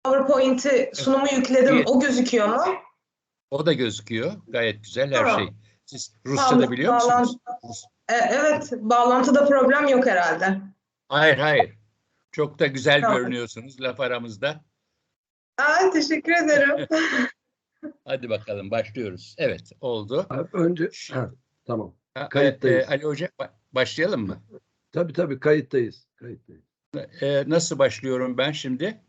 PowerPoint'i sunumu yükledim. O gözüküyor mu? O da gözüküyor. Gayet güzel her Tamam. şey. Siz Rusça da biliyor musunuz? Evet, bağlantıda problem yok herhalde. Hayır. Çok da güzel Tamam. görünüyorsunuz laf aramızda. Teşekkür ederim. Hadi bakalım başlıyoruz. Evet, oldu. Önce tamam. Kayıttayız. Ali Hoca başlayalım mı? Tabii kayıttayız. Nasıl başlıyorum ben şimdi?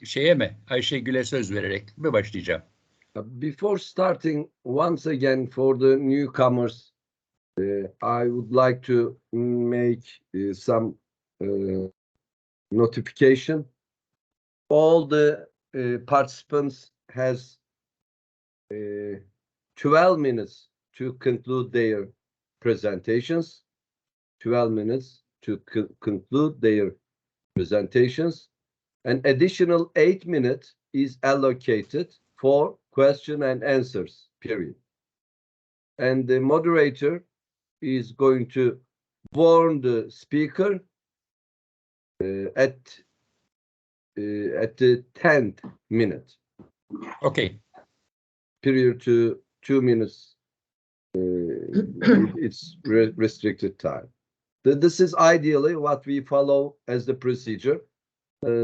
Şeye mi? Ayşegül'e söz vererek mi başlayacağım? Before starting once again for the newcomers, I would like to make some notification. All the participants has 12 minutes to conclude their presentations. 12 minutes to conclude their presentations. An additional 8 minutes is allocated for question and answers, period. And the moderator is going to warn the speaker at the 10th minute. Okay. Prior to 2 minutes, it's restricted time. This is ideally what we follow as the procedure.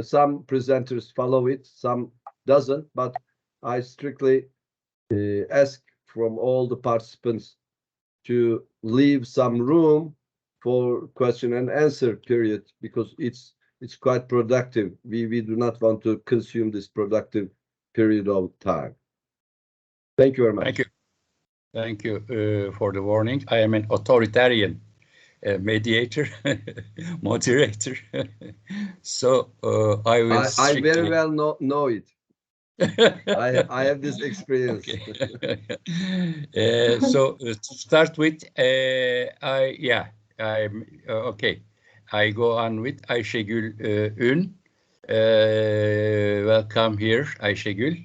Some presenters follow it, some doesn't, but I strictly ask from all the participants to leave some room for question and answer period, because it's quite productive. We do not want to consume this productive period of time. Thank you very much. Thank you for the warning. I am an authoritarian mediator, moderator. So I will. I very well know it. I have this experience. Okay. So to start with, I'm okay. I go on with Ayşegül Ün. Welcome here, Ayşegül.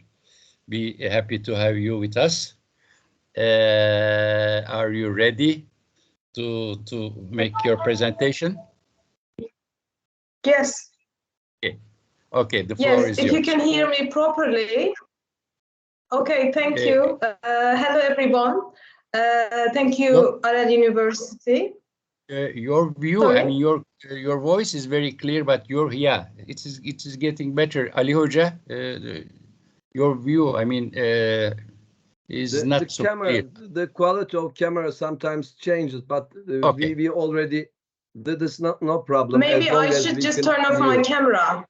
Be happy to have you with us. Are you ready to make your presentation? Yes. Okay, the floor is yours. If you can hear me properly. Okay, thank you. Hello, everyone. Thank you, Aral University. Your view, Sorry? I mean, your voice is very clear, but it is getting better. Ali Hoca, your view, I mean, is not so clear. The quality of camera sometimes changes, but Okay. we already did this. No problem. Maybe I should just turn off my camera.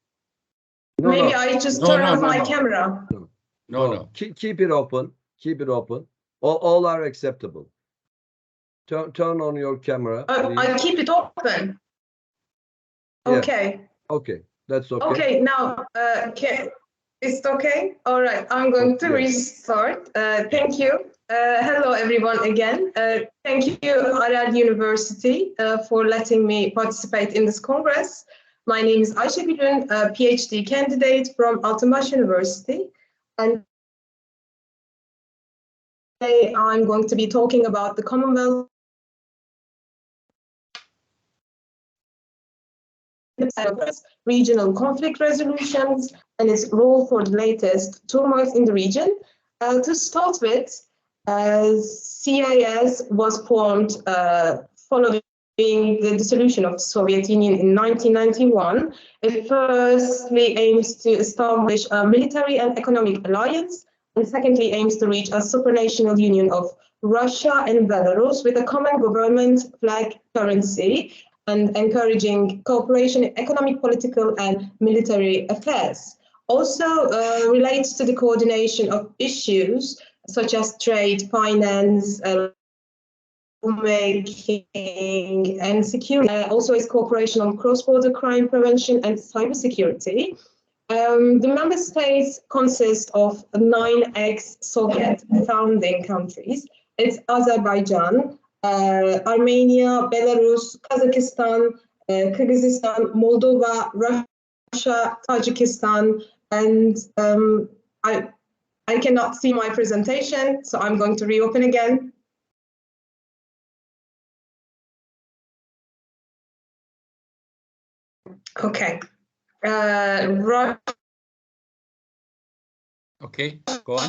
Maybe I just turn off my camera. No. Keep it open. Keep it open. All are acceptable. Turn on your camera. I keep it open. Okay. Yeah. Okay, that's okay. Okay, now, it's okay? All right, I'm going to restart. Thank you. Hello, everyone, again. Thank you, Aral University, for letting me participate in this Congress. My name is Ayşegül Ün, a PhD candidate from Altınbaş University. And today I'm going to be talking about the Commonwealth regional conflict resolutions and its role for the latest turmoil in the region. To start with, CIS was formed following the dissolution of the Soviet Union in 1991. It firstly aims to establish a military and economic alliance, and secondly aims to reach a supranational union of Russia and Belarus with a common government, flag, currency, and encouraging cooperation in economic, political, and military affairs. Also relates to the coordination of issues such as trade, finance, making, and security. Also is cooperation on cross-border crime prevention and cybersecurity. The member states consist of 9 ex-Soviet founding countries. It's Azerbaijan, Armenia, Belarus, Kazakhstan, Kyrgyzstan, Moldova, Russia, Tajikistan, and I cannot see my presentation, so I'm going to reopen again. Okay. Russia, Okay, go on.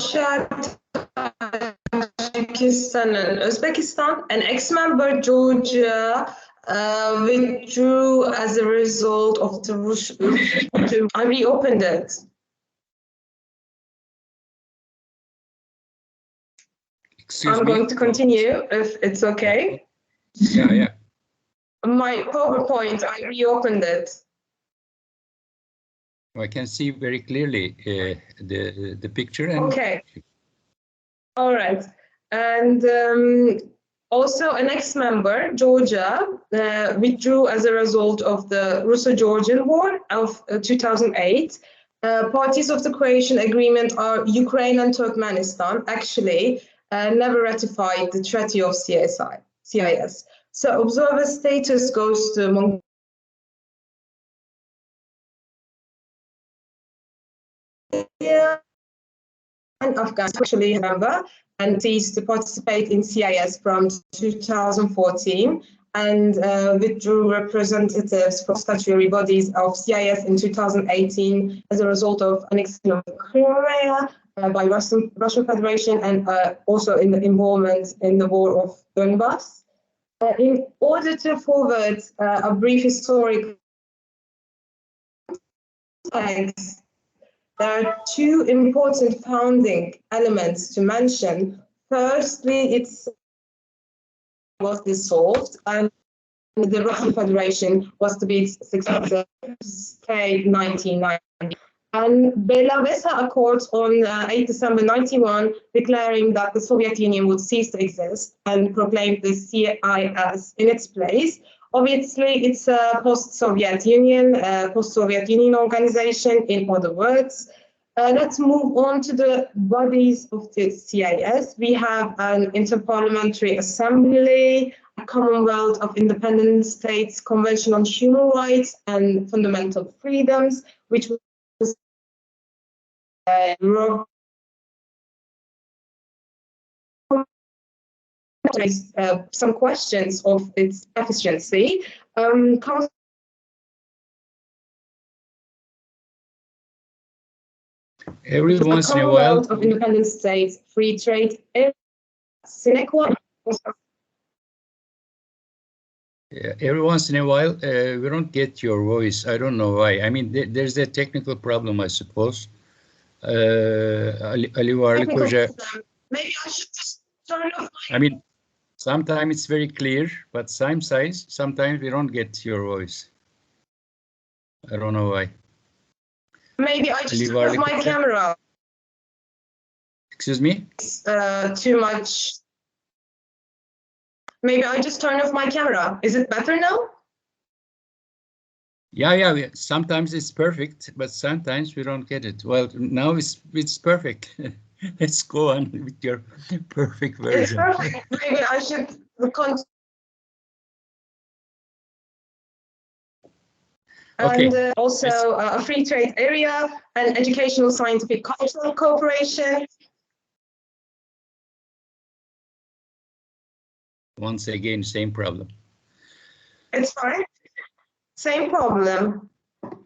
Tajikistan and Uzbekistan. An ex-member, Georgia, withdrew as a result of the Russian. I reopened it. I'm going to continue if it's okay. Yeah. My PowerPoint, I reopened it. I can see very clearly the picture. And okay. All right. And also an ex-member, Georgia, withdrew as a result of the Russo-Georgian War of 2008. Parties of the Croatian agreement are Ukraine and Turkmenistan. Actually, never ratified the Treaty of CIS. So observer status goes to Mongolia and Afghanistan, actually a member, and ceased to participate in CIS from 2014 and withdrew representatives from statutory bodies of CIS in 2018 as a result of annexation of Crimea by Russian Federation and also in the involvement in the war of Donbass. In order to forward a brief historic context, there are two important founding elements to mention. Firstly, it was dissolved and the Russian Federation was to be successor in 1990. And Bela-Vesa Accords on 8 December 91, declaring that the Soviet Union would cease to exist and proclaimed the CIS in its place. Obviously, it's a post-Soviet Union organization, in other words. Let's move on to the bodies of the CIS. We have an Interparliamentary Assembly, a Commonwealth of Independent States Convention on Human Rights and Fundamental Freedoms, which was some questions of its efficiency. Every once in a while, of independent states, free trade, sine qua non. Every once in a while, we don't get your voice. I don't know why. I mean, there's a technical problem, I suppose. Ali Varlık Hoca. Maybe I should just turn off my... I mean, sometimes it's very clear, but sometimes we don't get your voice. I don't know why. Maybe I just turn off my camera. Excuse me? Too much. Maybe I just turn off my camera. Is it better now? Yeah. Sometimes it's perfect, but sometimes we don't get it. Well, now it's perfect. Let's go on with your perfect version. It's perfect. Maybe I should continue. Okay. And also a free trade area and educational, scientific, cultural cooperation. Once again, same problem. It's fine. Same problem.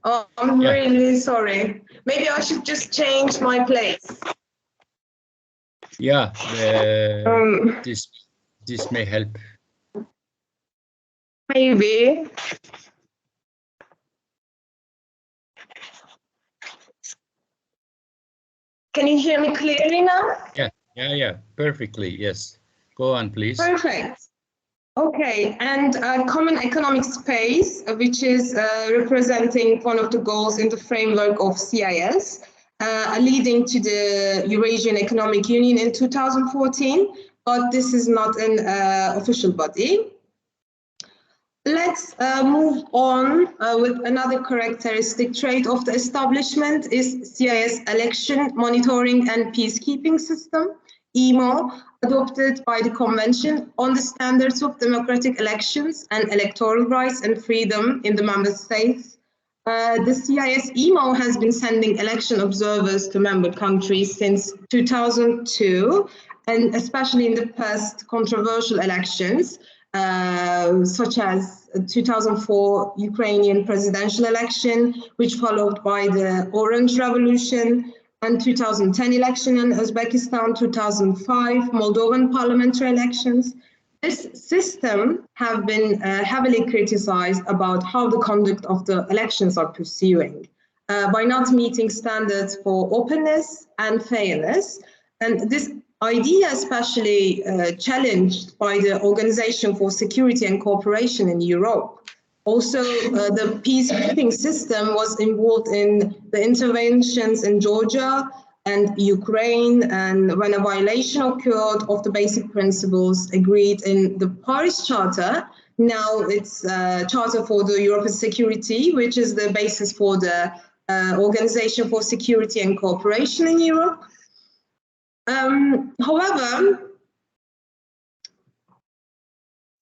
Oh, I'm really sorry. Maybe I should just change my place. Yeah, this may help. Maybe. Can you hear me clearly now? Yeah, perfectly, yes. Go on, please. Perfect. Okay, and a common economic space, which is representing one of the goals in the framework of CIS, leading to the Eurasian Economic Union in 2014, but this is not an official body. Let's move on with another characteristic trait of the establishment is CIS election monitoring and peacekeeping system, EMO, adopted by the Convention on the Standards of Democratic Elections and Electoral Rights and Freedom in the member states. The CIS EMO has been sending election observers to member countries since 2002, and especially in the past controversial elections. such as 2004 Ukrainian presidential election, which followed by the Orange Revolution, and 2010 election in Uzbekistan, 2005 Moldovan parliamentary elections. This system have been heavily criticized about how the conduct of the elections are pursuing by not meeting standards for openness and fairness. And this idea especially challenged by the Organization for Security and Cooperation in Europe. Also, the peacekeeping system was involved in the interventions in Georgia and Ukraine, and when a violation occurred of the basic principles agreed in the Paris Charter, now it's Charter for the European Security, which is the basis for the Organization for Security and Cooperation in Europe. However,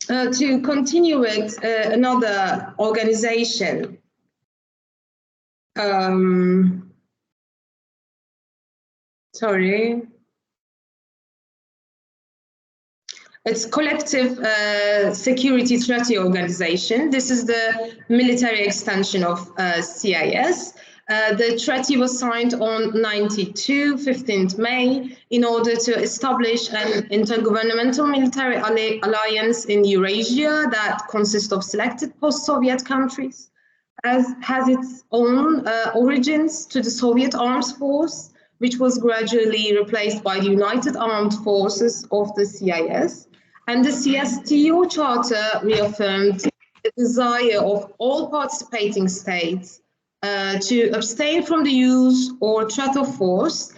to continue with another organization, it's Collective Security Treaty Organization. This is the military extension of CIS. The treaty was signed on 15th May, in order to establish an intergovernmental military alliance in Eurasia that consists of selected post-Soviet countries, has its own origins to the Soviet Armed Force, which was gradually replaced by the United Armed Forces of the CIS. And the CSTO Charter reaffirmed the desire of all participating states to abstain from the use or threat of force.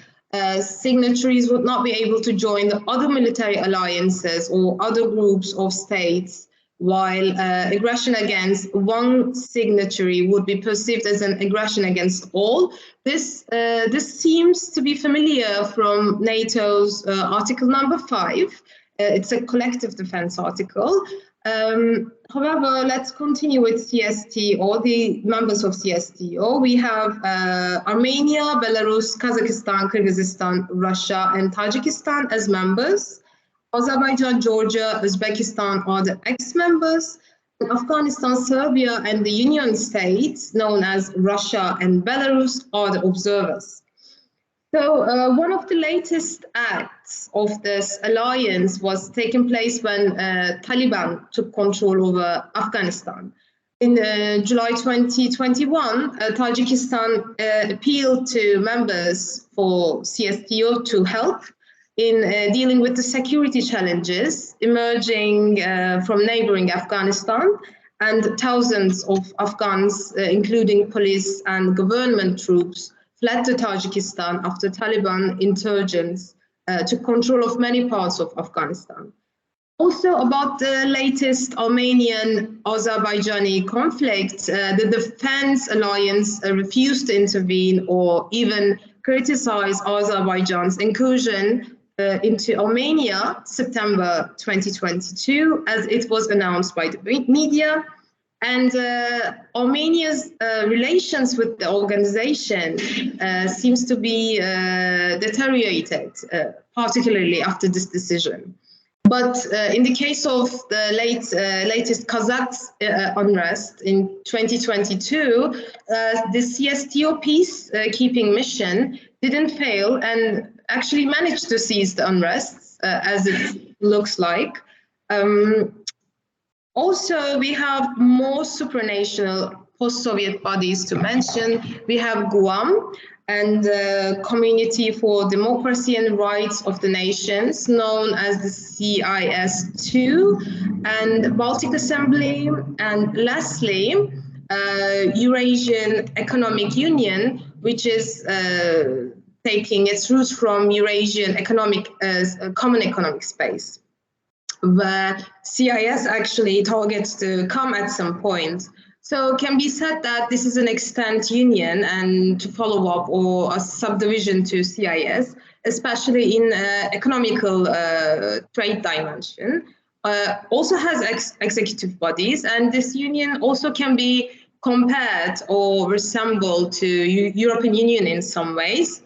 Signatories would not be able to join the other military alliances or other groups of states, while aggression against one signatory would be perceived as an aggression against all. This seems to be familiar from NATO's Article number 5. It's a collective defense article. However, let's continue with CSTO, the members of CSTO. We have Armenia, Belarus, Kazakhstan, Kyrgyzstan, Russia, and Tajikistan as members. Azerbaijan, Georgia, Uzbekistan are the ex-members. Afghanistan, Serbia, and the Union states, known as Russia and Belarus, are the observers. So one of the latest acts of this alliance was taking place when Taliban took control over Afghanistan. In July 2021, Tajikistan appealed to members for CSTO to help in dealing with the security challenges emerging from neighboring Afghanistan, and thousands of Afghans, including police and government troops, fled to Tajikistan after Taliban insurgents took control of many parts of Afghanistan. Also, about the latest Armenian-Azerbaijani conflict, the Defense Alliance refused to intervene or even criticize Azerbaijan's incursion into Armenia, September 2022, as it was announced by the media. And Armenia's relations with the organization seems to be deteriorated, particularly after this decision. But in the case of the latest Kazakh unrest in 2022, the CSTO peacekeeping mission didn't fail and actually managed to cease the unrests, as it looks like. Also, we have more supranational post-Soviet bodies to mention. We have Guam and the Community for Democracy and Rights of the Nations, known as the CIS2, and Baltic Assembly, and lastly, Eurasian Economic Union, which is taking its roots from Eurasian Common Economic Space, where CIS actually targets to come at some point. So it can be said that this is an extant union and to follow up or a subdivision to CIS, especially in economical trade dimension. Also has executive bodies, and this union also can be compared or resembled to European Union in some ways,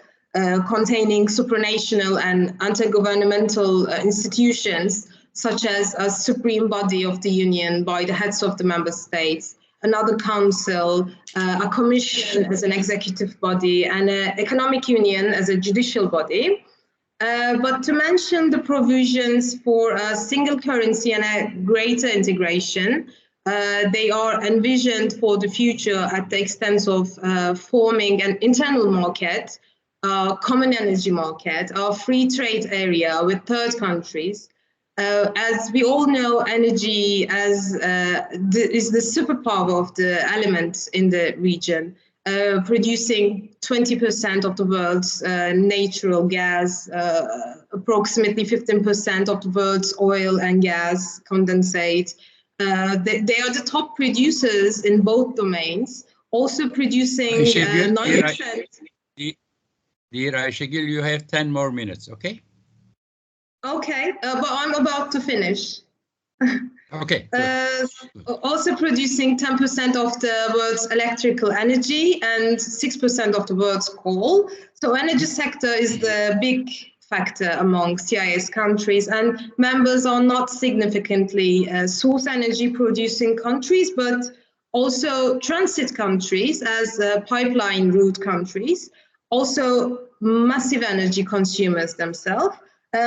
containing supranational and intergovernmental institutions such as a supreme body of the Union by the heads of the member states, another council, a commission as an executive body, and an economic union as a judicial body. But to mention the provisions for a single currency and a greater integration, they are envisioned for the future at the expense of forming an internal market, a common energy market, a free trade area with third countries. As we all know, energy is the superpower of the elements in the region, producing 20% of the world's natural gas, approximately 15% of the world's oil and gas condensate. They are the top producers in both domains, also producing 9%. Dear Ayşegül, you have 10 more minutes, okay? Okay, but I'm about to finish. Okay. Also producing 10% of the world's electrical energy and 6% of the world's coal. So energy sector is the big factor among CIS countries, and members are not significantly source energy producing countries, but also transit countries as pipeline route countries, also massive energy consumers themselves.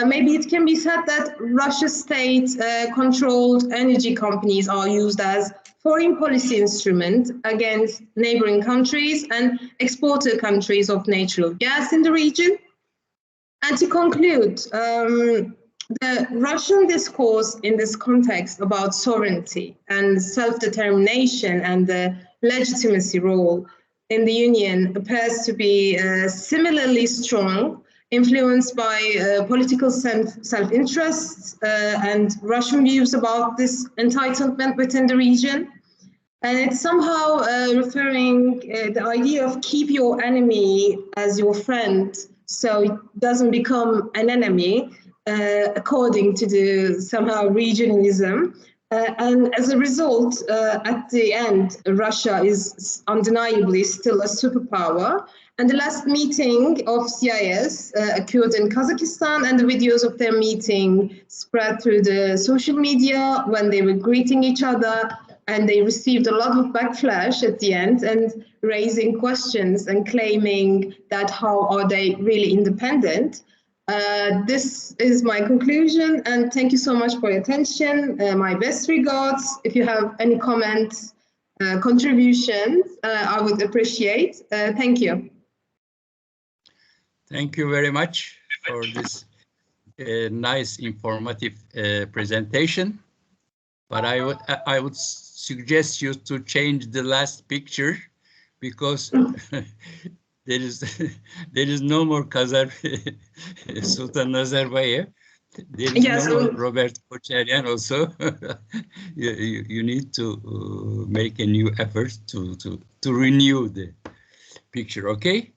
Maybe it can be said that Russia's state-controlled energy companies are used as foreign policy instrument against neighboring countries and exporter countries of natural gas in the region. And to conclude, the Russian discourse in this context about sovereignty and self-determination and the legitimacy role in the Union appears to be similarly strong, influenced by political self-interest and Russian views about this entitlement within the region. And it's somehow referring the idea of keep your enemy as your friend so it doesn't become an enemy, according to the somehow regionalism. And as a result, at the end, Russia is undeniably still a superpower. And the last meeting of CIS occurred in Kazakhstan, and the videos of their meeting spread through the social media when they were greeting each other, and they received a lot of backlash at the end and raising questions and claiming that how are they really independent. This is my conclusion, and thank you so much for your attention. My best regards. If you have any comments, contributions, I would appreciate. Thank you. Thank you very much for this nice, informative presentation. But I would suggest you to change the last picture because there is no more Sultan Nazarbayev. There is no more Robert Koçaryan also. you need to make a new effort to renew the picture, okay?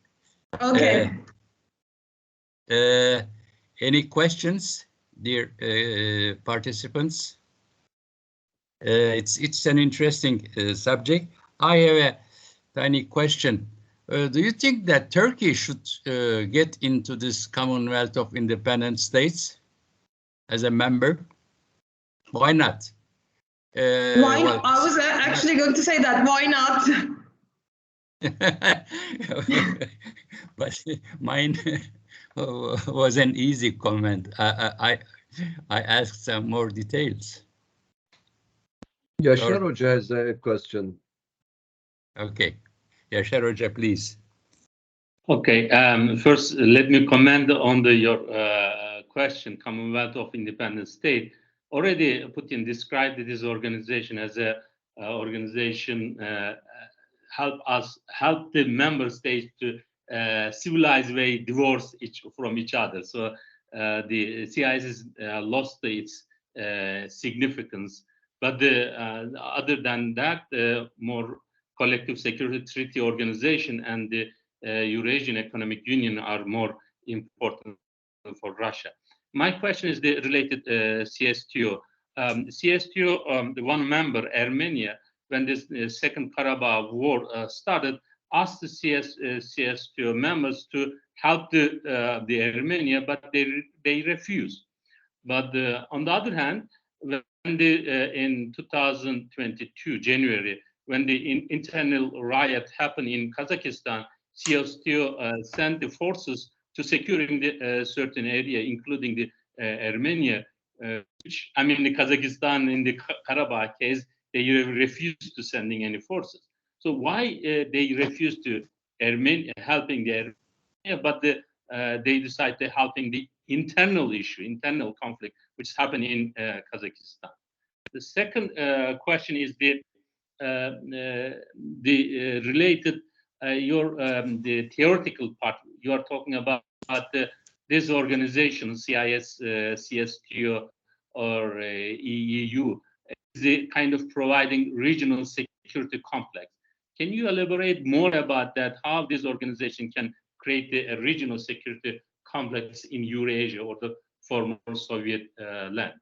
Okay. Any questions, dear participants? It's an interesting subject. I have a tiny question. Do you think that Turkey should get into this Commonwealth of Independent States as a member? Why not? Why not? I was actually going to say that. Why not? But mine was an easy comment. I asked some more details. Yaşar Hoca has a question. Okay. Yaşar Hoca, please. Okay. First, let me comment on your question, Commonwealth of Independent State. Already Putin described this organization as a organization help the member states to civilized way divorce from each other. So the CIS has lost its significance. But other than that, more collective security treaty organization and the Eurasian Economic Union are more important for Russia. My question is related CSTO. CSTO, the one member, Armenia, when this Second Karabakh War started, asked the CSTO members to help the Armenia, but they refused. But on the other hand, when in 2022 January, when the internal riot happened in Kazakhstan, CSTO sent the forces to securing the certain area, including the Armenia, which, I mean, the Kazakhstan in the Karabakh case, they refused to sending any forces. So why they refused to helping the Armenia, but they decided to helping the internal issue, internal conflict, which is happening in Kazakhstan. The second question is the related the theoretical part. You are talking about this organization, CIS, CSTO, or EU, is the kind of providing regional security complex. Can you elaborate more about that? How this organization can create a regional security complex in Eurasia or the former Soviet land?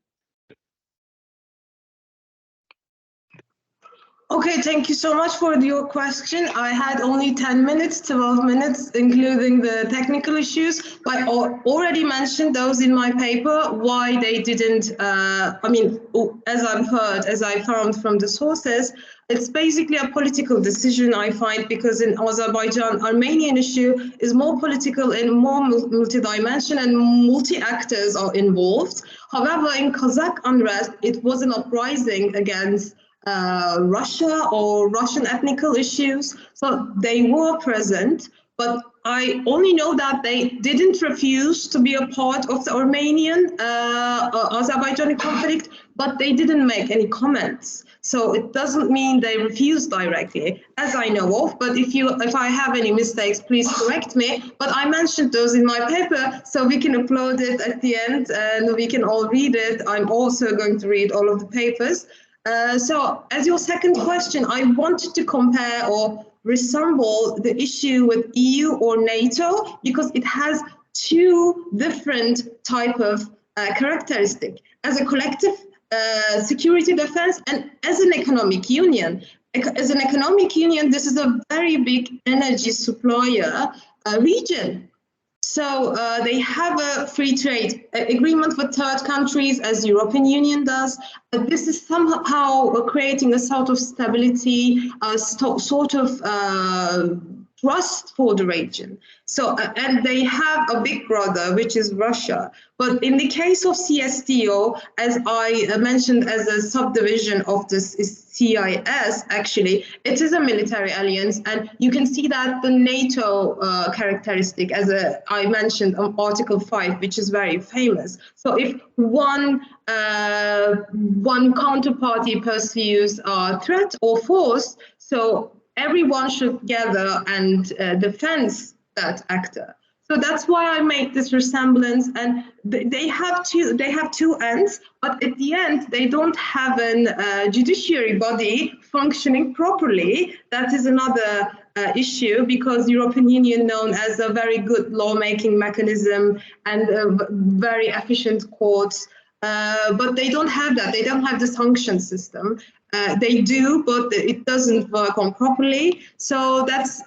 Okay, thank you so much for your question. I had only 10 minutes, 12 minutes, including the technical issues. But I already mentioned those in my paper, why they didn't, I mean, as I found from the sources, it's basically a political decision, I find, because in Azerbaijan, Armenian issue is more political and more multidimensional and multi-actors are involved. However, in Kazakh unrest, it was an uprising against Russia or Russian ethnical issues. So they were present, but I only know that they didn't refuse to be a part of the Armenian Azerbaijani conflict, but they didn't make any comments. So it doesn't mean they refused directly, as I know of. But if I have any mistakes, please correct me. But I mentioned those in my paper, so we can upload it at the end and we can all read it. I'm also going to read all of the papers. So as your second question, I wanted to compare or resemble the issue with EU or NATO because it has two different type of characteristic as a collective security defense and as an economic union. As an economic union, this is a very big energy supplier region. So they have a free trade agreement with third countries, as European Union does. But this is somehow creating a sort of stability, a sort of trust for the region. So, and they have a big brother, which is Russia. But in the case of CSTO, as I mentioned as a subdivision of this CIS, actually, it is a military alliance. And you can see that the NATO characteristic, as I mentioned, Article 5, which is very famous. So if one counterparty pursues a threat or force, so everyone should gather and defend that actor. So that's why I make this resemblance, and they have two ends, but at the end they don't have a judiciary body functioning properly. That is another issue, because European Union known as a very good lawmaking mechanism and very efficient courts. But they don't have that. They don't have the sanction system. They do, but it doesn't work on properly. So that's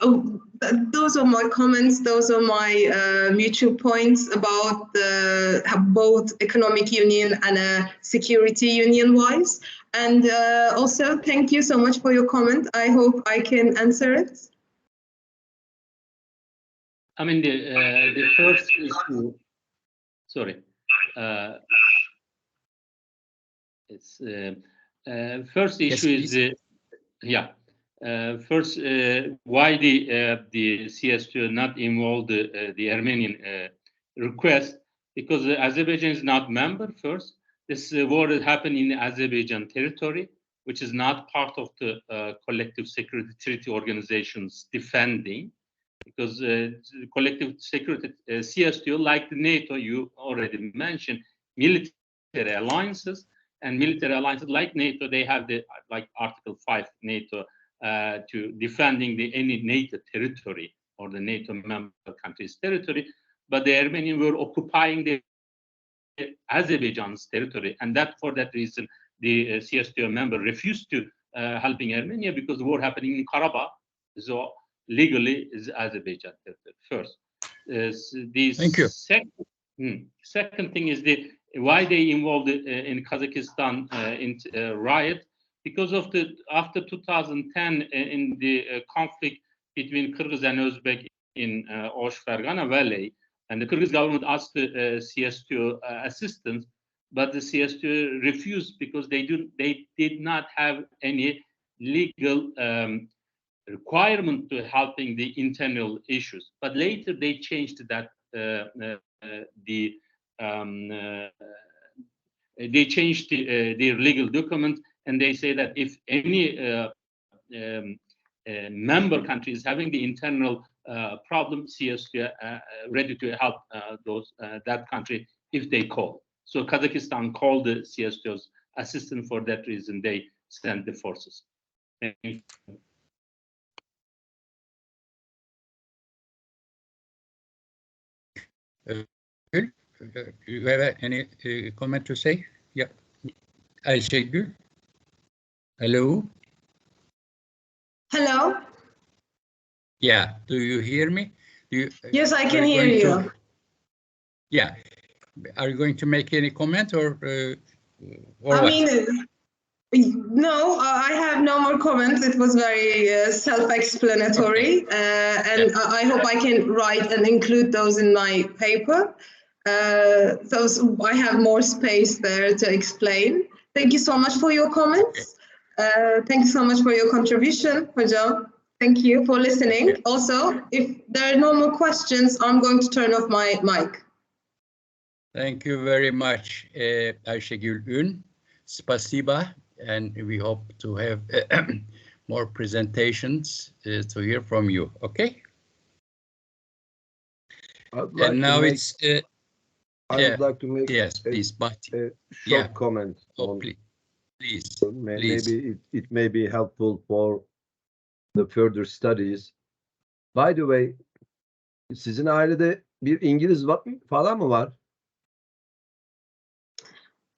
those are my comments. Those are my mutual points about both economic union and security union wise. And also, thank you so much for your comment. I hope I can answer it. I mean, the first issue. Sorry. It's first issue is first why the CS2 not involved the Armenian request, because Azerbaijan is not member. First, this war happened in Azerbaijan territory, which is not part of the collective security treaty organizations defending, because collective security CS2, like the NATO, you already mentioned, military alliances. And military alliances like NATO, they have the like Article 5 NATO to defending any NATO territory or the NATO member country's territory. But the Armenians were occupying the Azerbaijan's territory, and that for that reason the CSTO member refused to helping Armenia, because the war happening in Karabakh, so legally is Azerbaijan territory. First, Thank you. Second thing is the why they involved in Kazakhstan in riot? Because of after 2010 in the conflict between Kyrgyz and Uzbek in Osh Fergana Valley, and the Kyrgyz government asked the CSTO assistance, but the CSTO refused because they did not have any legal requirement to helping the internal issues. But later they changed that they changed their legal document, and they say that if any member country is having the internal problem, CSTO ready to help that country if they call. So Kazakhstan called the CSTO's assistant. For that reason, they sent the forces. Thank you. Do you have any comment to say? Yeah, Ayşegül. Hello. Hello. Yeah. Do you hear me? Yes, I can hear you. Yeah. Are you going to make any comment or I mean, no, I have no more comments. It was very self-explanatory, and I hope I can write and include those in my paper. So I have more space there to explain. Thank you so much for your comments. Thank you so much for your contribution, Hocam. Thank you for listening. Okay. Also, if there are no more questions, I'm going to turn off my mic. Thank you very much, Ayşegül Ün. Spasiba, and we hope to have more presentations to hear from you. Okay. And now it's. I would like to make please, a short comment. Oh, please. Maybe it may be helpful for the further studies. By the way, sizin ailede bir İngiliz falan mı var?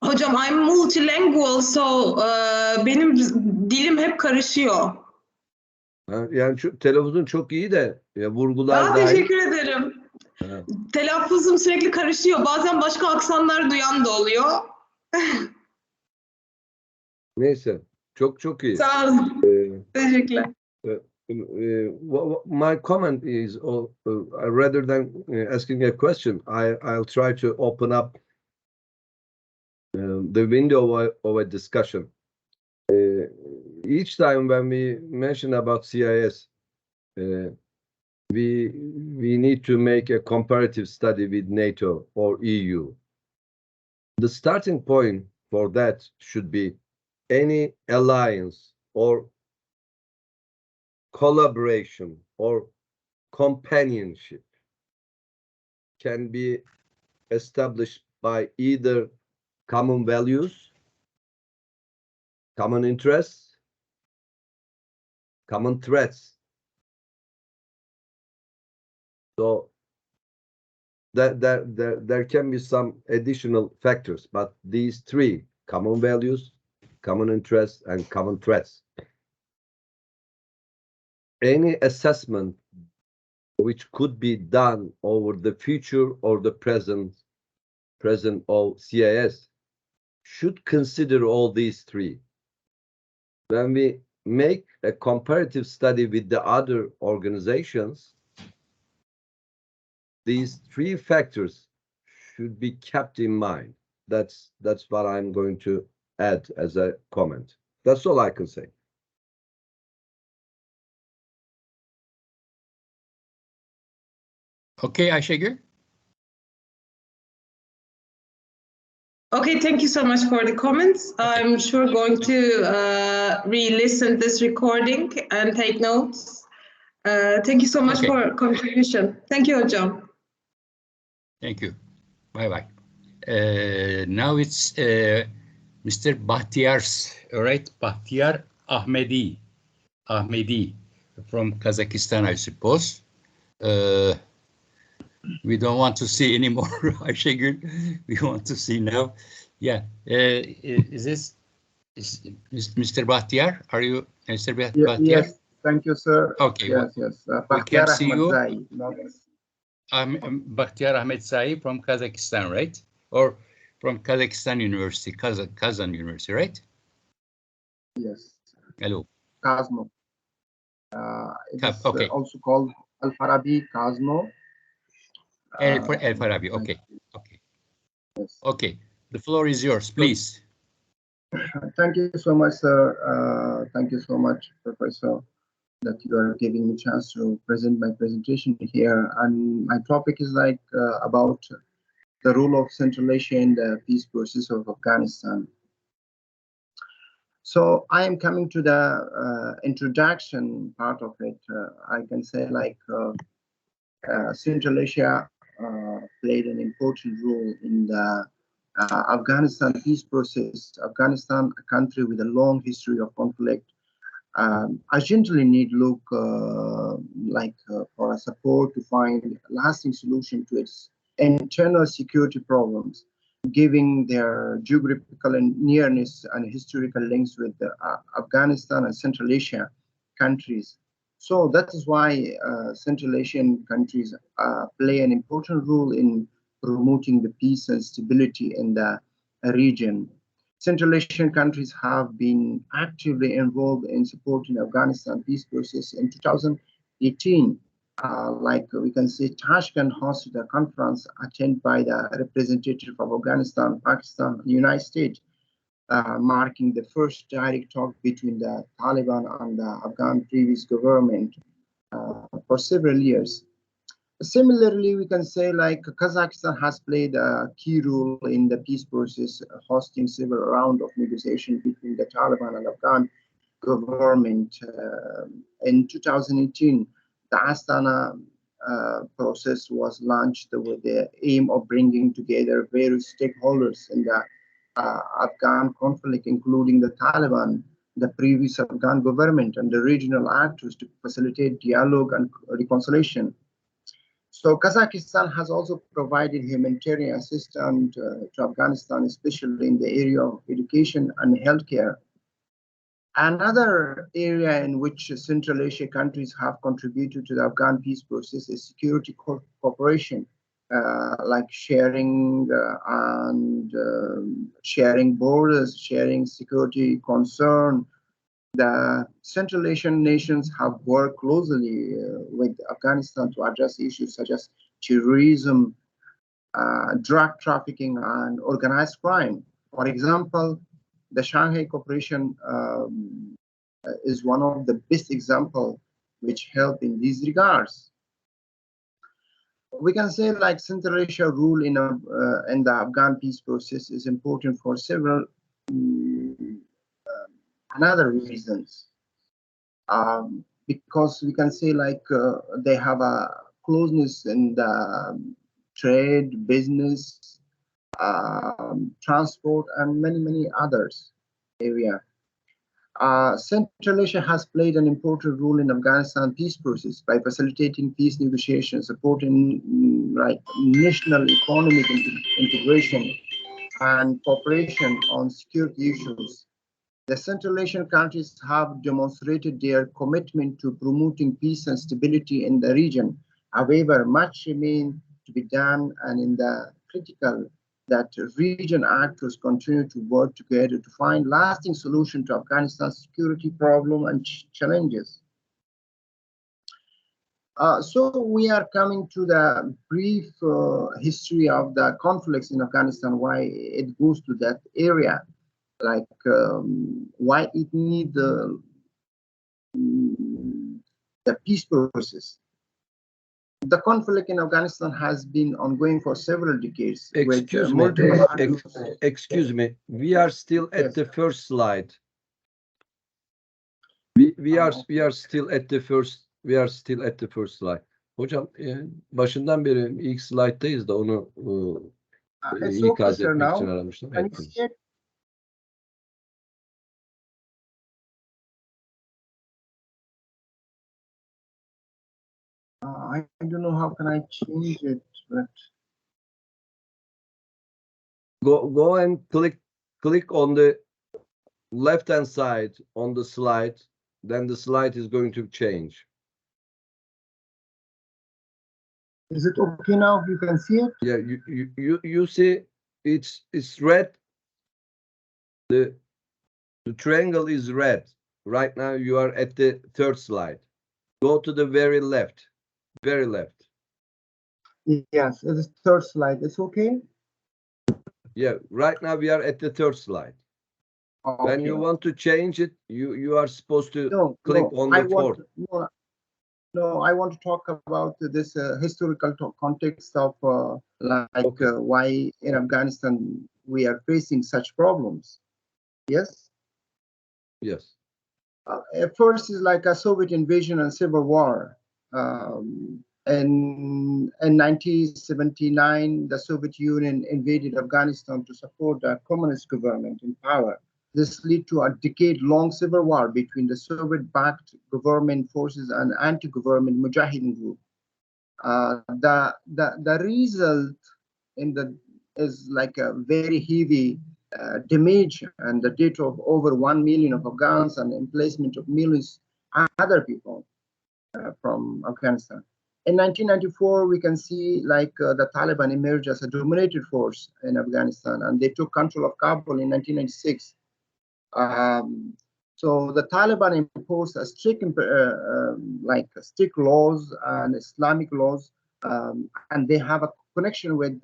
Hocam, I'm multilingual, so benim dilim hep karışıyor. Yani telaffuzun çok iyi de vurgular dahil. Teşekkür ederim. Evet. Telaffuzum sürekli karışıyor. Bazen başka aksanlar duyan da oluyor. Neyse. Çok iyi. Sağ olun. Teşekkürler. My comment is, rather than asking a question, I'll try to open up the window of a discussion. Each time when we mention about CIS, we need to make a comparative study with NATO or EU. The starting point for that should be any alliance or collaboration or companionship can be established by either common values, common interests, common threats. So there can be some additional factors, but these three: common values, common interests, and common threats. Any assessment which could be done over the future or the present of CIS should consider all these three. When we make a comparative study with the other organizations, these three factors should be kept in mind. That's what I'm going to add as a comment. That's all I can say. Okay, Ayşegül. Okay, thank you so much for the comments. I'm sure going to re-listen this recording and take notes. Thank you so much for contribution. Thank you, Hocam. Thank you. Bye-bye. Now it's Mr. Bahtiyar's, all right? Bahtiyar Ahmedi from Kazakhstan, I suppose. We don't want to see anymore, Ayşegül. We want to see now. Yeah. Is Mr. Bahtiyar? Are you Mr. Bahtiyar? Yes. Thank you, sir. Okay. Yes. We can see you. Bahtiyar Ahmedzai from Kazakhstan, right? Or From Kazakhstan University, Kazan University, right? Yes. Hello. Kazmo. It's Okay. also called Al-Farabi Kazmo. Al-Farabi. Okay. Okay. Yes. Okay. The floor is yours, please. Thank you so much, sir. Thank you so much, Professor, that you are giving me a chance to present my presentation here. And my topic is like about the role of Central Asia in the peace process of Afghanistan. So I am coming to the introduction part of it. I can say like Central Asia played an important role in the Afghanistan peace process. Afghanistan, a country with a long history of conflict, urgently need look for a support to find a lasting solution to its internal security problems, giving their geographical and nearness and historical links with Afghanistan and Central Asia countries. So that is why Central Asian countries play an important role in promoting the peace and stability in the region. Central Asian countries have been actively involved in supporting Afghanistan peace process. In 2018, like we can say, Tashkent hosted a conference attended by the representative of Afghanistan, Pakistan, and the United States, marking the first direct talk between the Taliban and the Afghan previous government for several years. Similarly, we can say like Kazakhstan has played a key role in the peace process, hosting several rounds of negotiation between the Taliban and Afghan government. In 2018, the Astana process was launched with the aim of bringing together various stakeholders in the Afghan conflict, including the Taliban, the previous Afghan government, and the regional actors to facilitate dialogue and reconciliation. So Kazakhstan has also provided humanitarian assistance to Afghanistan, especially in the area of education and healthcare. Another area in which Central Asia countries have contributed to the Afghan peace process is security cooperation, like sharing sharing borders, sharing security concern. The Central Asian nations have worked closely with Afghanistan to address issues such as terrorism, drug trafficking, and organized crime. For example, the Shanghai Cooperation is one of the best examples which help in these regards. We can say like Central Asia rule in the Afghan peace process is important for several another reasons, because we can say like they have a closeness in the trade, business, transport, and many others area. Central Asia has played an important role in Afghanistan peace process by facilitating peace negotiations, supporting like national economic integration and cooperation on security issues. The Central Asian countries have demonstrated their commitment to promoting peace and stability in the region. However, much remains to be done, and in the critical that region actors continue to work together to find lasting solution to Afghanistan's security problem and challenges. So we are coming to the brief history of the conflicts in Afghanistan, why it goes to that area, like why it needs the peace process. The conflict in Afghanistan has been ongoing for several decades. Excuse me. We are still at the first slide. We are still at the first slide. Hocam başından beri ilk slayttayız da onu ikaz etmek için aramıştım. I don't know how can I change it, but go and click on the left hand side on the slide, then the slide is going to change. Is it okay now? You can see it? Yeah, you see it's red. The triangle is red. Right now you are at the third slide. Go to the very left. Very left. Yes, it's the third slide. It's okay? Yeah, right now we are at the third slide. Okay. When you want to change it, you are supposed to click on I the want fourth. no, I want to talk about this historical context of why in Afghanistan we are facing such problems. Yes? Yes. At first is like a Soviet invasion and civil war. In 1979, the Soviet Union invaded Afghanistan to support the communist government in power. This led to a decade-long civil war between the Soviet-backed government forces and anti-government Mujahideen group. The result is like a very heavy damage and the death of over 1 million of Afghans and emplacement of millions other people from Afghanistan. In 1994, we can see the Taliban emerged as a dominated force in Afghanistan, and they took control of Kabul in 1996. So the Taliban imposed a strict laws and Islamic laws, and they have a connection with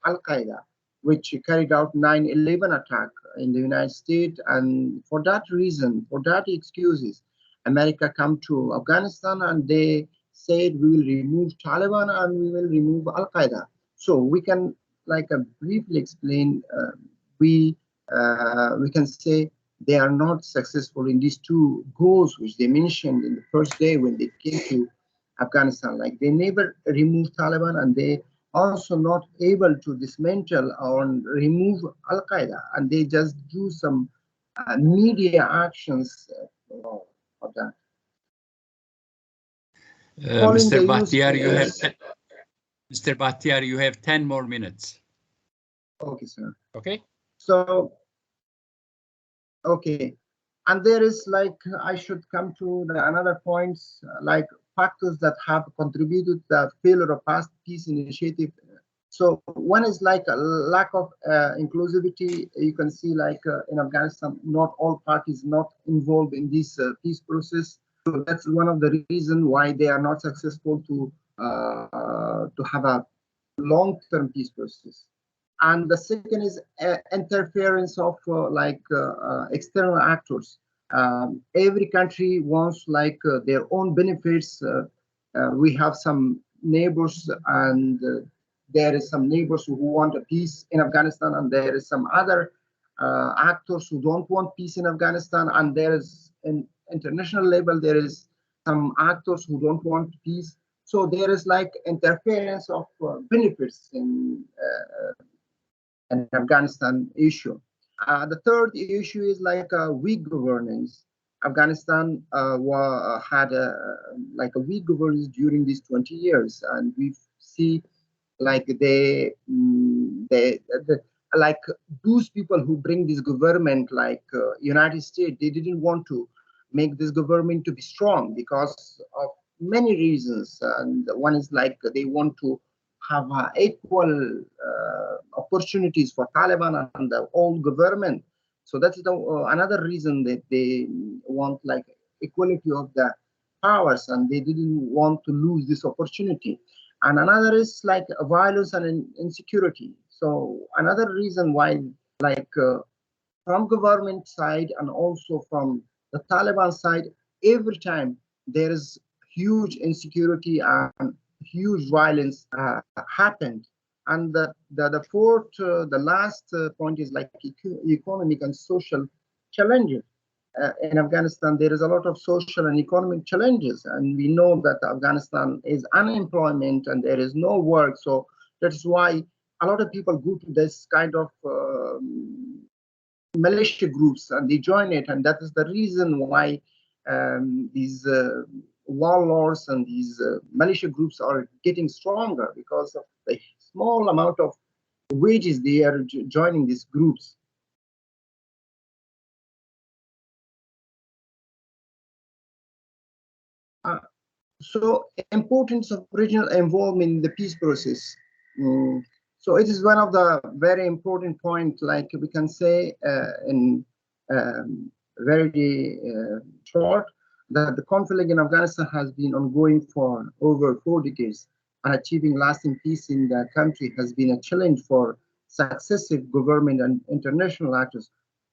Al-Qaeda, which carried out 9/11 attack in the United States. And for that reason, for that excuses, America come to Afghanistan and they said we will remove Taliban and we will remove Al-Qaeda. So we can briefly explain, we can say they are not successful in these two goals which they mentioned in the first day when they came to Afghanistan. Like they never removed Taliban, and they also not able to dismantle or remove Al-Qaeda, and they just do some media actions for that. Mr. Bahtiar, Mr. Bahtiar, you have 10 more minutes. Okay, sir. Okay. So, okay. And there is I should come to another points, factors that have contributed to the failure of past peace initiative. So one is a lack of inclusivity. You can see in Afghanistan, not all parties not involved in this peace process. So that's one of the reasons why they are not successful to have a long-term peace process. And the second is interference of external actors. Every country wants their own benefits. We have some neighbors, and there is some neighbors who want a peace in Afghanistan, and there is some other actors who don't want peace in Afghanistan, and there is in international level there is some actors who don't want peace. So there is interference of benefits in an Afghanistan issue. The third issue is weak governance. Afghanistan had a weak governance during these 20 years, and we see those people who bring this government, United States, they didn't want to make this government to be strong because of many reasons. And one is they want to have equal opportunities for Taliban and the old government. So that's another reason that they want equality of the powers, and they didn't want to lose this opportunity. And another is violence and insecurity. So another reason why from government side and also from the Taliban side, every time there is huge insecurity and huge violence happened. And the fourth, the last point is economic and social challenges. In Afghanistan, there is a lot of social and economic challenges, and we know that Afghanistan is unemployment and there is no work. So that's why a lot of people go to this kind of militia groups and they join it, and that is the reason why these warlords and these militia groups are getting stronger, because of the small amount of wages they are joining these groups. So importance of regional involvement in the peace process. So it is one of the very important points, like we can say in very short, that the conflict in Afghanistan has been ongoing for over 4 decades, and achieving lasting peace in the country has been a challenge for successive government and international actors.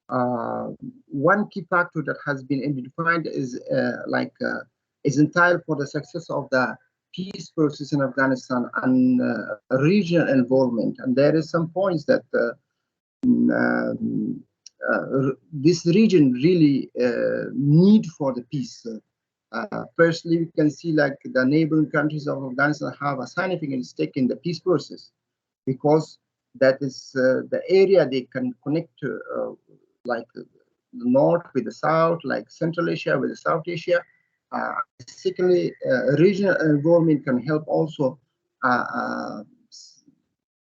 One key factor that has been identified is essential for the success of the peace process in Afghanistan and regional involvement. And there is some points that this region really need for the peace. Firstly, we can see like the neighboring countries of Afghanistan have a significant stake in the peace process, because that is the area they can connect to, like the north with the south, like Central Asia with the South Asia. Secondly, regional involvement can help also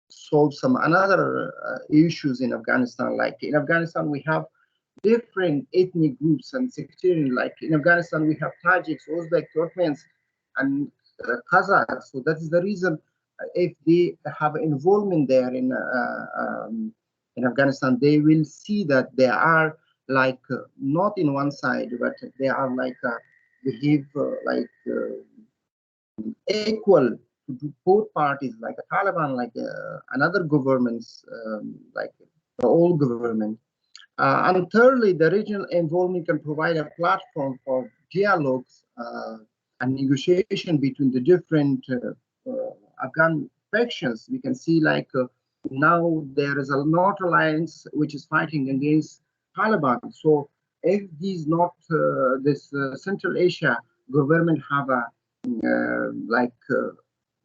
solve some another issues in Afghanistan. Like in Afghanistan, we have different ethnic groups and sectarian. Like in Afghanistan, we have Tajiks, Uzbek, Turkmens, and Kazakhs. So that is the reason if they have involvement there in Afghanistan, they will see that they are like not in one side, but they are like behave like equal to both parties, like the Taliban, like another governments, like the old government. And thirdly, the regional involvement can provide a platform for dialogues and negotiation between the different Afghan factions. We can see like now there is a North Alliance which is fighting against Taliban. So if these not this Central Asia government have a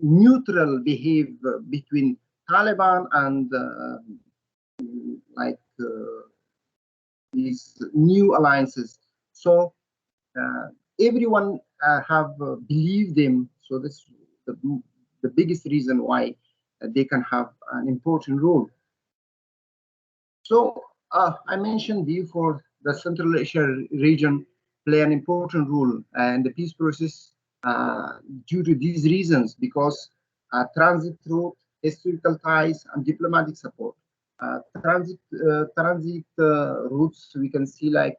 neutral behave between Taliban and these new alliances, so everyone have believed them. So this the biggest reason why they can have an important role. So I mentioned before the Central Asia region play an important role in the peace process due to these reasons, because transit route, historical ties, and diplomatic support. Transit routes, we can see like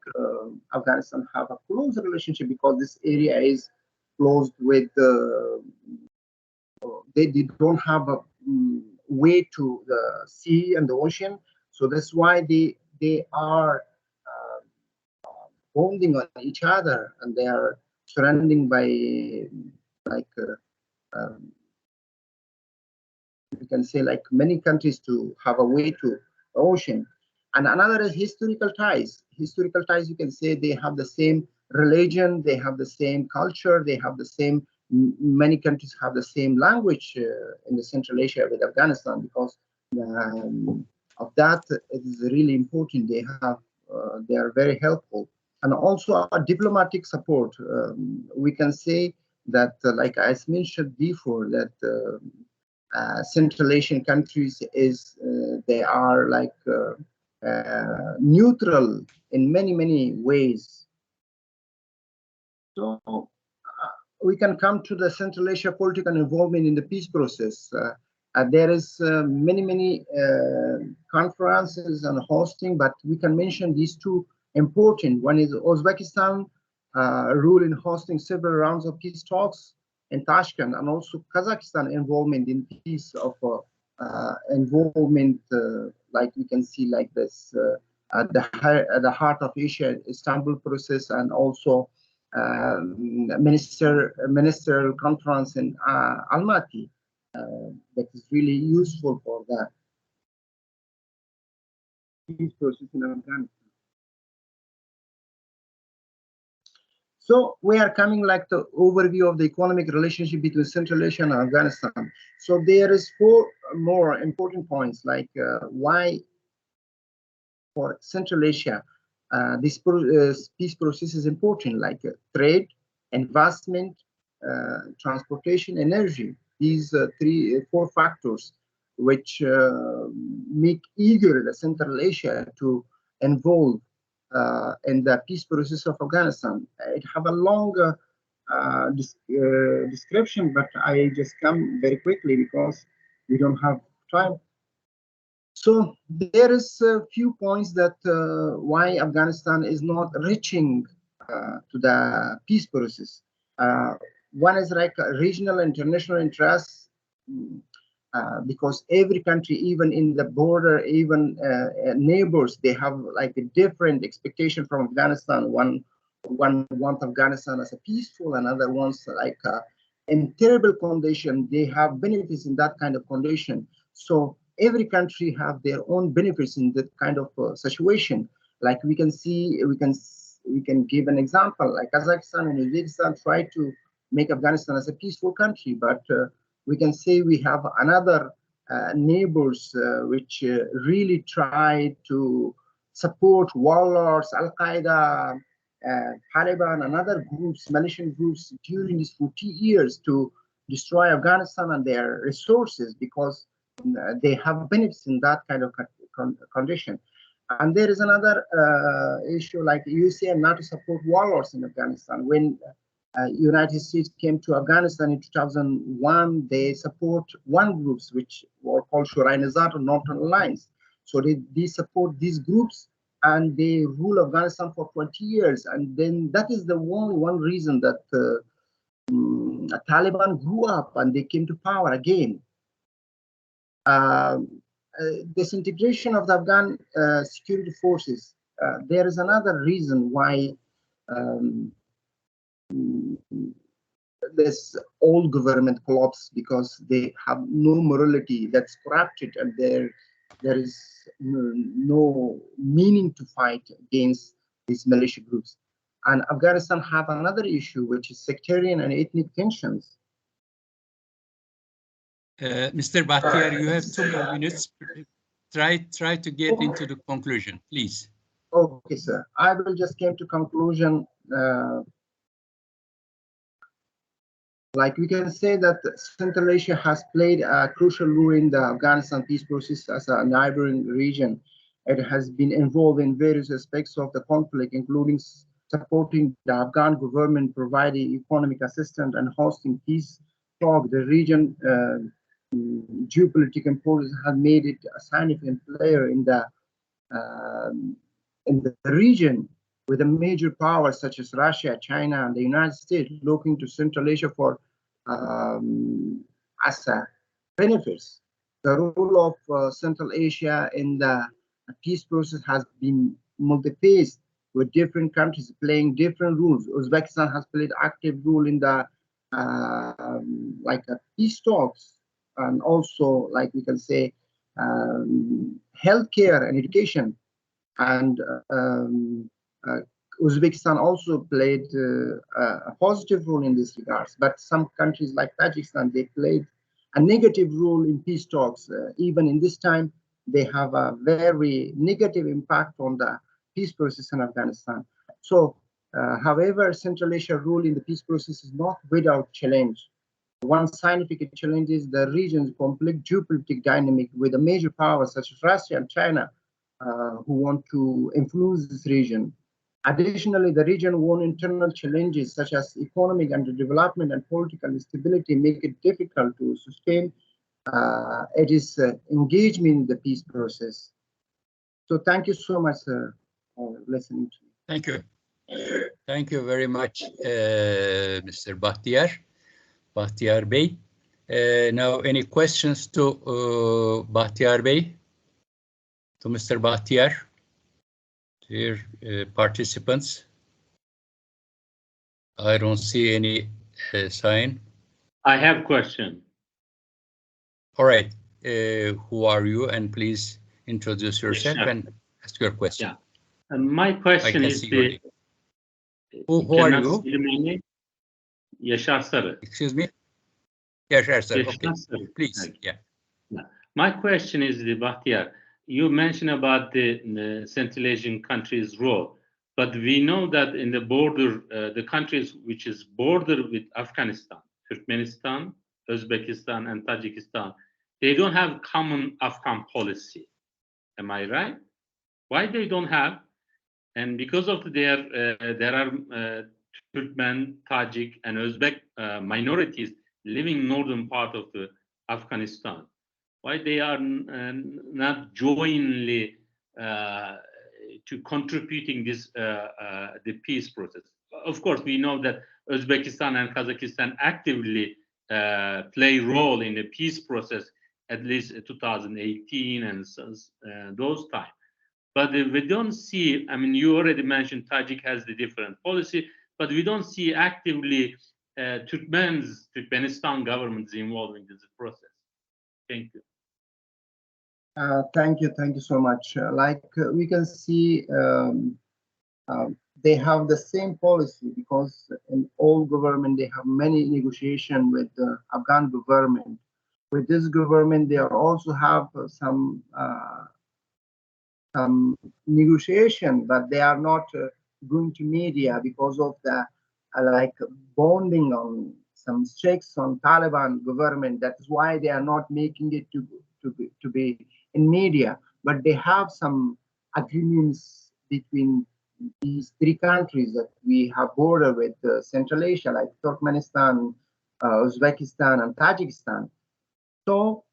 Afghanistan have a close relationship because this area is closed with they don't have a way to the sea and the ocean, so that's why they are bonding on each other, and they are surrounding by like we can say like many countries to have a way to the ocean. And another is historical ties. Historical ties, you can say they have the same religion, they have the same culture, they have the same, many countries have the same language in the Central Asia with Afghanistan, because of that it is really important. They have they are very helpful. And also our diplomatic support. We can say that like I mentioned before, that Central Asian countries is they are like neutral in many ways. So we can come to the Central Asia political involvement in the peace process. There is many conferences and hosting, but we can mention these two important. One is Uzbekistan role in hosting several rounds of peace talks in Tashkent, and also Kazakhstan involvement in peace of involvement, like we can see like this at the heart of Asia, Istanbul process, and also ministerial conference in Almaty. That is really useful for the peace process in Afghanistan. So we are coming like the overview of the economic relationship between Central Asia and Afghanistan. So there is 4 more important points, like why for Central Asia this peace process is important, like trade, investment, transportation, energy. These 4 factors which make eager the Central Asia to involve in the peace process of Afghanistan. It have a long description, but I just come very quickly because we don't have time. So there is a few points that why Afghanistan is not reaching to the peace process. One is like regional and international interests, because every country, even in the border, even neighbors, they have like a different expectation from Afghanistan. One wants Afghanistan as a peaceful, another wants like in terrible condition. They have benefits in that kind of condition. So every country have their own benefits in that kind of situation. Like we can see, we can give an example. Like Kazakhstan and Uzbekistan try to make Afghanistan as a peaceful country, but we can say we have another neighbors which really try to support warlords, Al Qaeda, Taliban, and other groups, militant groups, during these 40 years to destroy Afghanistan and their resources, because they have benefits in that kind of condition. And there is another issue, like USA and NATO support warlords in Afghanistan. When United States came to Afghanistan in 2001, they support one groups which were called Shura Nizat or Northern Alliance. So they support these groups and they rule Afghanistan for 20 years. And then that is the only one reason that Taliban grew up and they came to power again. Disintegration of the Afghan security forces. There is another reason why this old government collapsed, because they have no morality, that's corrupted, and there is no meaning to fight against these militia groups. And Afghanistan have another issue, which is sectarian and ethnic tensions. Mr. Bahtiar, you have 2 more minutes. Try to get into the conclusion, please. Okay, sir. I will just came to conclusion. Like we can say that Central Asia has played a crucial role in the Afghanistan peace process as a neighboring region. It has been involved in various aspects of the conflict, including supporting the Afghan government, providing economic assistance, and hosting peace talks. The region geopolitical importance has made it a significant player in the region, with a major powers such as Russia, China, and the United States looking to Central Asia for as benefits. The role of Central Asia in the peace process has been multi-phased, with different countries playing different roles. Uzbekistan has played active role in the peace talks, and also, like we can say, healthcare and education. And Uzbekistan also played a positive role in this regards, but some countries like Tajikistan, they played a negative role in peace talks. Even in this time, they have a very negative impact on the peace process in Afghanistan. So, however, Central Asia role in the peace process is not without challenge. One significant challenge is the region's complex geopolitical dynamic, with a major powers such as Russia and China who want to influence this region. Additionally, the region's own internal challenges such as economic underdevelopment and political instability make it difficult to sustain its engagement in the peace process. So thank you so much, sir, for listening to me. Thank you. Thank you very much, Mr. Bahtiar Bey. Now, any questions to Bahtiar Bey? To Mr. Bahtiar? Dear participants, I don't see any sign. I have a question. All right. Who are you? And please introduce yourself and ask your question. Yeah. My question is who are you? Yashar Sarı. Excuse me? Yashar Sarı. Okay. Please. Okay. Yeah. My question is Bahtiar. You mentioned about the Central Asian countries' role, but we know that in the border, the countries which is border with Afghanistan, Turkmenistan, Uzbekistan, and Tajikistan, they don't have common Afghan policy. Am I right? Why they don't have? And because of there are Turkmen, Tajik, and Uzbek minorities living in northern part of Afghanistan. why they are not jointly to contributing this the peace process. Of course, we know that Uzbekistan and Kazakhstan actively play role in the peace process, at least 2018 and those time. But we don't see, I mean, you already mentioned Tajik has the different policy, but we don't see actively Turkmenistan governments involved in this process. Thank you. Thank you so much. We can see they have the same policy, because in all government they have many negotiation with the Afghan government. With this government, they also have some negotiation, but they are not going to media because of the bonding on some stakes on Taliban government. That is why they are not making it to be in media. But they have some agreements between these three countries that we have border with Central Asia, like Turkmenistan, Uzbekistan, and Tajikistan. So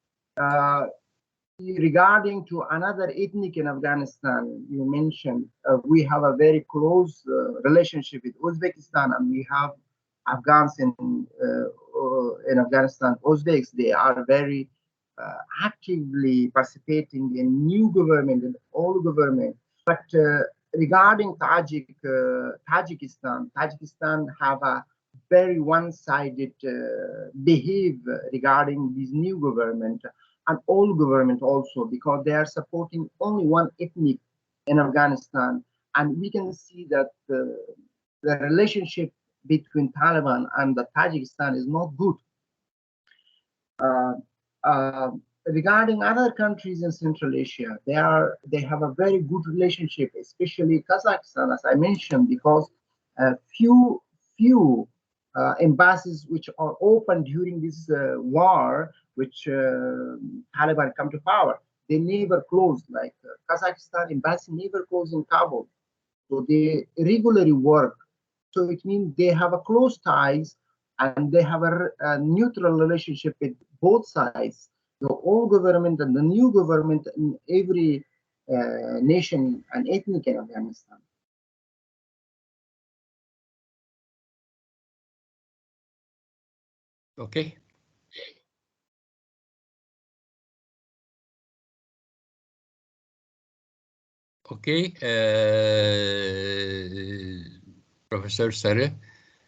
regarding to another ethnic in Afghanistan, you mentioned we have a very close relationship with Uzbekistan, and we have Afghans in Afghanistan. Uzbeks, they are very actively participating in new government and old government. But regarding Tajikistan have a very one-sided behave regarding this new government and old government also, because they are supporting only one ethnic in Afghanistan. And we can see that the relationship between Taliban and the Tajikistan is not good. Regarding other countries in Central Asia, they have a very good relationship, especially Kazakhstan, as I mentioned, because few embassies which are open during this war, which Taliban come to power, they never closed. Like Kazakhstan embassy never closed in Kabul, so they regularly work. So it means they have a close ties, and they have a neutral relationship with both sides, the old government and the new government in every nation and ethnic in Afghanistan. Okay. Okay, Professor Sarı,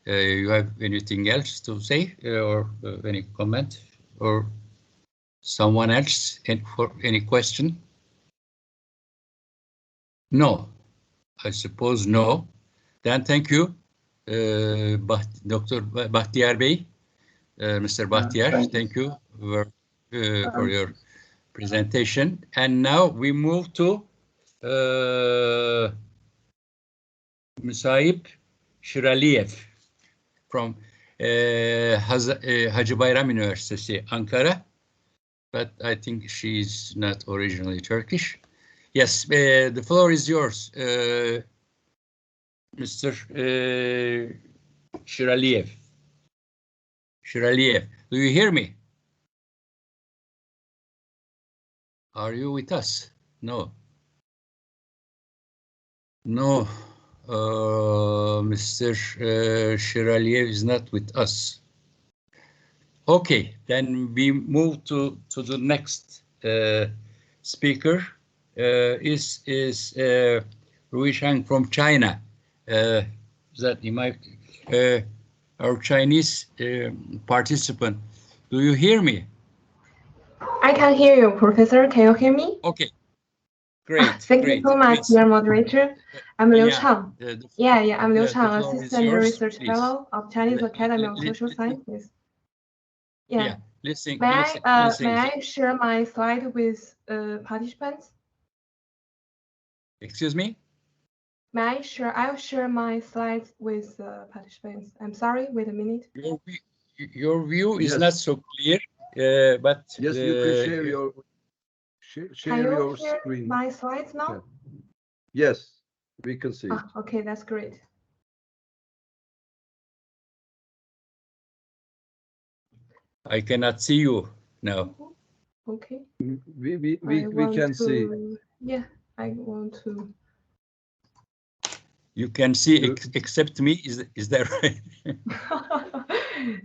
you have anything else to say or any comment, or someone else for any question? No, I suppose no. Then thank you, Dr. Bahtiyar Bey, Mr. Bahtiyar. Thank you for your presentation. And now we move to Musaib Shiraliyev from Hacı Bayram University, Ankara, but I think she's not originally Turkish. Yes, the floor is yours, Mr. Shiraliyev. Shiraliyev, do you hear me? Are you with us? No. No, Mr. Shiraliyev is not with us. Okay, then we move to the next speaker. Is Rui Shang from China. That he might, our Chinese participant. Do you hear me? I can hear you, Professor. Can you hear me? Okay. Great. Thank you so much, dear moderator. I'm Liu Chang. I'm Liu Chang, Assistant Research Fellow of Chinese Academy of Social Sciences. Listen. May I share my slide with participants? Excuse me? I'll share my slides with participants. I'm sorry, wait a minute. Your view is not so clear, but yes, you can share your screen. My slides now? Yes, we can see it. Okay, that's great. I cannot see you now. Okay. We can see. Yeah, I want to. You can see except me. Is that right?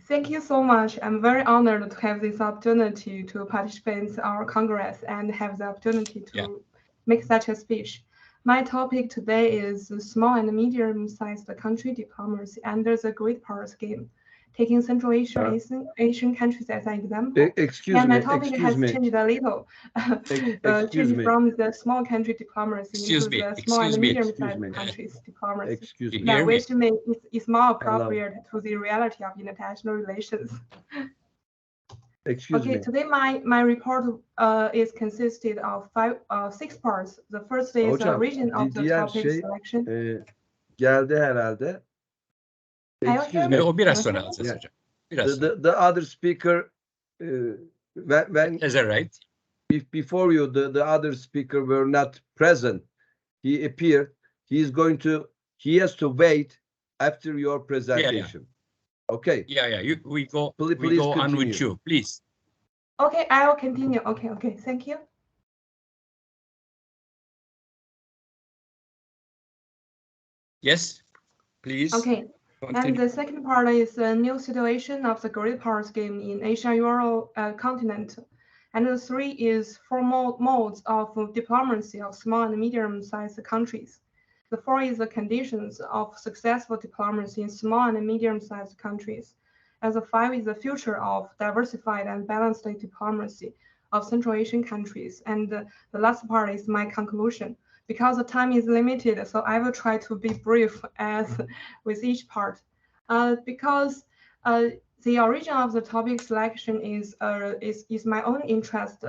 Thank you so much. I'm very honored to have this opportunity to participate in our Congress and have the opportunity to make such a speech. My topic today is small and medium-sized country diplomacy under the Great Power Scheme, taking Central Asian countries as an example. My topic has changed a little, changed from the small country diplomacy into the small and medium-sized countries diplomacy. Which is more appropriate to the reality of international relations. Today my report is consisted of 6 parts. The first is a region of the topic selection. Geldi herhalde. Excuse me. O biraz sonra alacağız hocam. The other speaker, when is that right? Before you, the other speaker were not present. He appeared. He has to wait after your presentation. Okay. We go please on with you, please. Okay, I will continue. Okay. Thank you. Yes, please. Okay. Continue. And the second part is a new situation of the Great Power Scheme in Asia Euro continent. And the 3 is 4 modes of diplomacy of small and medium-sized countries. The 4 is the conditions of successful diplomacy in small and medium-sized countries. And the 5 is the future of diversified and balanced diplomacy of Central Asian countries. And the last part is my conclusion. Because the time is limited, so I will try to be brief as with each part. Because the origin of the topic selection is my own interest.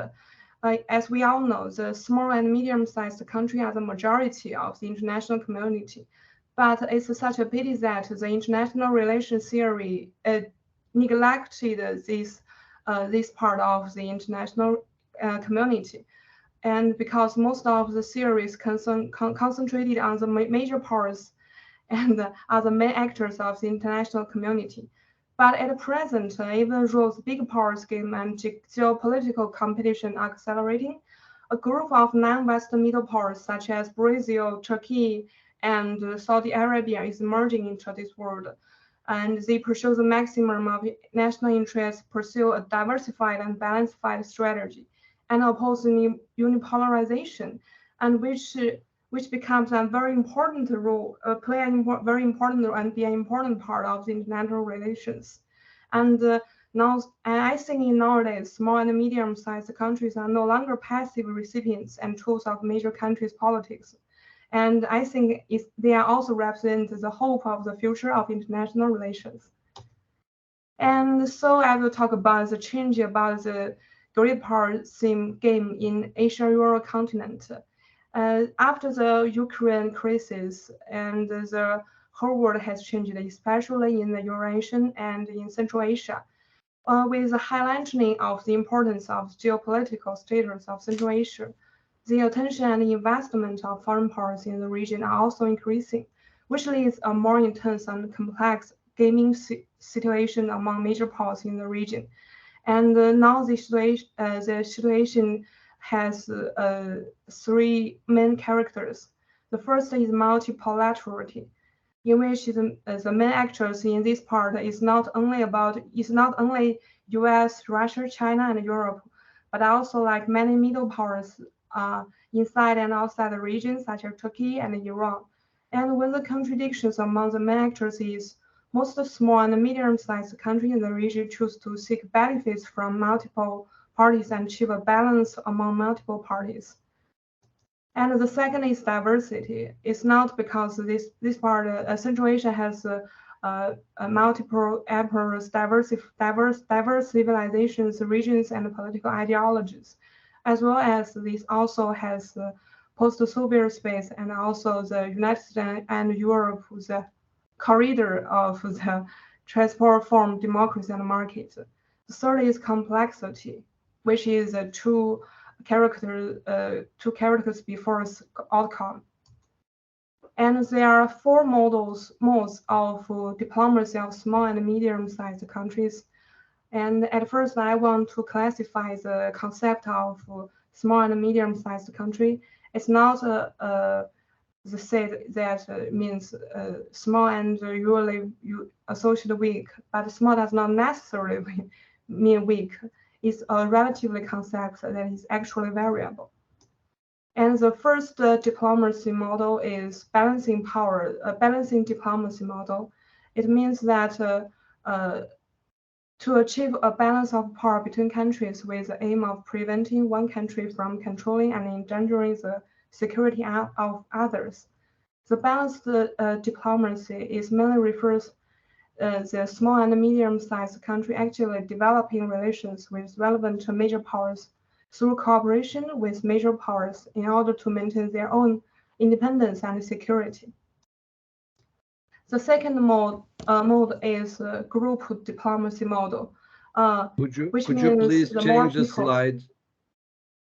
As we all know, the small and medium-sized countries are the majority of the international community. But it's such a pity that the international relations theory neglected this part of the international community. And because most of the theories concentrated on the major powers and are the main actors of the international community. But at present, even though the big power scheme and geopolitical competition are accelerating, a group of non-Western middle powers such as Brazil, Turkey, and Saudi Arabia is emerging into this world. And they pursue the maximum of national interests, pursue a diversified and balanced strategy, and oppose unipolarization, and which becomes a very important role, play a very important role and be an important part of the international relations. And now, I think nowadays, small and medium-sized countries are no longer passive recipients and tools of major countries' politics. And I think they are also represent the hope of the future of international relations. And so I will talk about the change about the Great Power Scheme game in Asia Euro continent. After the Ukraine crisis, and the whole world has changed, especially in the Eurasian and in Central Asia, with the highlighting of the importance of geopolitical status of Central Asia. The attention and investment of foreign powers in the region are also increasing, which leads a more intense and complex gaming situation among major powers in the region. And now the situation has 3 main characters. The first is multipolarity, in which the main actors in this part is not only US, Russia, China, and Europe, but also like many middle powers inside and outside the region, such as Turkey and Iran. And when the contradictions among the main actors is most small and medium-sized countries in the region choose to seek benefits from multiple parties and achieve a balance among multiple parties. And the second is diversity. It's not because this part, Central Asia has multiple emperors, diverse civilizations, regions, and political ideologies, as well as this also has post-Soviet space and also the United States and Europe, the corridor of the transport from democracy and market. The third is complexity, which is two characters before outcome. And there are 4 modes of diplomacy of small and medium-sized countries. And at first, I want to classify the concept of small and medium-sized country. It's not the say that means small and usually associated weak, but small does not necessarily mean weak. It's a relatively concept that is actually variable. And the first diplomacy model is balancing power, balancing diplomacy model. It means that to achieve a balance of power between countries with the aim of preventing one country from controlling and endangering the security of others. The balanced diplomacy is mainly refers the small and medium-sized country actually developing relations with relevant major powers through cooperation with major powers in order to maintain their own independence and security. The second mode is group diplomacy model. Could you please change the slides?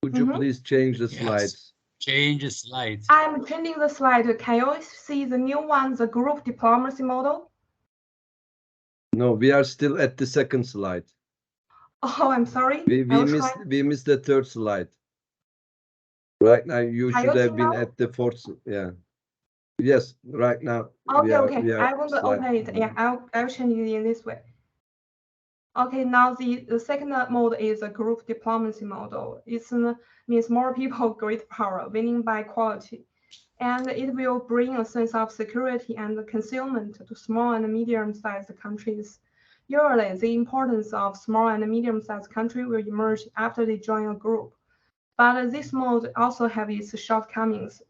Could you please change the slides? Change the slides. I'm changing the slide. Can you see the new one, the group diplomacy model? No, we are still at the second slide. Oh, I'm sorry. We missed the third slide. Right now, you should have been at the fourth. Yeah. Yes, right now. Okay, I want to open it. Yeah, I'll change it in this way. Okay, now the second mode is a group diplomacy model. It means more people, great power, winning by quality. And it will bring a sense of security and concealment to small and medium-sized countries. Usually, the importance of small and medium-sized countries will emerge after they join a group. But this mode also has its shortcomings,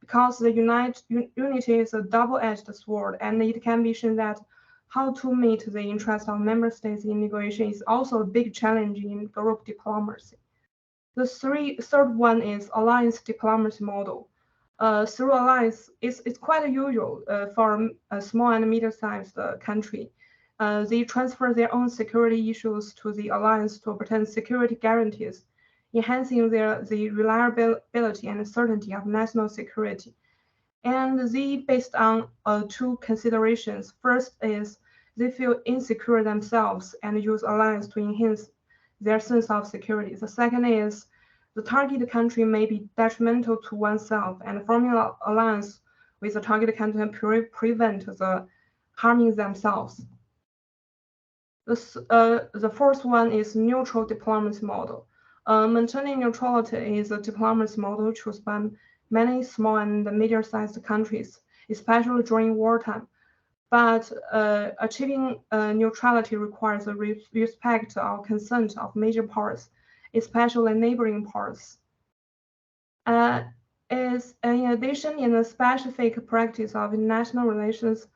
because the unity is a double-edged sword, and it can be shown that how to meet the interests of member states in negotiation is also a big challenge in group diplomacy. The third one is alliance diplomacy model. Through alliance, it's quite usual for a small and medium-sized country. They transfer their own security issues to the alliance to obtain security guarantees, enhancing the reliability and certainty of national security. And they based on two considerations. First is they feel insecure themselves and use alliance to enhance their sense of security. The second is the target country may be detrimental to oneself, and forming an alliance with the target country can prevent the harming themselves. The fourth one is neutral diplomacy model. Maintaining neutrality is a diplomacy model chosen by many small and medium-sized countries, especially during wartime. But achieving neutrality requires the respect or consent of major powers, especially neighboring powers. In addition, in the specific practice of international relations,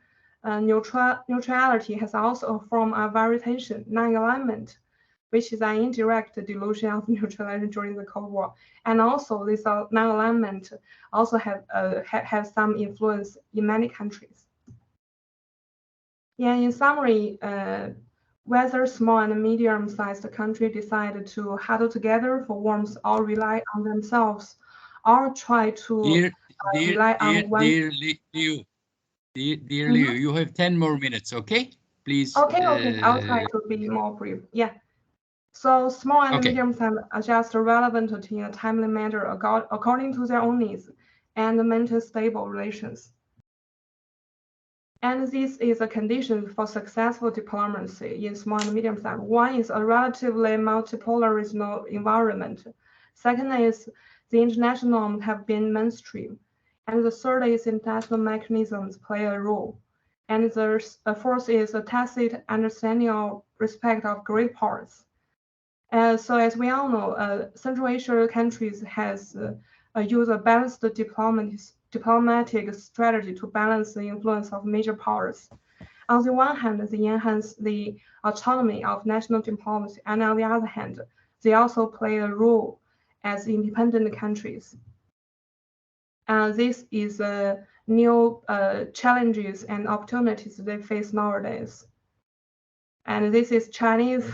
neutrality has also a form of variation, non-alignment, which is an indirect dilution of neutrality during the Cold War. And also, this non-alignment also have some influence in many countries. Yeah, in summary, whether small and medium-sized countries decide to huddle together for warmth or rely on themselves, or try to rely on one. Dear Liu, you have 10 more minutes, okay? Please. Okay, I'll try to be more brief. Yeah. So small and medium-sized are just relevant in a timely manner according to their own needs and maintain stable relations. And this is a condition for successful diplomacy in small and medium size. One is a relatively multipolar regional environment. Second is the international norms have been mainstream. And the third is international mechanisms play a role. And the fourth is a tacit understanding of respect of great powers. So as we all know, Central Asia countries has used a balanced diplomatic strategy to balance the influence of major powers. On the one hand, they enhance the autonomy of national diplomacy, and on the other hand, they also play a role as independent countries. And this is new challenges and opportunities they face nowadays. And this is Chinese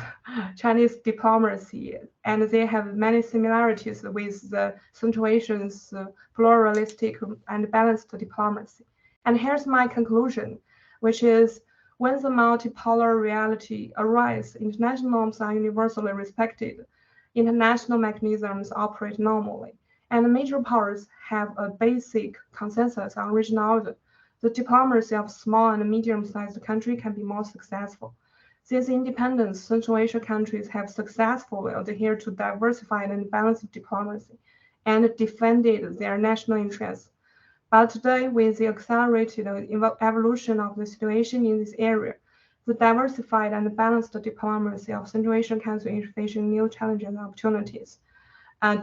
diplomacy, and they have many similarities with the Central Asia's pluralistic and balanced diplomacy. And here's my conclusion, which is When the multipolar reality arises, international norms are universally respected. International mechanisms operate normally, and major powers have a basic consensus on regional order. The diplomacy of small and medium-sized countries can be more successful. Since independence, Central Asia countries have successfully adhered to diversified and balanced diplomacy and defended their national interests. But today, with the accelerated evolution of the situation in this area, the diversified and balanced diplomacy of Central Asian countries is facing new challenges and opportunities.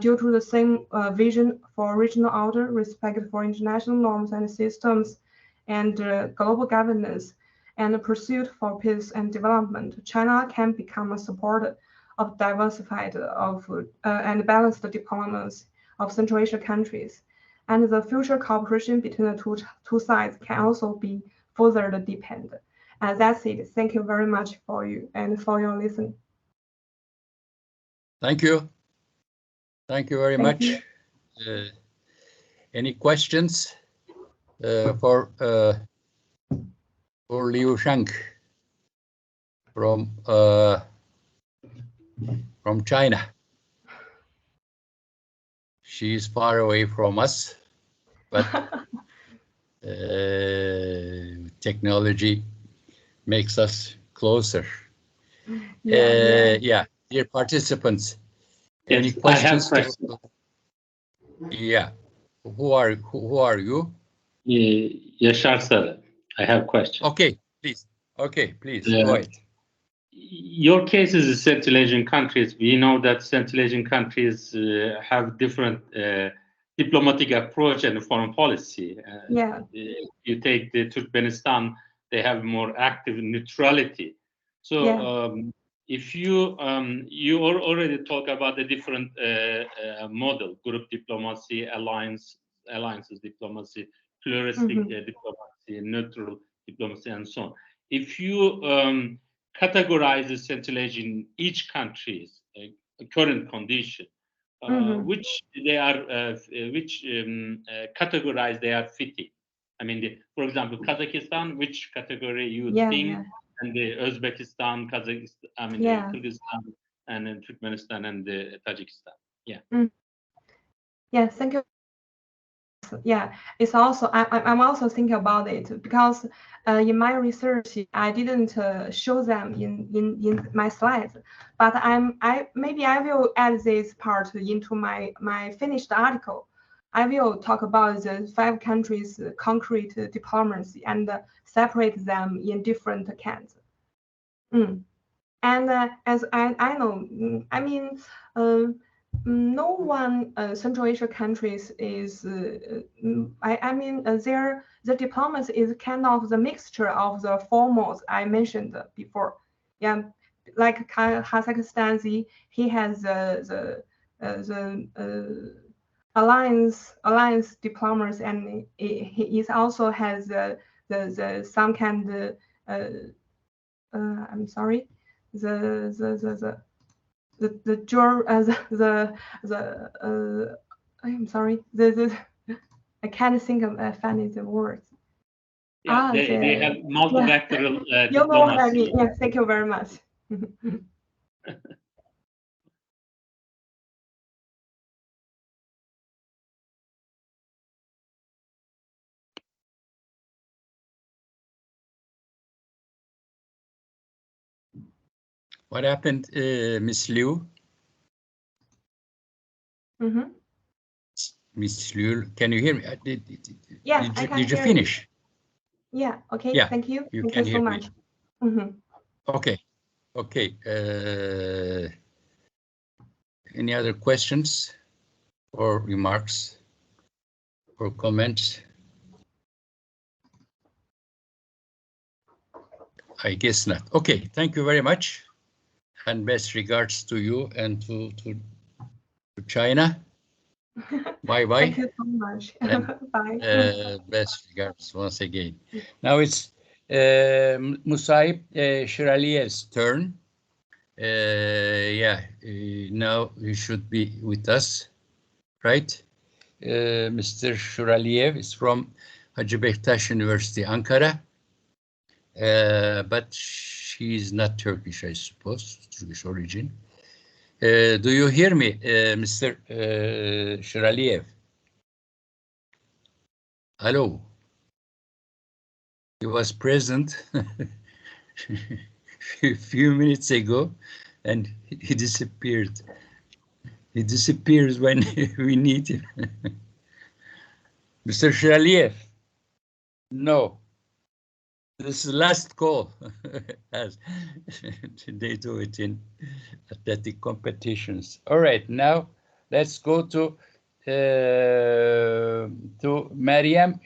Due to the same vision for regional order, respect for international norms and systems, and global governance, and the pursuit for peace and development, China can become a supporter of diversified and balanced diplomacy of Central Asia countries. And the future cooperation between the two sides can also be further deepened. And that's it. Thank you very much for you and for your listening. Thank you. Thank you very much. Any questions for Liu Sheng from China? She's far away from us, but technology makes us closer. Yeah, dear participants, any questions? I have questions. Yeah, who are you? Yashar sir, I have questions. Okay, please. Okay, please go ahead. Your case is Central Asian countries. We know that Central Asian countries have different diplomatic approach and foreign policy. You take the Turkmenistan, they have more active neutrality. So if you already talk about the different model, group diplomacy, alliances diplomacy, pluralistic diplomacy, neutral diplomacy, and so on. If you categorize the Central Asian each country's current condition, which they are, categorize they are fitting. I mean, for example, Kazakhstan, which category you think, and the Uzbekistan, Kazakhstan, I mean, Kyrgyzstan, and then Turkmenistan and the Tajikistan. Yeah. Yeah, thank you. Yeah, it's also I'm also thinking about it because in my research I didn't show them in my slides, but maybe I will add this part into my finished article. I will talk about the 5 countries' concrete diplomacy and separate them in different camps. And as I know, I mean. No one Central Asia countries is, the diplomacy is kind of the mixture of the formats I mentioned before. Yeah, like Kazakhstan, he has the alliance diplomacy, and he also has the some kind I'm sorry, I'm sorry, I can't think of funny the words. Yeah, they have multilateral diplomacy. You know what I mean? Yeah, thank you very much. What happened, Miss Liu? Miss Liu, can you hear me? Did you finish? Yeah. Okay. Yeah, thank you. You thank can you hear so me. much. Okay. Okay. Any other questions or remarks or comments? I guess not. Okay. Thank you very much. And best regards to you and to China. Bye-bye. Thank you so much. Bye. Best regards once again. Now it's Musaib Shiraliyev's turn. Now you should be with us, right? Mr. Shiraliyev is from Hacı Bektaş University, Ankara. but she's not Turkish, I suppose, Turkish origin. Do you hear me, Mr. Shiraliev? Hello. He was present a few minutes ago, and he disappeared. He disappears when we need him. Mr. Shiraliev? No. This is the last call, as they do it in athletic competitions. All right, now let's go to Meryem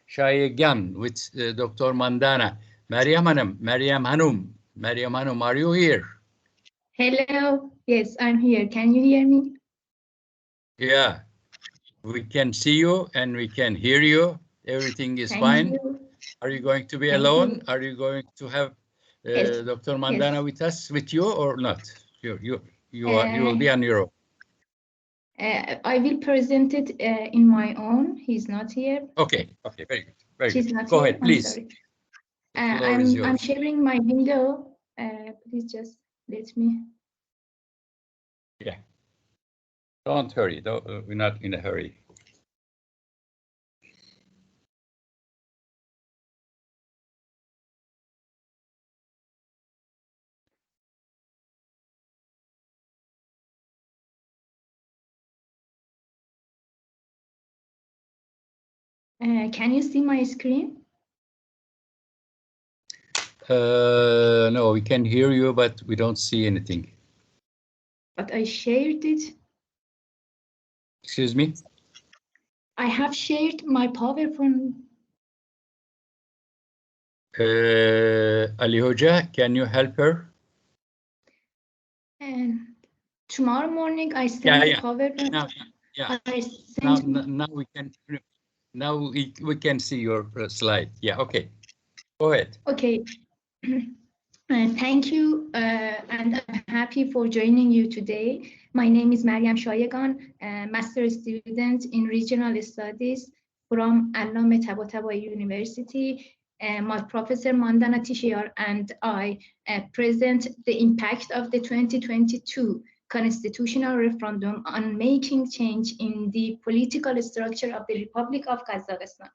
Shayegan with Dr. Mandana. Meryem Hanum, are you here? Hello, yes, I'm here. Can you hear me? Yeah, we can see you and we can hear you. Everything is fine. You. Are you going to be Thank alone? you. Are you going to have Yes. Dr. Mandana Yes. with you or not? You will be on your own. I will present it in my own. He's not here. Okay, very good. She's good. not Go here. ahead, please. I'm sorry. The floor is yours. I'm sharing my window. Please just let me. Yeah. Don't hurry. We're not in a hurry. Can you see my screen? No, we can hear you, but we don't see anything. But I shared it. Excuse me? I have shared my PowerPoint. Ali Hoja, can you help her? And tomorrow morning I send the PowerPoint. Now we can. Now we can see your slide. Yeah. Okay. Go ahead. Okay. Thank you, and I'm happy for joining you today. My name is Meryem Shayegan, master student in regional studies from Allame Tabatabai University. My professor Mandana Tishiar and I present the impact of the 2022 constitutional referendum on making change in the political structure of the Republic of Kazakhstan.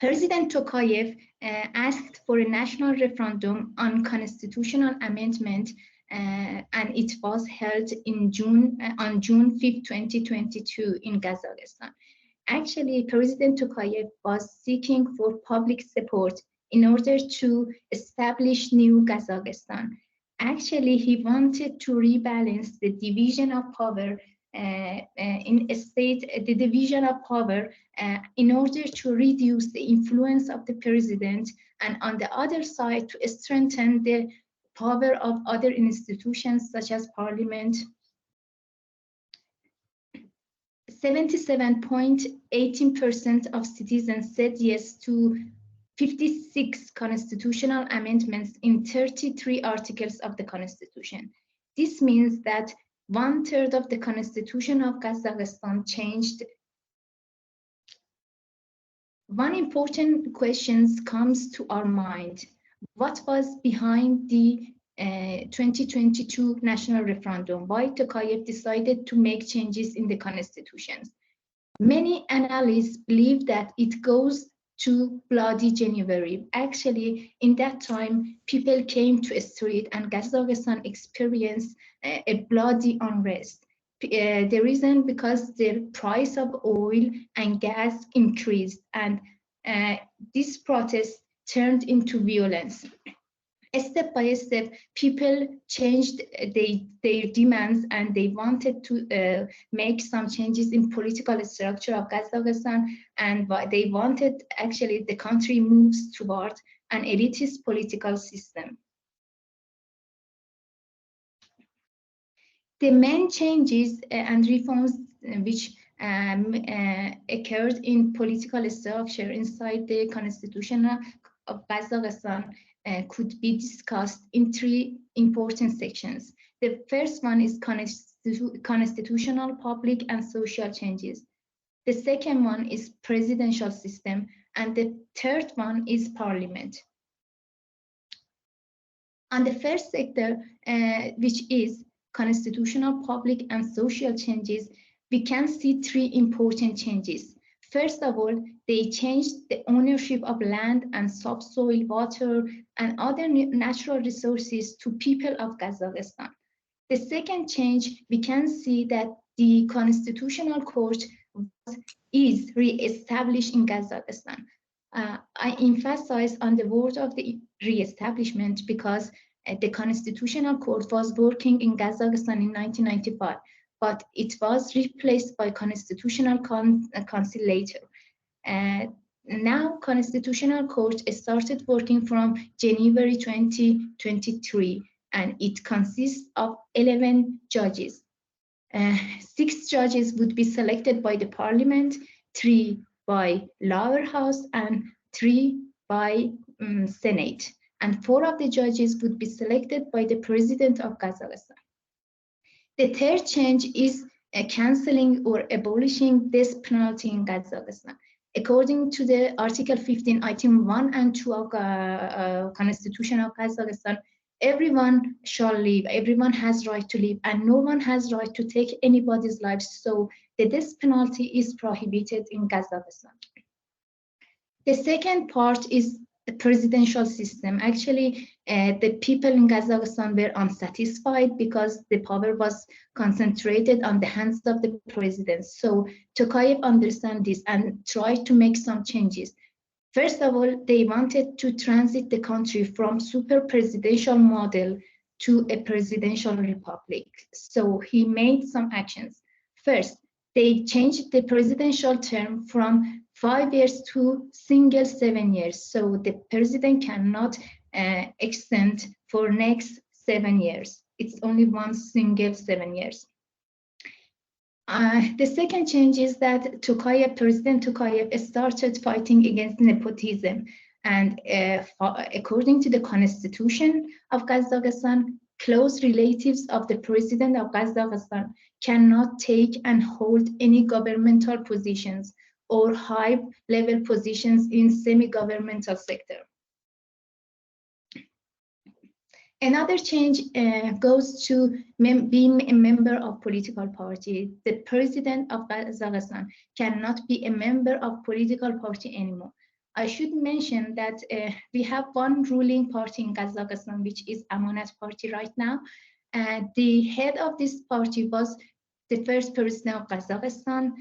President Tokayev asked for a national referendum on constitutional amendment, and it was held in on June 5, 2022 in Kazakhstan. Actually, President Tokayev was seeking for public support in order to establish new Kazakhstan. Actually, he wanted to rebalance the division of power in a state, the division of power in order to reduce the influence of the president, and on the other side to strengthen the power of other institutions such as parliament. 77.18% of citizens said yes to 56 constitutional amendments in 33 articles of the constitution. This means that 1/3 of the constitution of Kazakhstan changed. One important question comes to our mind. What was behind the 2022 national referendum? Why Tokayev decided to make changes in the constitutions? Many analysts believe that it goes to Bloody January. Actually, in that time, people came to a street and Kazakhstan experienced a bloody unrest. The reason because the price of oil and gas increased, and this protest turned into violence. Step by step, people changed their demands, and they wanted to make some changes in political structure of Kazakhstan, and they wanted actually the country moves toward an elitist political system. The main changes and reforms which occurred in political structure inside the constitution of Kazakhstan could be discussed in 3 important sections. The first one is constitutional, public, and social changes. The second one is presidential system, and the third one is parliament. On the first sector, which is constitutional, public, and social changes, we can see three important changes. First of all, they changed the ownership of land and subsoil, water, and other natural resources to people of Kazakhstan. The second change, we can see that the Constitutional Court is re-established in Kazakhstan. I emphasize on the word of the re-establishment because the Constitutional Court was working in Kazakhstan in 1995, but it was replaced by Constitutional Council later. Now, Constitutional Court started working from January 2023, and it consists of 11 judges. 6 judges would be selected by the parliament, 3 by lower house, and 3 by Senate. And 4 of the judges would be selected by the president of Kazakhstan. The third change is cancelling or abolishing death penalty in Kazakhstan. According to the Article 15, Item 1 and 2 of Constitution of Kazakhstan, everyone shall live, everyone has right to live, and no one has right to take anybody's life. So the death penalty is prohibited in Kazakhstan. The second part is the presidential system. Actually, the people in Kazakhstan were unsatisfied because the power was concentrated on the hands of the president. So Tokayev understood this and tried to make some changes. First of all, they wanted to transit the country from super presidential model to a presidential republic. So he made some actions. First, they changed the presidential term from 5 years to single 7 years. So the president cannot extend for next 7 years. It's only one single 7 years. The second change is that President Tokayev started fighting against nepotism. And according to the constitution of Kazakhstan, close relatives of the president of Kazakhstan cannot take and hold any governmental positions or high-level positions in semi-governmental sector. Another change goes to being a member of political party. The president of Kazakhstan cannot be a member of political party anymore. I should mention that we have one ruling party in Kazakhstan, which is Amanat Party right now. The head of this party was the first president of Kazakhstan.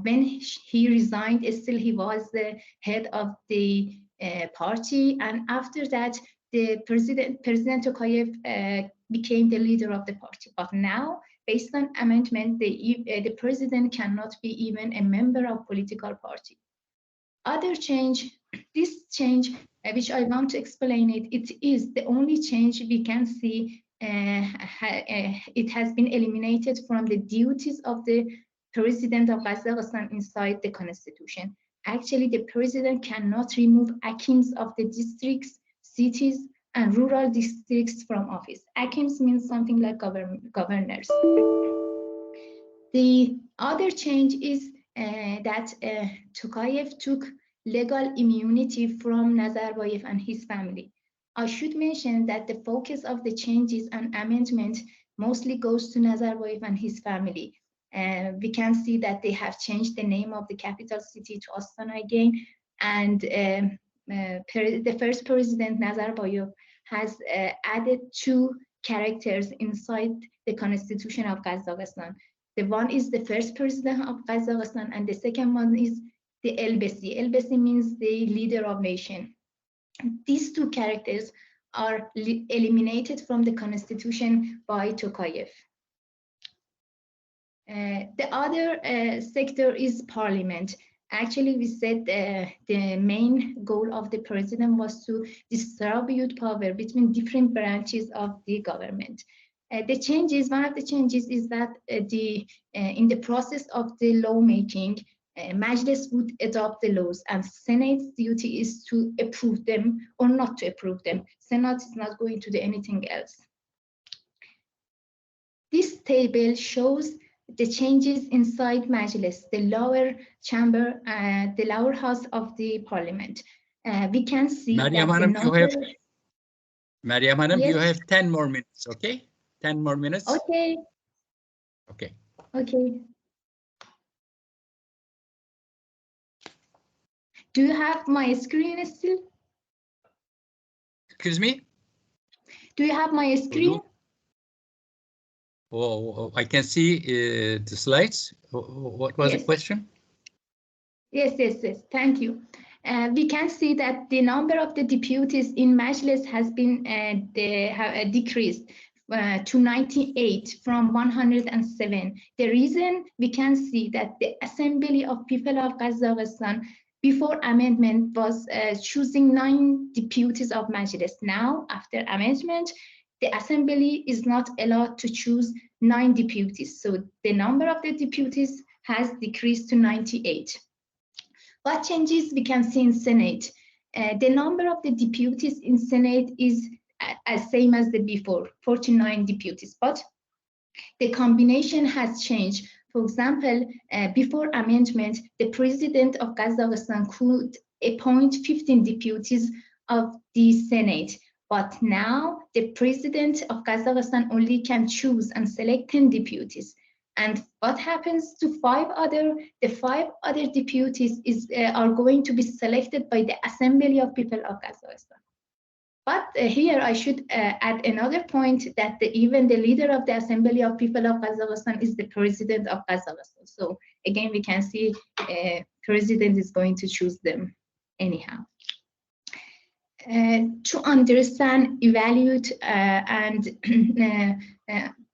When he resigned, still he was the head of the party. And after that, the President Tokayev became the leader of the party. But now, based on amendment, the president cannot be even a member of political party. Other change, this change, which I want to explain it is the only change we can see. It has been eliminated from the duties of the president of Kazakhstan inside the constitution. Actually, the president cannot remove akims of the districts, cities, and rural districts from office. Akims means something like governors. The other change is that Tokayev took legal immunity from Nazarbayev and his family. I should mention that the focus of the changes and amendment mostly goes to Nazarbayev and his family. We can see that they have changed the name of the capital city to Astana again, and the first president Nazarbayev has added 2 characters inside the constitution of Kazakhstan. The one is the first president of Kazakhstan, and the second one is the Elbesi. Elbesi means the leader of nation. These 2 characters are eliminated from the constitution by Tokayev. The other sector is parliament. Actually, we said the main goal of the president was to distribute power between different branches of the government. The changes, one of the changes is that in the process of the lawmaking, Majlis would adopt the laws, and Senate's duty is to approve them or not to approve them. Senate is not going to do anything else. This table shows the changes inside Majlis, the lower chamber, the lower house of the parliament. We can see Mariam that the Hanım, number... Mariam Hanım, Yes. you have 10 more minutes, okay? 10 more minutes. Okay. Okay. Okay. Do you have my screen still? Excuse me? Do you have my screen? Oh, I can see the slides. What was the question? Yes. Thank you. We can see that the number of the deputies in Majlis has been decreased to 98 from 107. The reason we can see that the Assembly of People of Kazakhstan before amendment was choosing 9 deputies of Majlis. Now, after amendment, the Assembly is not allowed to choose 9 deputies. So the number of the deputies has decreased to 98. What changes we can see in Senate? The number of the deputies in Senate is as same as the before, 49 deputies, but the combination has changed. For example, before amendment, the president of Kazakhstan could appoint 15 deputies of the Senate. But now the president of Kazakhstan only can choose and select 10 deputies. And what happens to the 5 other deputies are going to be selected by the Assembly of People of Kazakhstan. But here I should add another point that even the leader of the Assembly of People of Kazakhstan is the president of Kazakhstan. So again, we can see president is going to choose them anyhow. To understand, evaluate, and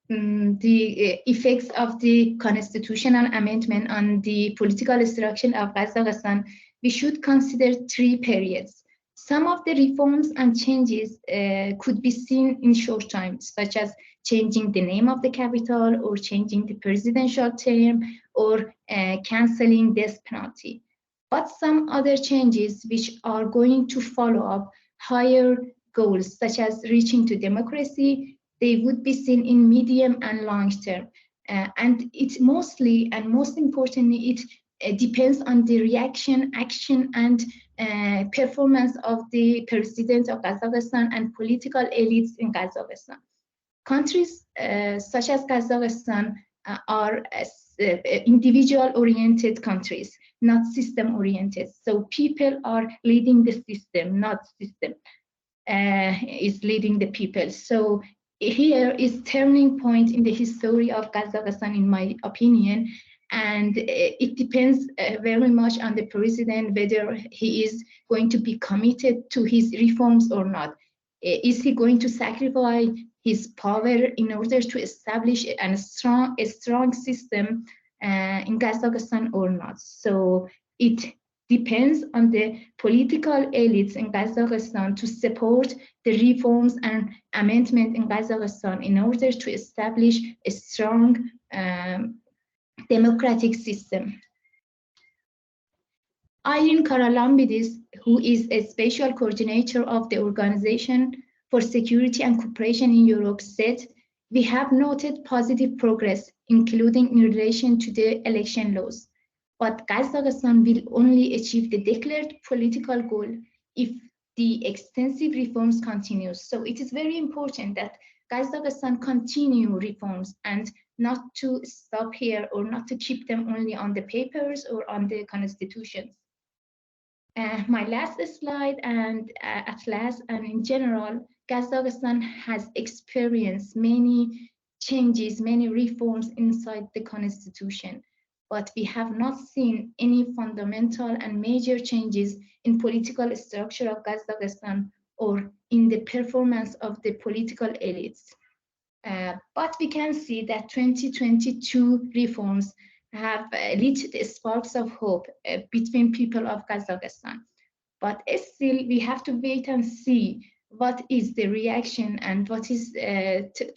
the effects of the constitutional amendment on the political structure of Kazakhstan, we should consider 3 periods. Some of the reforms and changes could be seen in short time, such as changing the name of the capital or changing the presidential term or canceling death penalty. But some other changes which are going to follow up higher goals, such as reaching to democracy, they would be seen in medium and long term. And it mostly and most importantly, it depends on the reaction, action, and performance of the president of Kazakhstan and political elites in Kazakhstan. Countries such as Kazakhstan are individual-oriented countries, not system-oriented. So people are leading the system, not system is leading the people. So here is turning point in the history of Kazakhstan, in my opinion, and it depends very much on the president whether he is going to be committed to his reforms or not. Is he going to sacrifice his power in order to establish a strong system in Kazakhstan or not? So it depends on the political elites in Kazakhstan to support the reforms and amendment in Kazakhstan in order to establish a strong democratic system. Irene Karalambidis, who is a special coordinator of the Organization for Security and Cooperation in Europe, said, "We have noted positive progress, including in relation to the election laws. But Kazakhstan will only achieve the declared political goal if the extensive reforms continue." So it is very important that Kazakhstan continue reforms and not to stop here or not to keep them only on the papers or on the constitutions. My last slide, and at last and in general, Kazakhstan has experienced many changes, many reforms inside the constitution, but we have not seen any fundamental and major changes in political structure of Kazakhstan or in the performance of the political elites. But we can see that 2022 reforms have lit sparks of hope between people of Kazakhstan. But still, we have to wait and see what is the reaction and what is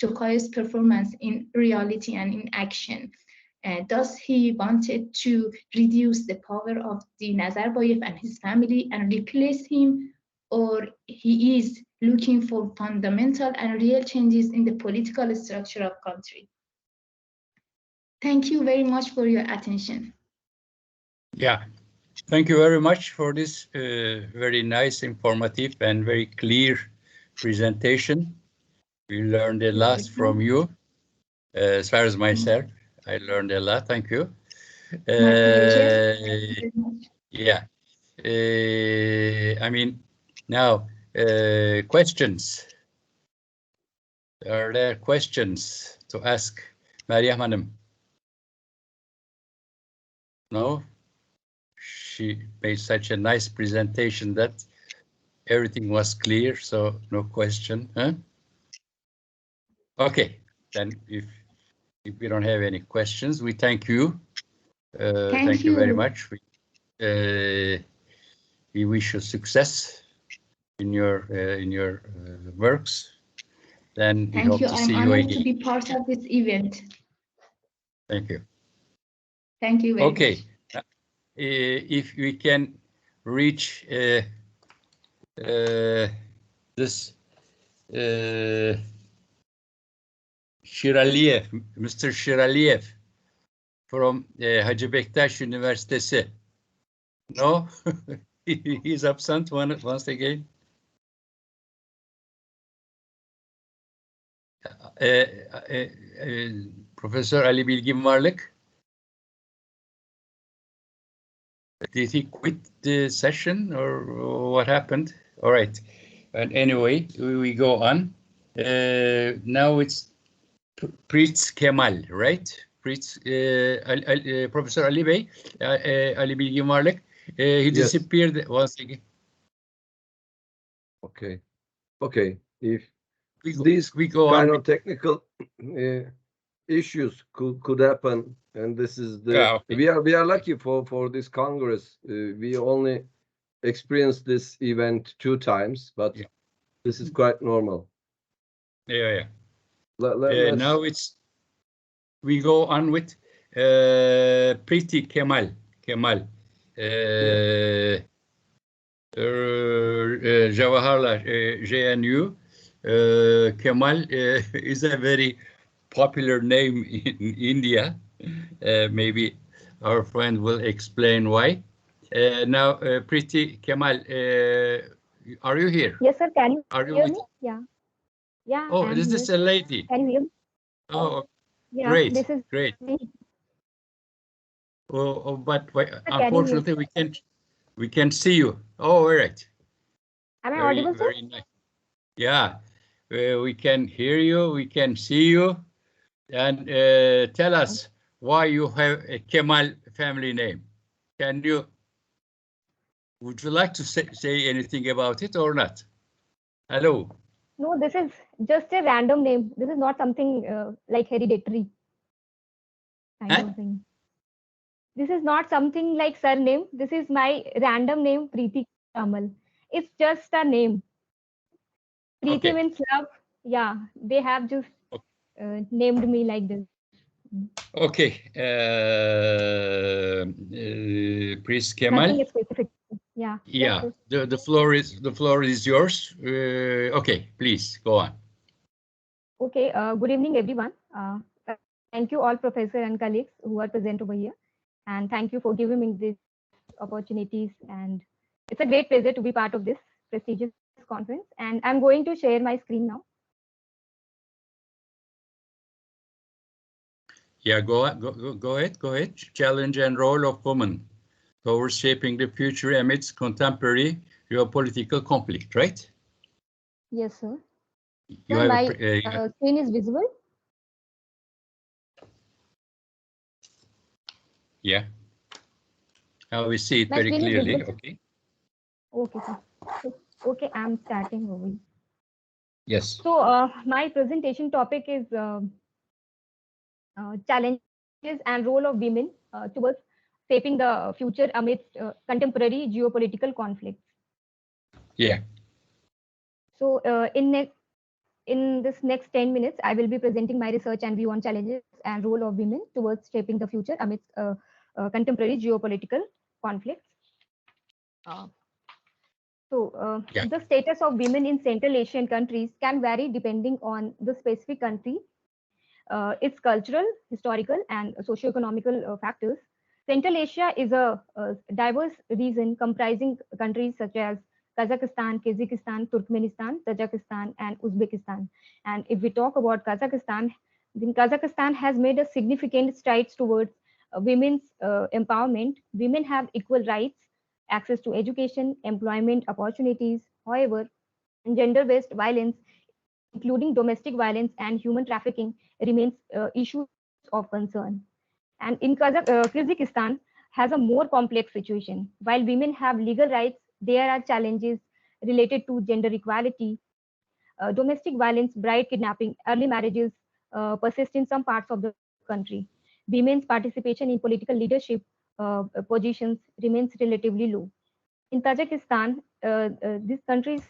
Tokayev's performance in reality and in action. Does he wanted to reduce the power of the Nazarbayev and his family and replace him, or he is looking for fundamental and real changes in the political structure of country? Thank you very much for your attention. Yeah, thank you very much for this very nice, informative, and very clear presentation. We learned a lot from you. As far as myself, I learned a lot. Thank you. My pleasure. Yeah. I mean, now, questions. Are there questions to ask Meryem Hanım? No? She made such a nice presentation that everything was clear, so no question, huh? Okay, then if we don't have any questions, we thank you. Thank you very much. We wish you success in your works. Then we hope to see you again. I'm honored to be part of this event. Thank you. Thank you very much. Okay, if we can reach this Shiraliyev, Mr. Shiraliyev from Hacı Bektaş Üniversitesi. No, he's absent once again. Professor Ali Bilgin Varlık. Did he quit the session or what happened? All right. And anyway, we go on. Now it's Prince Kemal, right? Prince Professor Ali Bey, Ali Bilgin Varlık. He disappeared once again. Okay. Okay. If we go kind on of technical issues could happen, and this is the we are lucky for this Congress. We only experienced this event 2 times, but this is quite normal. Yeah. Let's now we go on with Pretty Kemal. Jawaharlal JNU. Kemal is a very popular name in India. Maybe our friend will explain why. Now, Pretty Kemal, are you here? Yes, sir. Can you hear me? Yeah. Yeah. Oh, is this a lady? Can you hear me? Oh, yeah, great. This is great. Me. But unfortunately, we can't see you. Oh, all right. Am I audible, sir? Very nice. Yeah, we can hear you. We can see you. And tell us why you have a Kemal family name. Would you like to say anything about it or not? Hello. No, this is just a random name. This is not something like hereditary kind of thing. This is not something like surname. This is my random name, Preeti Kamal. It's just a name. Preeti means love. Yeah, they have just named me like this. Okay. Prince Kemal. Nothing specific. Yeah. Yeah. Yes, the floor is yours. Okay, please go on. Okay. Good evening, everyone. Thank you all, professor and colleagues who are present over here, and thank you for giving me these opportunities. And it's a great pleasure to be part of this prestigious conference. And I'm going to share my screen now. Yeah, go ahead. Challenge and role of women towards shaping the future amidst contemporary geopolitical conflict, right? Yes, sir. So my screen is visible? Yeah. Now we see it very clearly. Okay. Okay, sir. Okay, I'm starting over. Yes. So my presentation topic is challenges and role of women towards shaping the future amidst contemporary geopolitical conflicts. Yeah. So in this next 10 minutes, I will be presenting my research and view on challenges and role of women towards shaping the future amidst contemporary geopolitical conflicts. The status of women in Central Asian countries can vary depending on the specific country, Its cultural, historical, and socio-economical factors. Central Asia is a diverse region comprising countries such as Kazakhstan, Kyrgyzstan, Turkmenistan, Tajikistan, and Uzbekistan. And if we talk about Kazakhstan, then Kazakhstan has made a significant strides towards women's empowerment. Women have equal rights, access to education, employment opportunities. However, gender-based violence, including domestic violence and human trafficking, remains issues of concern. And in Kyrgyzstan has a more complex situation. While women have legal rights, there are challenges related to gender equality, domestic violence, bride kidnapping, early marriages persist in some parts of the country. Women's participation in political leadership positions remains relatively low. In Tajikistan, this country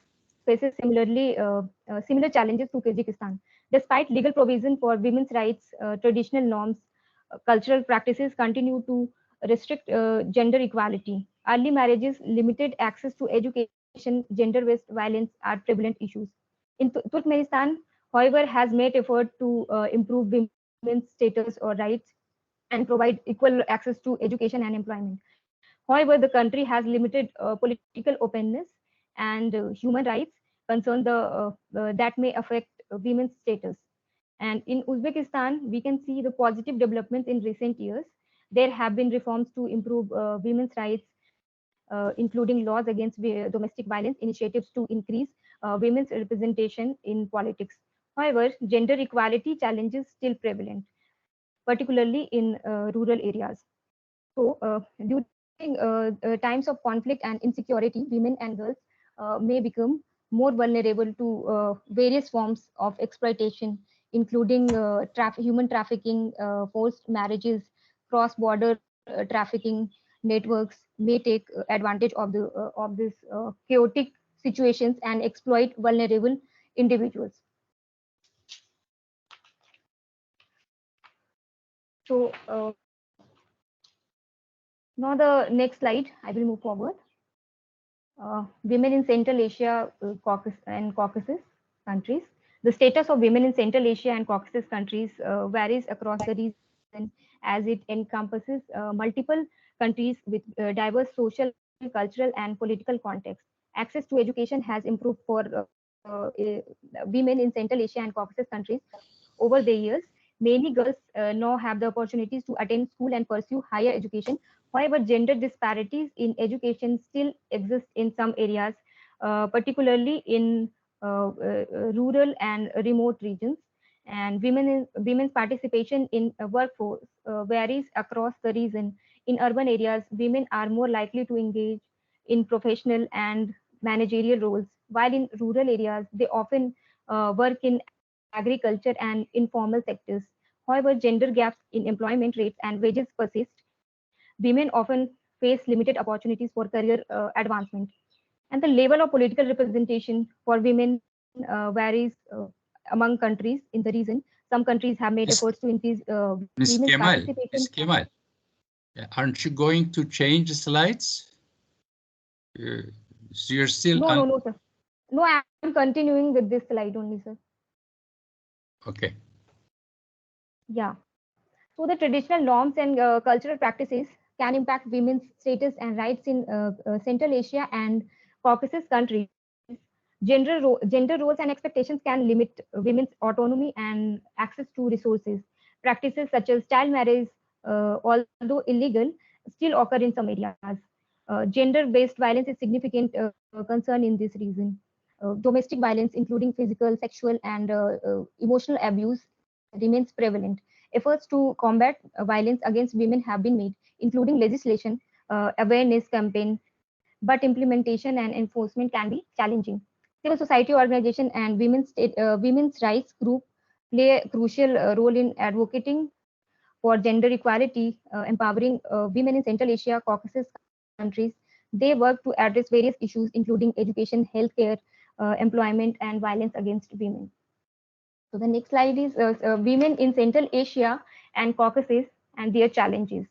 faces similar challenges to Kyrgyzstan. Despite legal provision for women's rights, traditional norms, cultural practices continue to restrict gender equality. Early marriages, limited access to education, gender-based violence are prevalent issues. In Turkmenistan, however, has made effort to improve women's status or rights and provide equal access to education and employment. However, the country has limited political openness and human rights concern that may affect women's status. And in Uzbekistan, we can see the positive developments in recent years. There have been reforms to improve women's rights, including laws against domestic violence, initiatives to increase women's representation in politics. However, gender equality challenges still prevalent, particularly in rural areas. So, during times of conflict and insecurity, women and girls may become more vulnerable to various forms of exploitation, including human trafficking, forced marriages, cross-border trafficking networks may take advantage of this chaotic situations and exploit vulnerable individuals. So now the next slide, I will move forward. Women in Central Asia, Caucasus countries. The status of women in Central Asia and Caucasus countries varies across the region as it encompasses multiple countries with diverse social, cultural, and political contexts. Access to education has improved for women in Central Asia and Caucasus countries over the years. Many girls now have the opportunities to attend school and pursue higher education. However, gender disparities in education still exist in some areas, particularly in rural and remote regions. And women's participation in workforce varies across the region. In urban areas, women are more likely to engage in professional and managerial roles, while in rural areas, they often work in agriculture and informal sectors. However, gender gaps in employment rates and wages persist. Women often face limited opportunities for career advancement. And the level of political representation for women varies among countries in the region. Some countries have made efforts to increase women's participation. Ms. Kemal, aren't you going to change the slides? So you're still no, sir. No, I'm continuing with this slide only, sir. Okay. Yeah. So the traditional norms and cultural practices can impact women's status and rights in Central Asia and Caucasus countries. Gender roles and expectations can limit women's autonomy and access to resources. Practices such as child marriage, although illegal, still occur in some areas. Gender-based violence is significant concern in this region. Domestic violence, including physical, sexual, and emotional abuse, remains prevalent. Efforts to combat violence against women have been made, including legislation, awareness campaign, but implementation and enforcement can be challenging. Civil society organization and women's rights group play a crucial role in advocating for gender equality, empowering women in Central Asia, Caucasus countries. They work to address various issues, including education, healthcare, employment, and violence against women. So the next slide is women in Central Asia and Caucasus and their challenges.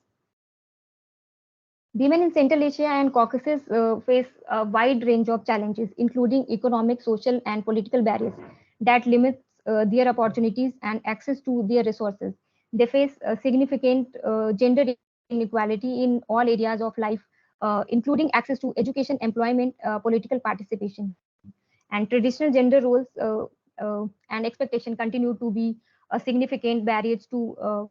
Women in Central Asia and Caucasus face a wide range of challenges, including economic, social, and political barriers that limits their opportunities and access to their resources. They face significant gender inequality in all areas of life, including access to education, employment, political participation. And traditional gender roles and expectation continue to be significant barriers to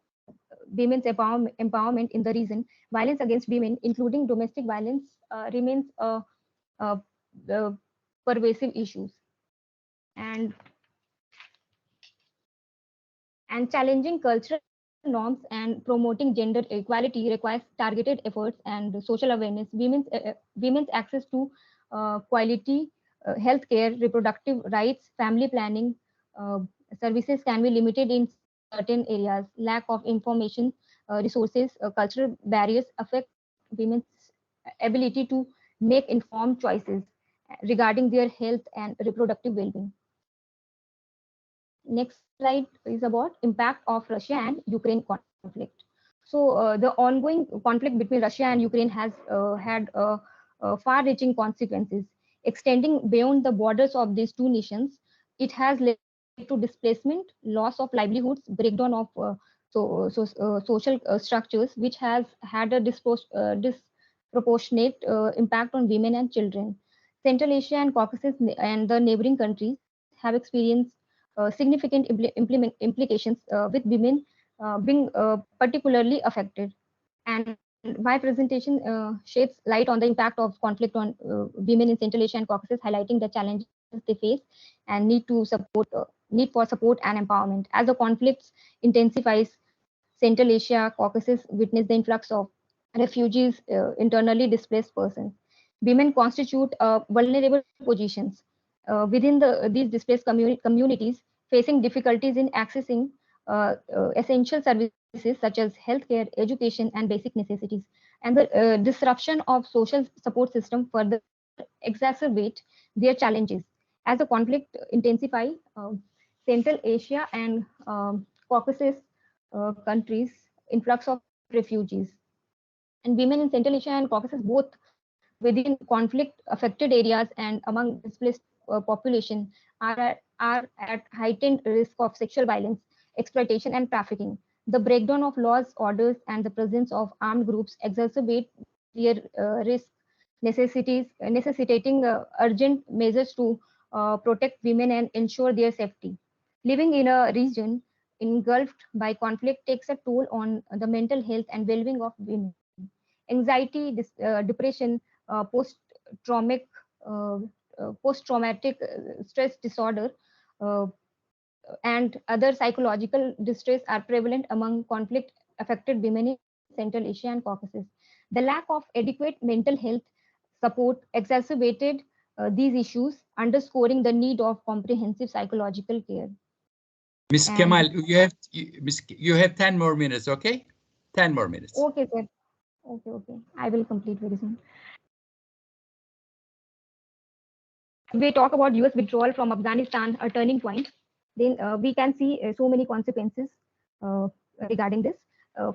women's empowerment in the region. Violence against women, including domestic violence, remains a pervasive issues. And challenging cultural norms and promoting gender equality requires targeted efforts and social awareness. Women's access to quality healthcare, reproductive rights, family planning uh, services can be limited in certain areas. Lack of information, resources, cultural barriers affect women's ability to make informed choices regarding their health and reproductive well-being. Next slide is about impact of Russia and Ukraine conflict. So the ongoing conflict between Russia and Ukraine has had far-reaching consequences, extending beyond the borders of these two nations. It has led to displacement, loss of livelihoods, breakdown of social structures, which has had a disproportionate impact on women and children. Central Asia and Caucasus and the neighboring countries have experienced significant implications, with women being particularly affected. And my presentation sheds light on the impact of conflict on women in Central Asia and Caucasus, highlighting the challenges they face and need for support and empowerment. As the conflicts intensifies, Central Asia, Caucasus witness the influx of refugees, internally displaced persons. Women constitute vulnerable positions within these displaced communities, facing difficulties in accessing essential services such as healthcare, education, and basic necessities. And the disruption of social support system further exacerbate their challenges. As the conflict intensify, Central Asia and Caucasus countries influx of refugees. And women in Central Asia and Caucasus, both within conflict affected areas and among displaced population, are at heightened risk of sexual violence, exploitation, and trafficking. The breakdown of laws, orders, and the presence of armed groups exacerbate their risk, necessitating urgent measures to protect women and ensure their safety. Living in a region engulfed by conflict takes a toll on the mental health and well-being of women. Anxiety, depression, post-traumatic stress disorder, uh, and other psychological distress are prevalent among conflict-affected women in Central Asia and Caucasus. The lack of adequate mental health support exacerbated these issues, underscoring the need of comprehensive psychological care. Ms. Kemal, you have 10 more minutes, okay? 10 more minutes. Okay, sir. Okay. I will complete very soon. We talk about US withdrawal from Afghanistan, a turning point. Then we can see so many consequences regarding this.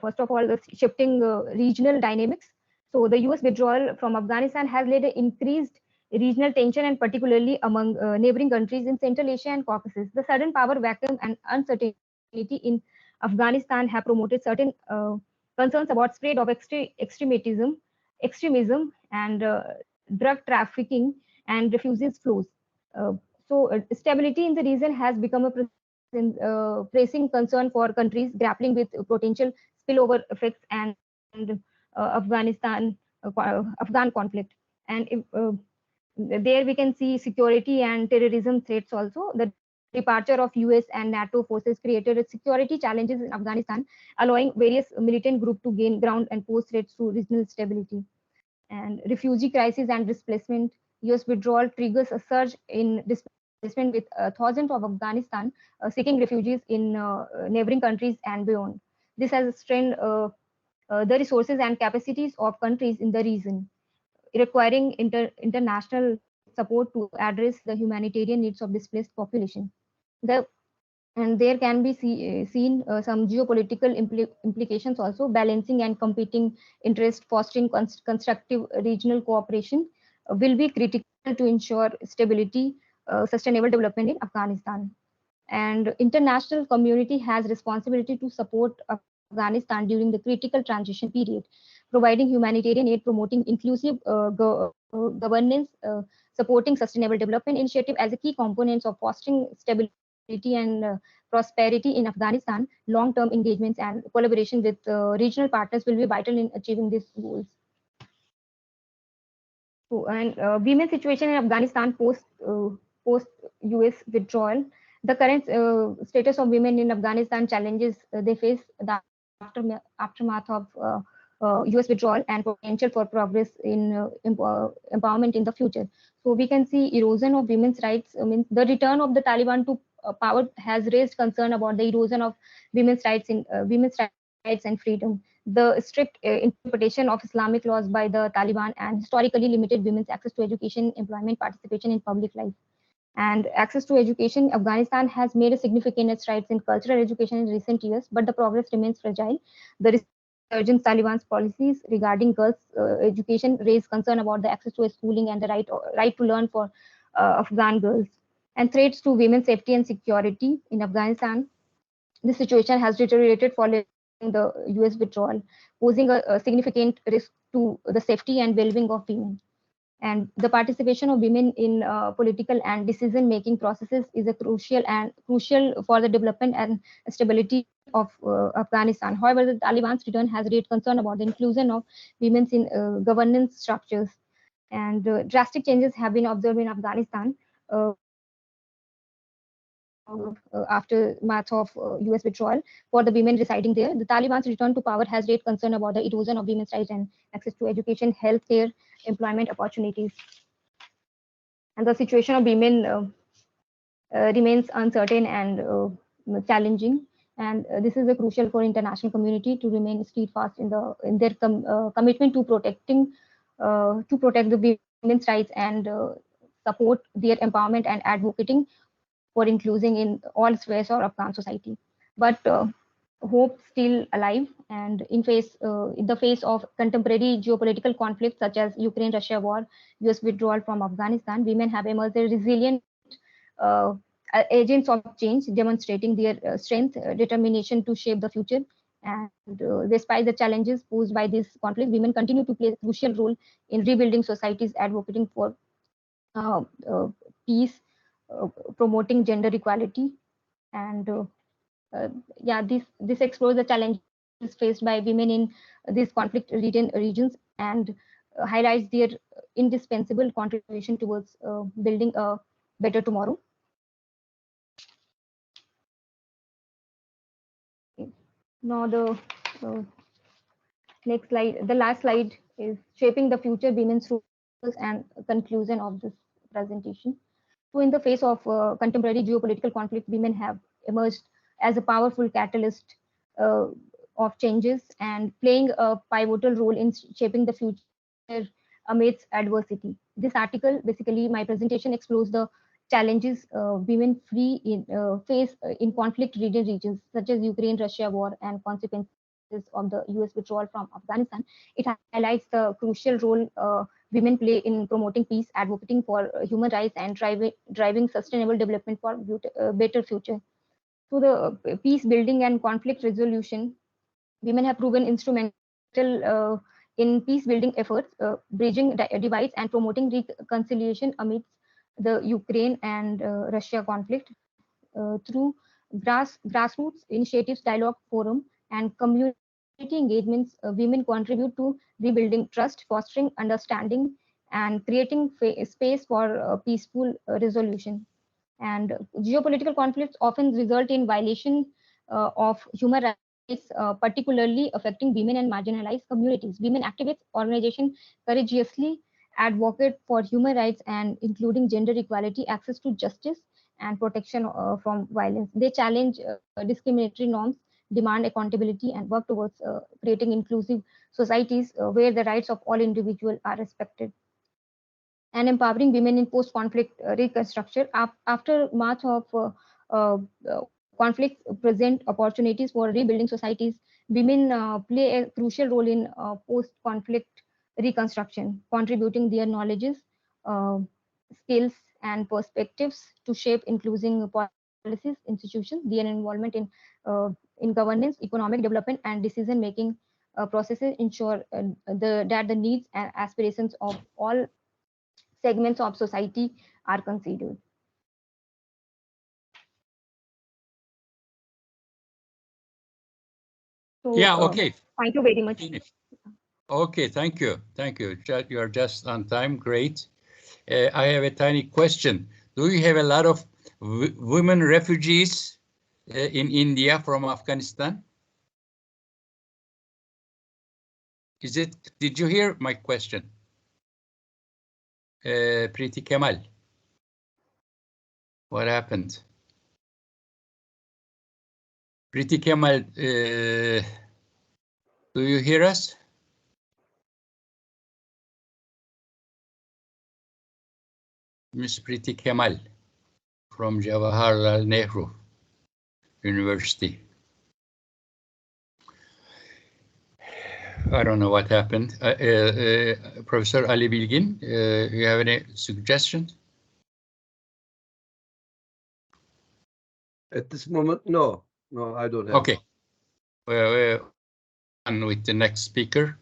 First of all, the shifting regional dynamics. So the US withdrawal from Afghanistan has led to increased regional tension, and particularly among neighboring countries in Central Asia and Caucasus. The sudden power vacuum and uncertainty in Afghanistan have promoted certain concerns about spread of extremism and drug trafficking and refugees flows. Stability in the region has become a pressing concern for countries grappling with potential spillover effects and Afghan conflict. And there we can see security and terrorism threats also. The departure of US and NATO forces created security challenges in Afghanistan, allowing various militant groups to gain ground and pose threats to regional stability. And refugee crisis and displacement. US withdrawal triggers a surge in displacement, with thousands of Afghanistan seeking refugees in neighboring countries and beyond. This has strained the resources and capacities of countries in the region, requiring international support to address the humanitarian needs of displaced population. And there can be seen some geopolitical implications also, balancing and competing interests, fostering constructive regional cooperation will be critical to ensure stability, sustainable development in Afghanistan. and international community has responsibility to support Afghanistan during the critical transition period, providing humanitarian aid, promoting inclusive governance, supporting sustainable development initiative as a key components of fostering stability and prosperity in Afghanistan. Long-term engagements and collaboration with regional partners will be vital in achieving these goals. So, and women's situation in Afghanistan post US withdrawal. The current status of women in Afghanistan, challenges they face, the aftermath of US withdrawal, and potential for progress in empowerment in the future. So we can see erosion of women's rights. I mean, the return of the Taliban to power has raised concern about the erosion of women's rights and freedom. The strict interpretation of Islamic laws by the Taliban and historically limited women's access to education, employment, participation in public life. And access to education, Afghanistan has made a significant strides in cultural education in recent years, but the progress remains fragile. The resurgent Taliban's policies regarding girls' education raise concern about the access to schooling and the right to learn for Afghan girls. And threats to women's safety and security in Afghanistan. The situation has deteriorated following the US withdrawal, posing a significant risk to the safety and well-being of women. And the participation of women in political and decision-making processes is a crucial for the development and stability of Afghanistan. However, the Taliban's return has raised concern about the inclusion of women in governance structures. And drastic changes have been observed in Afghanistan aftermath of US withdrawal for the women residing there. The Taliban's return to power has raised concern about the erosion of women's rights and access to education, healthcare, employment opportunities. And the situation of women remains uncertain and challenging. And this is a crucial for international community to remain steadfast in their commitment to protect the women's rights and support their empowerment and advocating for including in all spheres of Afghan society. But hope still alive, and in the face of contemporary geopolitical conflicts such as Ukraine-Russia war, US withdrawal from Afghanistan, women have emerged as resilient uh, agents of change, demonstrating their strength, determination to shape the future. And despite the challenges posed by this conflict, women continue to play a crucial role in rebuilding societies, advocating for peace, promoting gender equality, and yeah, this explores the challenges faced by women in these conflict regions and highlights their indispensable contribution towards building a better tomorrow. Okay. Now uh, next slide, the last slide is shaping the future women's roles and conclusion of this presentation. So in the face of contemporary geopolitical conflict, women have emerged as a powerful catalyst uh, of changes and playing a pivotal role in shaping the future amidst adversity. This article, basically my presentation, explores the challenges women face in conflict-ridden regions such as Ukraine, Russia war, and consequences of the US withdrawal from Afghanistan. It highlights the crucial role women play in promoting peace, advocating for human rights, and driving sustainable development for better future. So the peace building and conflict resolution, women have proven instrumental in peace building efforts, bridging divides and promoting reconciliation amidst the Ukraine and Russia conflict through grassroots initiatives, dialogue forum, and community engagements. Women contribute to rebuilding trust, fostering understanding, and creating space for peaceful resolution. And geopolitical conflicts often result in violation of human rights, particularly affecting women and marginalized communities. Women activists organizations courageously advocate for human rights and including gender equality, access to justice, and protection from violence. They challenge discriminatory norms, demand accountability, and work towards creating inclusive societies where the rights of all individuals are respected. And empowering women in post-conflict reconstruction. Aftermath of conflicts present opportunities for rebuilding societies. Women play a crucial role in post-conflict reconstruction, contributing their knowledges, uh, skills, and perspectives to shape inclusive policies, institutions, their involvement in governance, economic development, and decision-making processes ensure that the needs and aspirations of all segments of society are considered. So, yeah, okay. Thank you very much. Okay, thank you. Thank you. You are just on time. Great. I have a tiny question. Do you have a lot of women refugees in India from Afghanistan? Did you hear my question? Priti Kemal. What happened? Priti Kemal, do you hear us? Miss Priti Kemal from Jawaharlal Nehru University. I don't know what happened. Professor Ali Bilgin, you have any suggestions? At this moment, no. No, I don't have. Okay. On with the next speaker.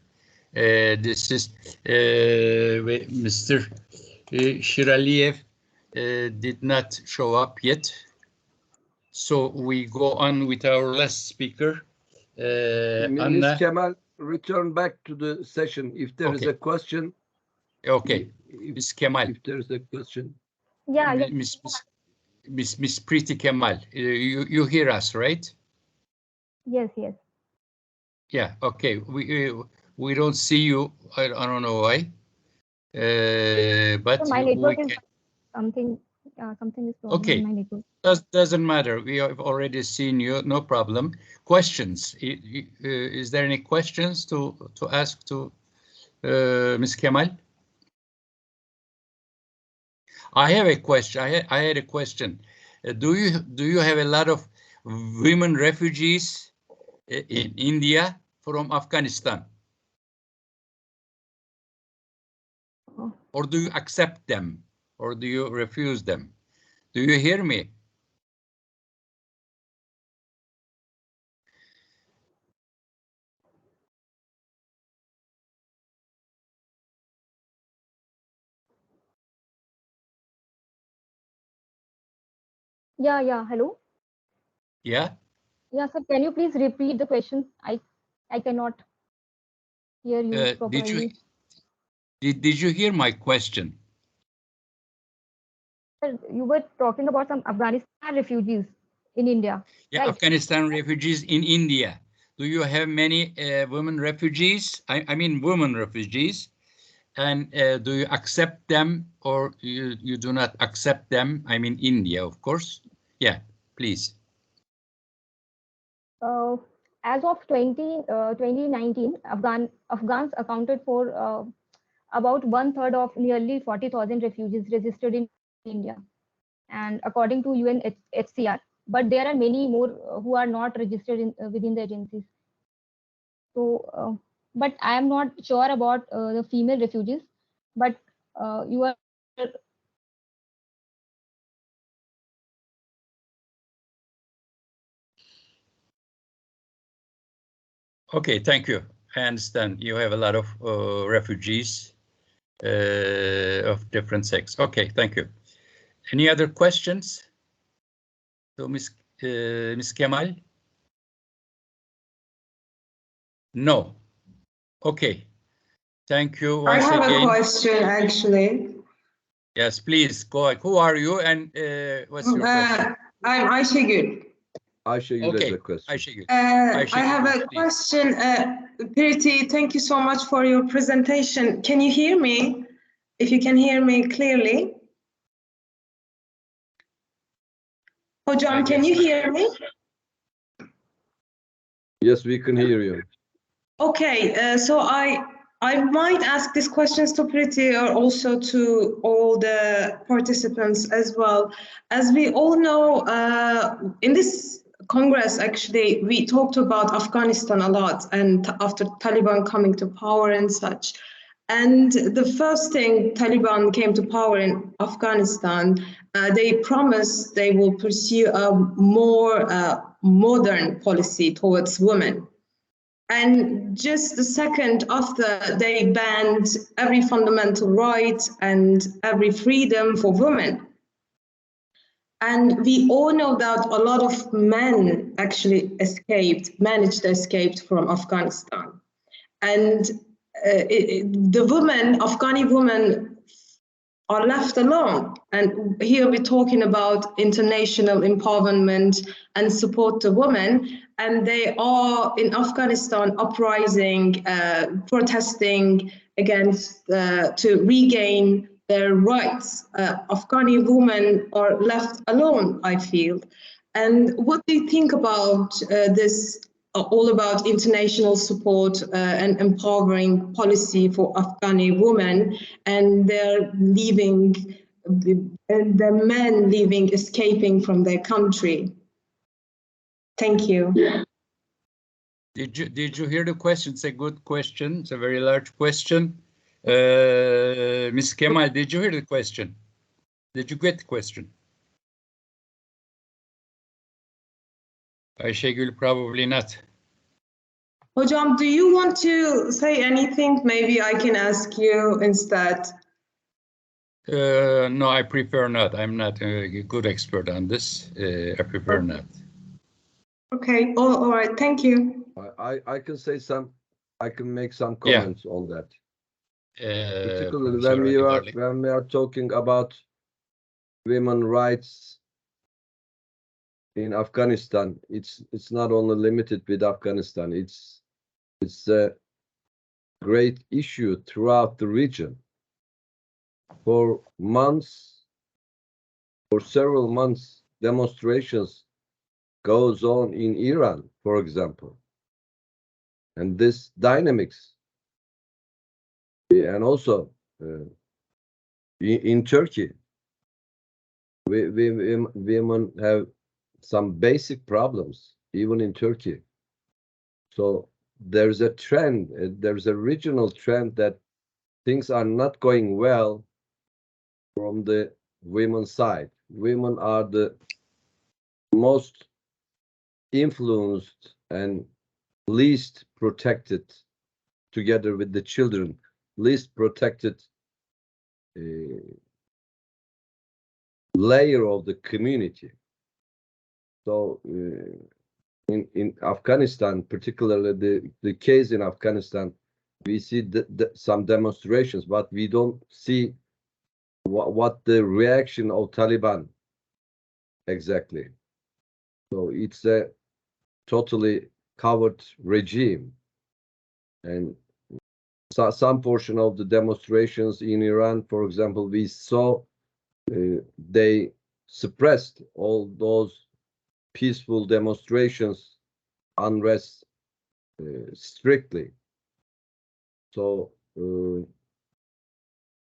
This is Mr. Shiraliyev did not show up yet. So we go on with our last speaker. Ms. Kemal, return back to the session if there is a question. Okay, Ms. Kemal. If there is a question. Yeah, yeah. Miss Priti Kemal, you hear us, right? Yes, yes. Yeah, okay. We don't see you. I don't know why. But so my network is something is wrong in my network. Doesn't matter. We have already seen you. No problem. Questions? Is there any questions to ask to Ms. Kemal? I have a question. I had a question. Do you have a lot of women refugees in India from Afghanistan? Or do you accept them? Or do you refuse them? Do you hear me? Yeah, yeah. Hello? Yeah? Yeah, sir. Can you please repeat the question? I cannot hear you properly. Did you hear my question? You were talking about some Afghanistan refugees in India. Yeah, right? Afghanistan refugees in India. Do you have many women refugees? I mean women refugees. And do you accept them or you do not accept them? I mean India, of course. Yeah, please. As of 2019, Afghans accounted for about 1/3 of nearly 40,000 refugees registered in India, and according to UNHCR, but there are many more who are not registered within the agencies. So, but I am not sure about the female refugees, but you are. Okay, thank you. I understand you have a lot of refugees of different sex. Okay, thank you. Any other questions? So, Ms. Kemal? No. Okay. Thank you once again. I have a question, actually. Yes, please go ahead. Who are you and what's your question? I'm Ayşegül. Ayşegül has a question. Ayşegül. I have a question. Priti, thank you so much for your presentation. Can you hear me? If you can hear me clearly. Hocam, can you hear me? Yes, we can hear you. Okay, so I might ask these questions to Priti or also to all the participants as well. As we all know, in this Congress, actually, we talked about Afghanistan a lot, and after Taliban coming to power and such. And the first thing Taliban came to power in Afghanistan, they promised they will pursue a more modern policy towards women. And just the second after, they banned every fundamental right and every freedom for women. And we all know that a lot of men actually managed to escape from Afghanistan. And the women, Afghani women, are left alone. And here we're talking about international empowerment and support to women. And they are in Afghanistan uprising, protesting against to regain their rights. Afghani women are left alone, I feel. And what do you think about this all about international support and empowering policy for Afghani women and their leaving, and the men leaving, escaping from their country? Thank you. Did you hear the question? It's a good question. It's a very large question. Ms. Kemal, did you hear the question? Did you get the question? Ayşegül, probably not. Hocam, do you want to say anything? Maybe I can ask you instead. No, I prefer not. I'm not a good expert on this. I prefer not. Okay, all right, thank you. I can say I can make some comments on that. Particularly when we are talking about women's rights in Afghanistan, it's not only limited with Afghanistan. It's a great issue throughout the region. For months, for several months, demonstrations goes on in Iran, for example. And this dynamics, and also in Turkey, women have some basic problems, even in Turkey. So there's a trend, there's a regional trend that things are not going well from the women's side. Women are the most influenced and least protected, together with the children, least protected layer of the community. So in Afghanistan, particularly the case in Afghanistan, we see some demonstrations, but we don't see what the reaction of Taliban exactly. So it's a totally covered regime, and some portion of the demonstrations in Iran, for example, we saw they suppressed all those peaceful demonstrations, unrest strictly. So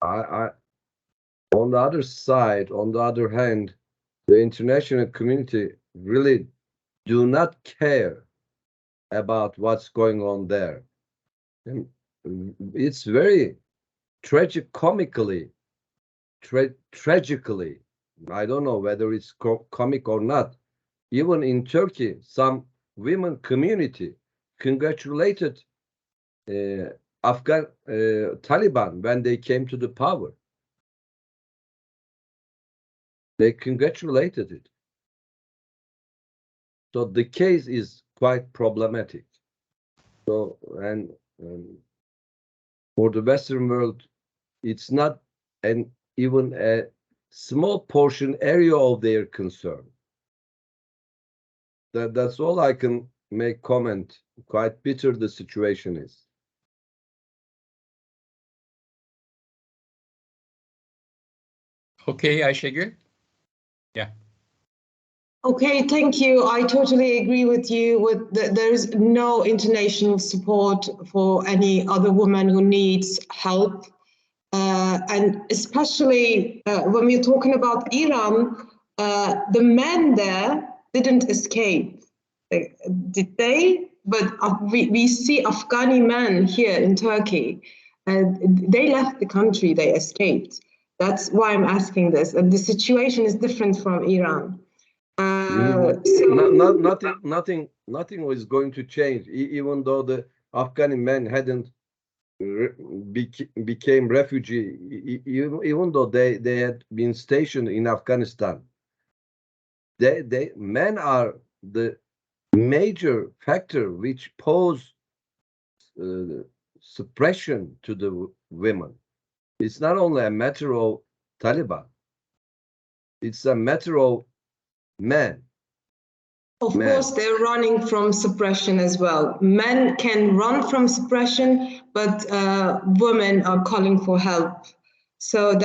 I on the other side, on the other hand, the international community really do not care about what's going on there. And it's very tragically, I don't know whether it's comic or not. Even in Turkey, some women community congratulated Afghan Taliban when they came to the power. They congratulated it. So the case is quite problematic. So, and for the Western world, it's not even a small portion area of their concern. That's all I can make comment. Quite bitter the situation is. Okay, Ayşegül. Yeah. Okay, thank you. I totally agree with you. There is no international support for any other woman who needs help. And especially when we're talking about Iran, the men there didn't escape. Did they? But we see Afghani men here in Turkey. They left the country, they escaped. That's why I'm asking this. And the situation is different from Iran. Nothing was going to change, even though the Afghani men hadn't became refugee, even though they had been stationed in Afghanistan. Men are the major factor which pose suppression to the women. It's not only a matter of Taliban. It's a matter of men. Of course, they're running from suppression as well. Men can run from suppression, but women are calling for help. So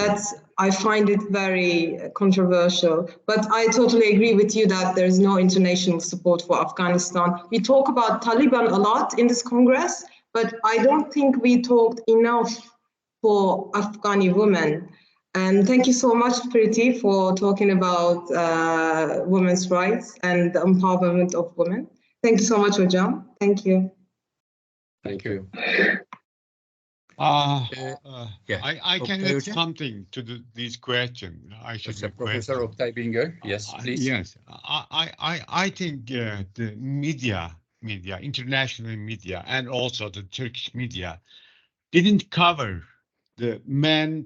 I find it very controversial. But I totally agree with you that there's no international support for Afghanistan. We talk about Taliban a lot in this Congress, but I don't think we talked enough for Afghani women. And thank you so much, Priti, for talking about women's rights and the empowerment of women. Thank you so much, Hojam. Thank you. Thank you. I can add something to this question. Professor Oktay Bingöl. Yes, please. Yes, I think the media, international media, and also the Turkish media didn't cover the male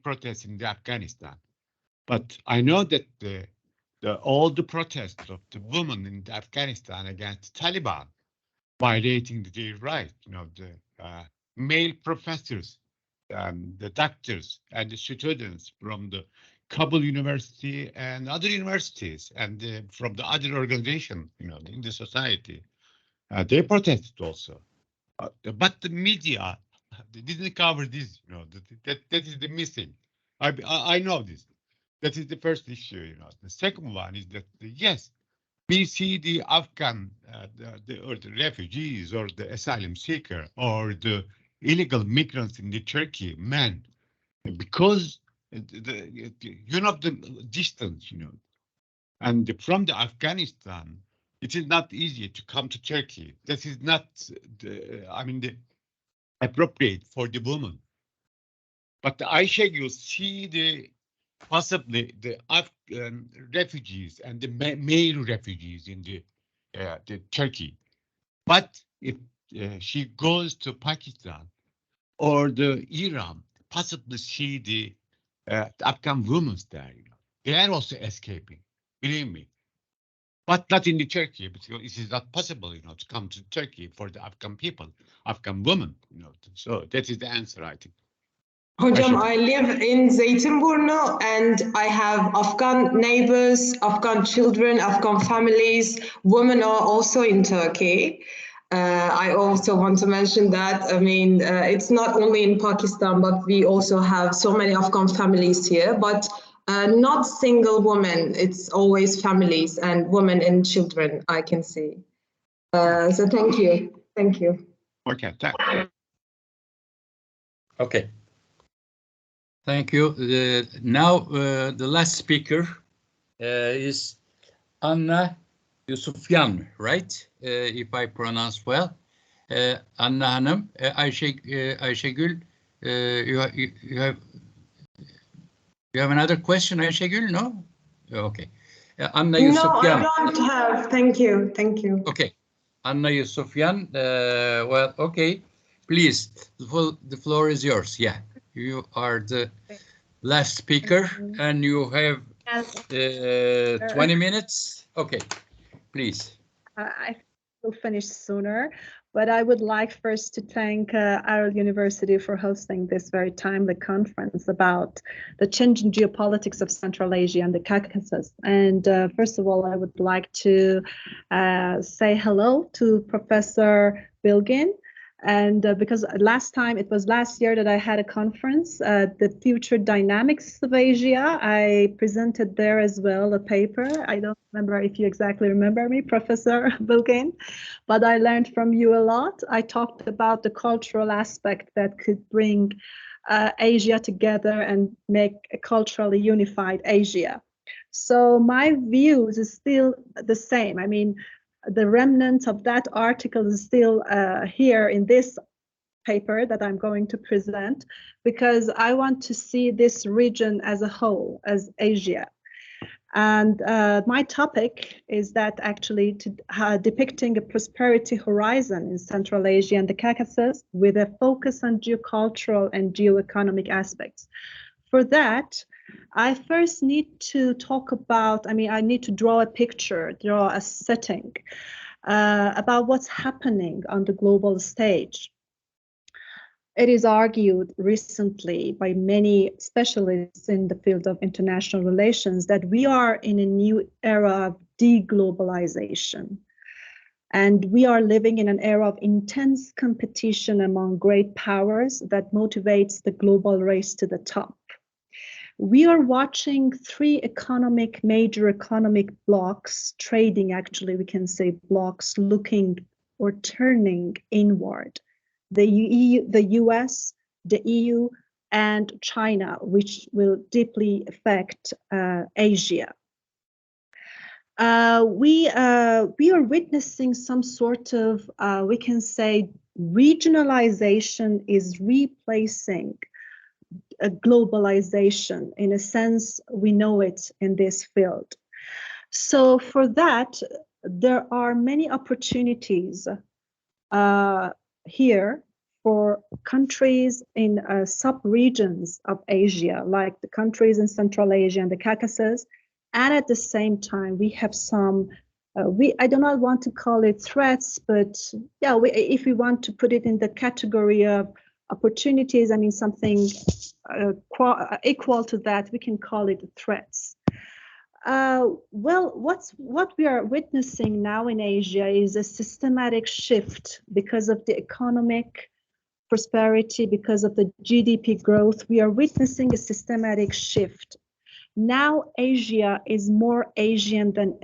protests in Afghanistan. But I know that all the protests of the women in Afghanistan against Taliban, violating their rights, the male professors, the doctors and the students from the Kabul University and other universities and from the other organizations, in the society, they protested also. But the media, they didn't cover this, that is the missing. I know this. That is the first issue, The second one is that, yes, we see the Afghan, or the refugees or the asylum seeker or the illegal migrants in the Turkey, men, because the distance, and from the Afghanistan, it is not easy to come to Turkey. That is not, the appropriate for the woman. But you see possibly the Afghan refugees and the male refugees in the Turkey. But if she goes to Pakistan or the Iran, possibly see the Afghan women there, they are also escaping. Believe me. But not in the Turkey, because it is not possible, to come to Turkey for the Afghan people, Afghan women, So that is the answer, I think. Hojam, I live in Zeytinburnu and I have Afghan neighbors, Afghan children, Afghan families. Women are also in Turkey. I also want to mention that, it's not only in Pakistan, but we also have so many Afghan families here, but not single women. It's always families and women and children, I can see. So thank you. Thank you. Okay. Okay. Thank you. Now, the last speaker is Anna Yusufyan, right? If I pronounce well. Anna Hanım, Ayşegül, you have another question, Ayşegül? No? Okay. Anna Yusufyan. No, I don't have. Thank you. Thank you. Okay. Anna Yusufyan, well, okay. Please, the floor is yours. Yeah. You are the last speaker and you have 20 minutes. Okay, please. I will finish sooner, but I would like first to thank our university for hosting this very timely conference about the changing geopolitics of Central Asia and the Caucasus. And first of all, I would like to say hello to Professor Bilgin. And because it was last year that I had a conference, the Future Dynamics of Asia. I presented there as well a paper. I don't remember if you exactly remember me, Professor Bilgin, but I learned from you a lot. I talked about the cultural aspect that could bring Asia together and make a culturally unified Asia. So my views is still the same. The remnant of that article is still here in this paper that I'm going to present, because I want to see this region as a whole, as Asia. And my topic is that actually depicting a prosperity horizon in Central Asia and the Caucasus with a focus on geocultural and geoeconomic aspects. For that, I first need to talk about, I need to draw a picture, draw a setting about what's happening on the global stage. It is argued recently by many specialists in the field of international relations that we are in a new era of deglobalization. And we are living in an era of intense competition among great powers that motivates the global race to the top. We are watching three major economic blocks, trading actually, we can say blocks, looking or turning inward. The US, the EU, and China, which will deeply affect Asia. We are witnessing some sort of, we can say, regionalization is replacing a globalization. In a sense, we know it in this field. So for that, there are many opportunities here for countries in sub-regions of Asia, like the countries in Central Asia and the Caucasus. And at the same time, we have some, I do not want to call it threats, but yeah, if we want to put it in the category of opportunities, something equal to that, we can call it threats. Well, what we are witnessing now in Asia is a systematic shift because of the economic prosperity, because of the GDP growth. We are witnessing a systematic shift. Now Asia is more Asian than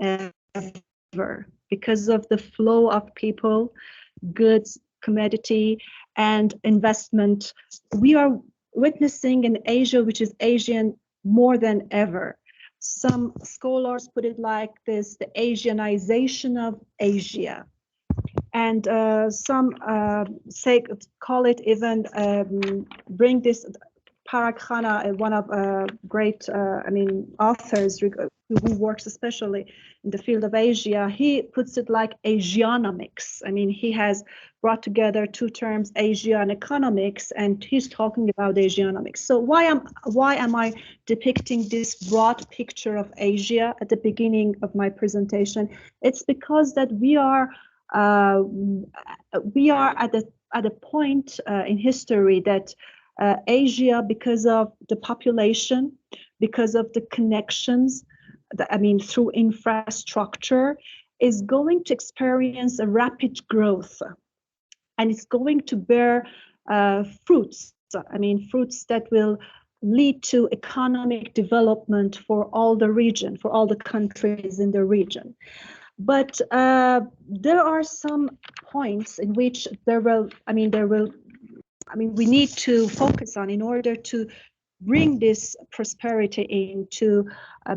ever because of the flow of people, goods, commodity, and investment. We are witnessing an Asia which is Asian more than ever. Some scholars put it like this: the Asianization of Asia. And some call it even, bring this, Parag Khanna, one of great authors who works especially in the field of Asia, he puts it like Asianomics. He has brought together two terms, Asia and economics, and he's talking about Asianomics. So why am I depicting this broad picture of Asia at the beginning of my presentation? It's because that we are at a point in history that Asia, because of the population, because of the connections, through infrastructure, is going to experience a rapid growth, and it's going to bear fruits. Fruits that will lead to economic development for all the region, for all the countries in the region. But there are some points in which we need to focus on in order to bring this prosperity in, to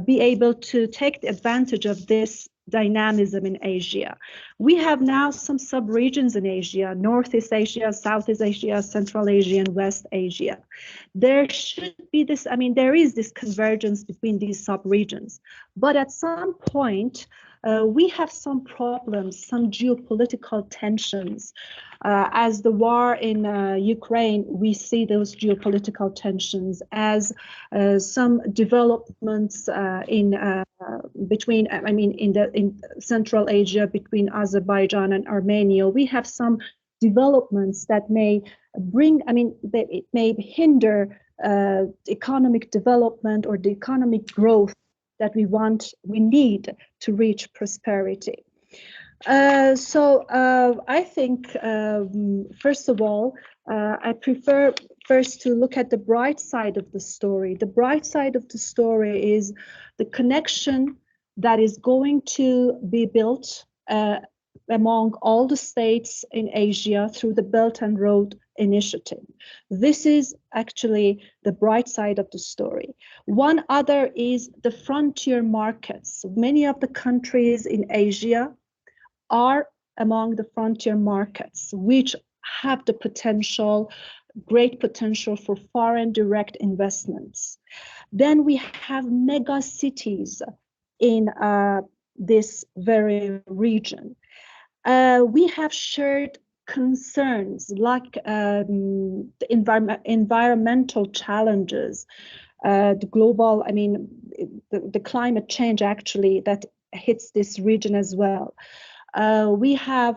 be able to take the advantage of this dynamism in Asia. We have now some sub-regions in Asia: Northeast Asia, Southeast Asia, Central Asia, and West Asia. There should be this, there is this convergence between these sub-regions. But at some point, we have some problems, some geopolitical tensions. As the war in Ukraine, we see those geopolitical tensions. As some developments in Central Asia, between Azerbaijan and Armenia, we have some developments that may bring, it may hinder economic development or the economic growth that we need to reach prosperity. So I think, first of all, I prefer first to look at the bright side of the story. The bright side of the story is the connection that is going to be built among all the states in Asia through the Belt and Road Initiative. This is actually the bright side of the story. One other is the frontier markets. Many of the countries in Asia are among the frontier markets, which have the potential, great potential for foreign direct investments. Then we have mega cities in this very region. We have shared concerns like the environmental challenges, the global, the climate change actually that hits this region as well. We have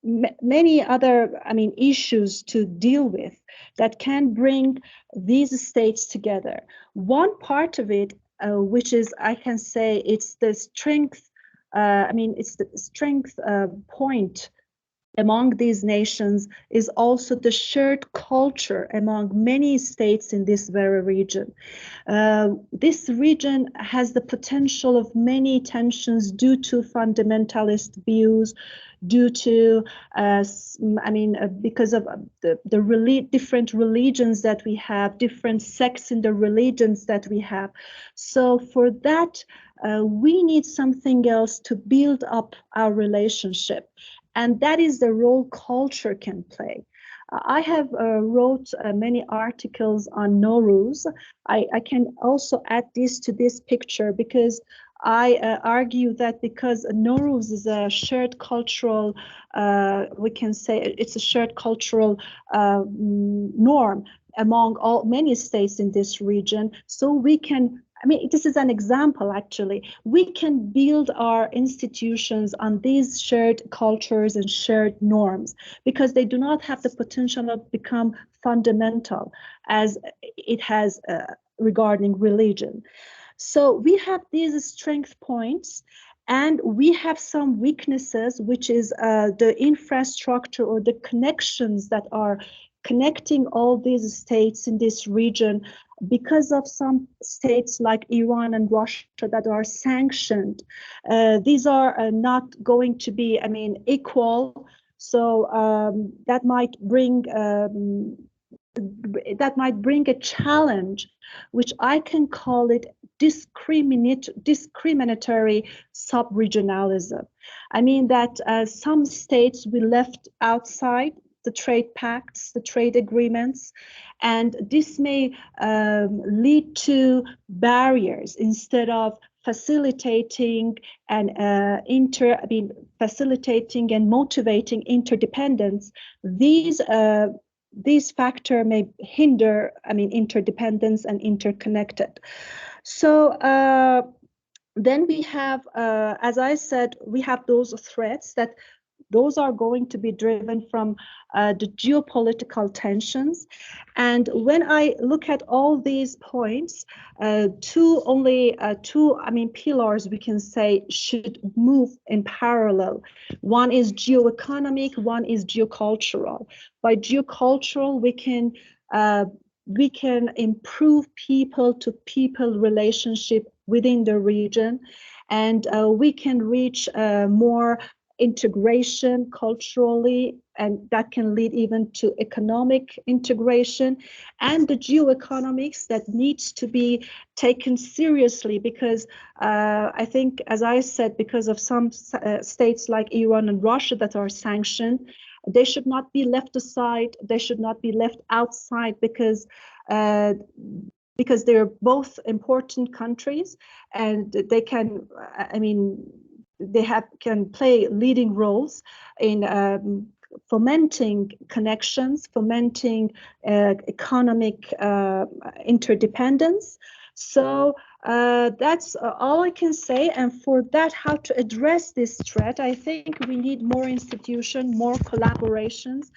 many other, issues to deal with that can bring these states together. One part of it, which is, I can say, it's the strength. It's the strength point among these nations is also the shared culture among many states in this very region. This region has the potential of many tensions due to fundamentalist views, due to, because of the different religions that we have, different sects in the religions that we have. So for that, we need something else to build up our relationship. And that is the role culture can play. I have wrote many articles on Nowruz. I can also add this to this picture because I argue that because Nowruz is a shared cultural, we can say it's a shared cultural norm among many states in this region. So we can, this is an example actually. We can build our institutions on these shared cultures and shared norms because they do not have the potential to become fundamental as it has regarding religion. So we have these strength points and we have some weaknesses, which is the infrastructure or the connections that are connecting all these states in this region because of some states like Iran and Russia that are sanctioned. These are not going to be, equal. So that might bring a challenge, which I can call it discriminatory sub-regionalism. That some states we left outside the trade pacts, the trade agreements, and this may lead to barriers instead of facilitating and facilitating and motivating interdependence. These factors may hinder, interdependence and interconnected. So then we have, as I said, we have those threats that those are going to be driven from the geopolitical tensions. And when I look at all these points, two pillars we can say should move in parallel. One is geoeconomic, one is geocultural. By geocultural, we can improve people-to-people relationship within the region, and we can reach more integration culturally, and that can lead even to economic integration, and the geoeconomics that needs to be taken seriously because I think, as I said, because of some states like Iran and Russia that are sanctioned, they should not be left aside, they should not be left outside because they're both important countries and they can, can play leading roles in fomenting connections, fomenting economic interdependence. So that's all I can say. And for that, how to address this threat, I think we need more institutions, more collaborations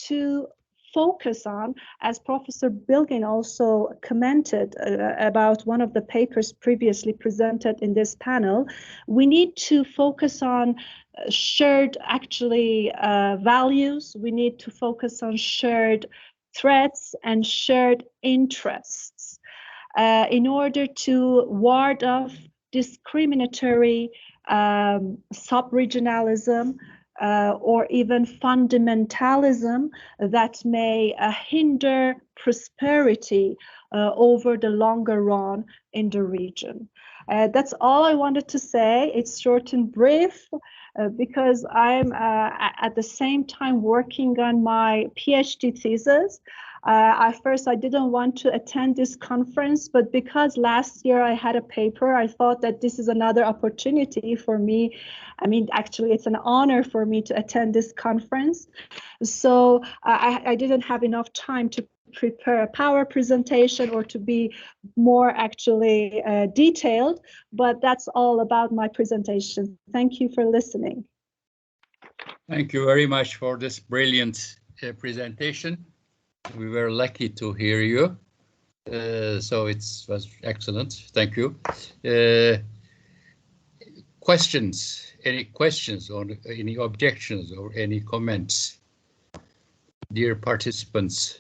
to focus on, as Professor Bilgin also commented about one of the papers previously presented in this panel, we need to focus on shared values. We need to focus on shared threats and shared interests in order to ward off discriminatory sub-regionalism or even fundamentalism that may hinder prosperity over the longer run in the region. That's all I wanted to say. It's short and brief. because I'm at the same time working on my PhD thesis. At first, I didn't want to attend this conference, but because last year I had a paper, I thought that this is another opportunity for me. I mean, actually, it's an honor for me to attend this conference. So I didn't have enough time to prepare a power presentation or to be more actually detailed, but that's all about my presentation. Thank you for listening. Thank you very much for this brilliant presentation. We were lucky to hear you. So it was excellent. Thank you. Questions? Any questions or any objections or any comments? Dear participants.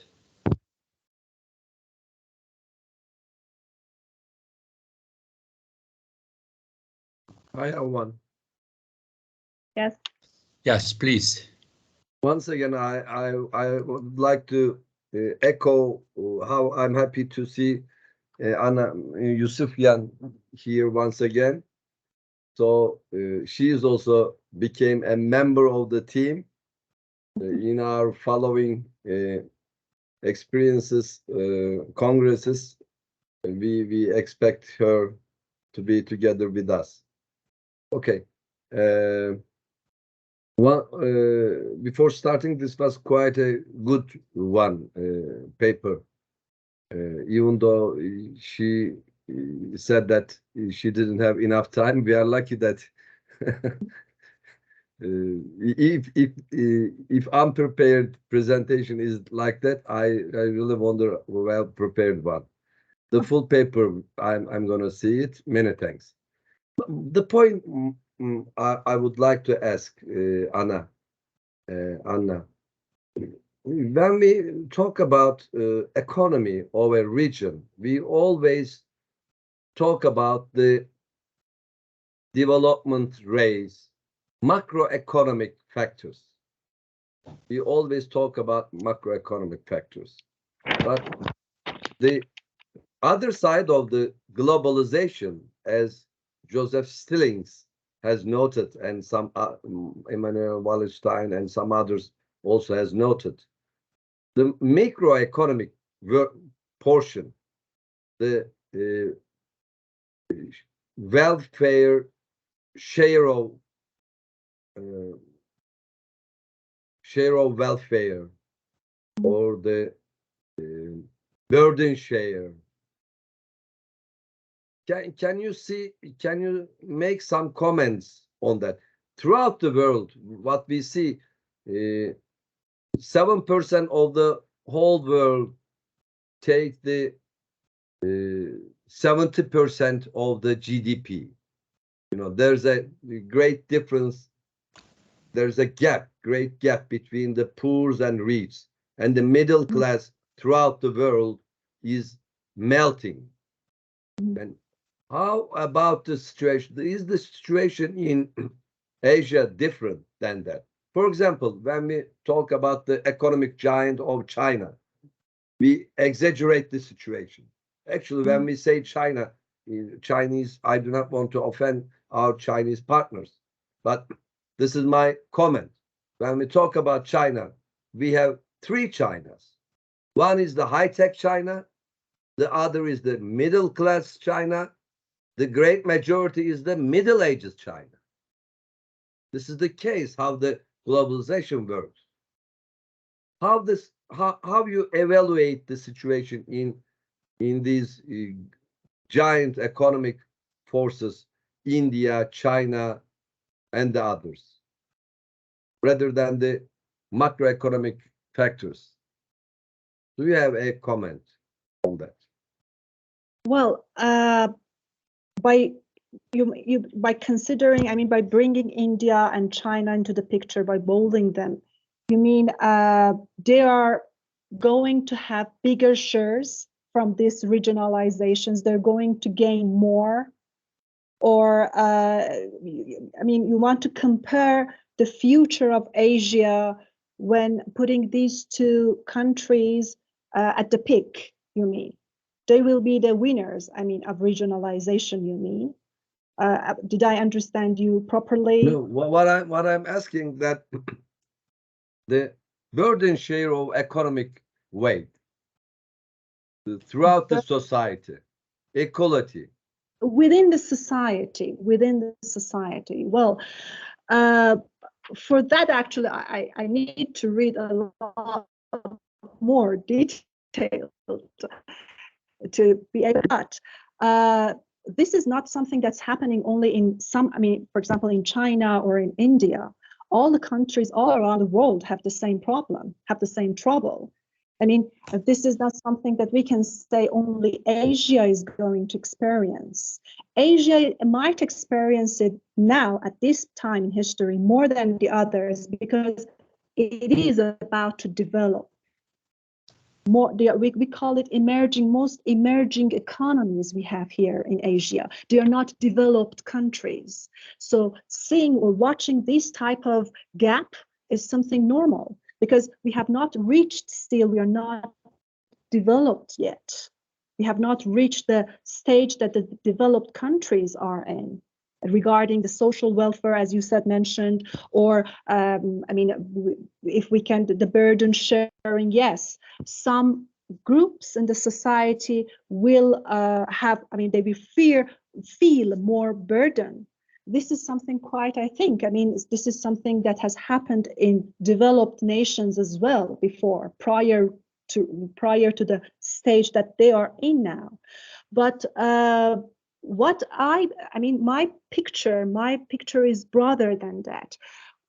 I have one. Yes. Yes, please. Once again, I would like to echo how I'm happy to see Anna Yusufyan here once again. So she is also became a member of the team in our following experiences, congresses. We expect her to be together with us. Okay. Before starting, this was quite a good one paper. Even though she said that she didn't have enough time, we are lucky that if unprepared presentation is like that, I really wonder well prepared one. The full paper, I'm gonna see it. Many thanks. The point I would like to ask Anna, when we talk about economy of a region, we always talk about the development rates, macroeconomic factors. We always talk about macroeconomic factors, but the other side of the globalization, as Joseph Stillings has noted, and some Emmanuel Wallerstein and some others also has noted, the macroeconomic portion, the welfare share of welfare, or the burden share. Can you make some comments on that? Throughout the world, what we see, 7% of the whole world take the 70% of the GDP. You know, there's a great difference. There's a great gap between the poor and rich, and the middle class throughout the world is melting. And how about the situation? Is the situation in Asia different than that? For example, when we talk about the economic giant of China, we exaggerate the situation. Actually, when we say China, Chinese, I do not want to offend our Chinese partners, but this is my comment. When we talk about China, we have three Chinas. One is the high-tech China, the other is the middle-class China, the great majority is the Middle Ages China. This is the case how the globalization works. How you evaluate the situation in these giant economic forces, India, China, and the others, rather than the macroeconomic factors? Do you have a comment on that? Well, by considering, I mean, by bringing India and China into the picture, by bolding them, you mean they are going to have bigger shares from these regionalizations? They're going to gain more? Or, I mean, you want to compare the future of Asia when putting these two countries at the peak, you mean? They will be the winners, I mean, of regionalization, you mean? Did I understand you properly? No, what I'm asking that the burden share of economic weight throughout the society, equality. Within the society. Well, for that, actually, I need to read a lot more detailed to be able to. This is not something that's happening only in some, I mean, for example, in China or in India. All the countries all around the world have the same problem, have the same trouble. I mean, this is not something that we can say only Asia is going to experience. Asia might experience it now at this time in history more than the others because it is about to develop. More, we call it most emerging economies we have here in Asia. They are not developed countries. So seeing or watching this type of gap is something normal because we have not reached still, we are not developed yet. We have not reached the stage that the developed countries are in regarding the social welfare, as you said, mentioned, or I mean, if we can, the burden sharing, yes, some groups in the society will have, I mean, they will feel more burden. This is something quite, I think, I mean, this is something that has happened in developed nations as well before, prior to the stage that they are in now. But what I mean, my picture is broader than that.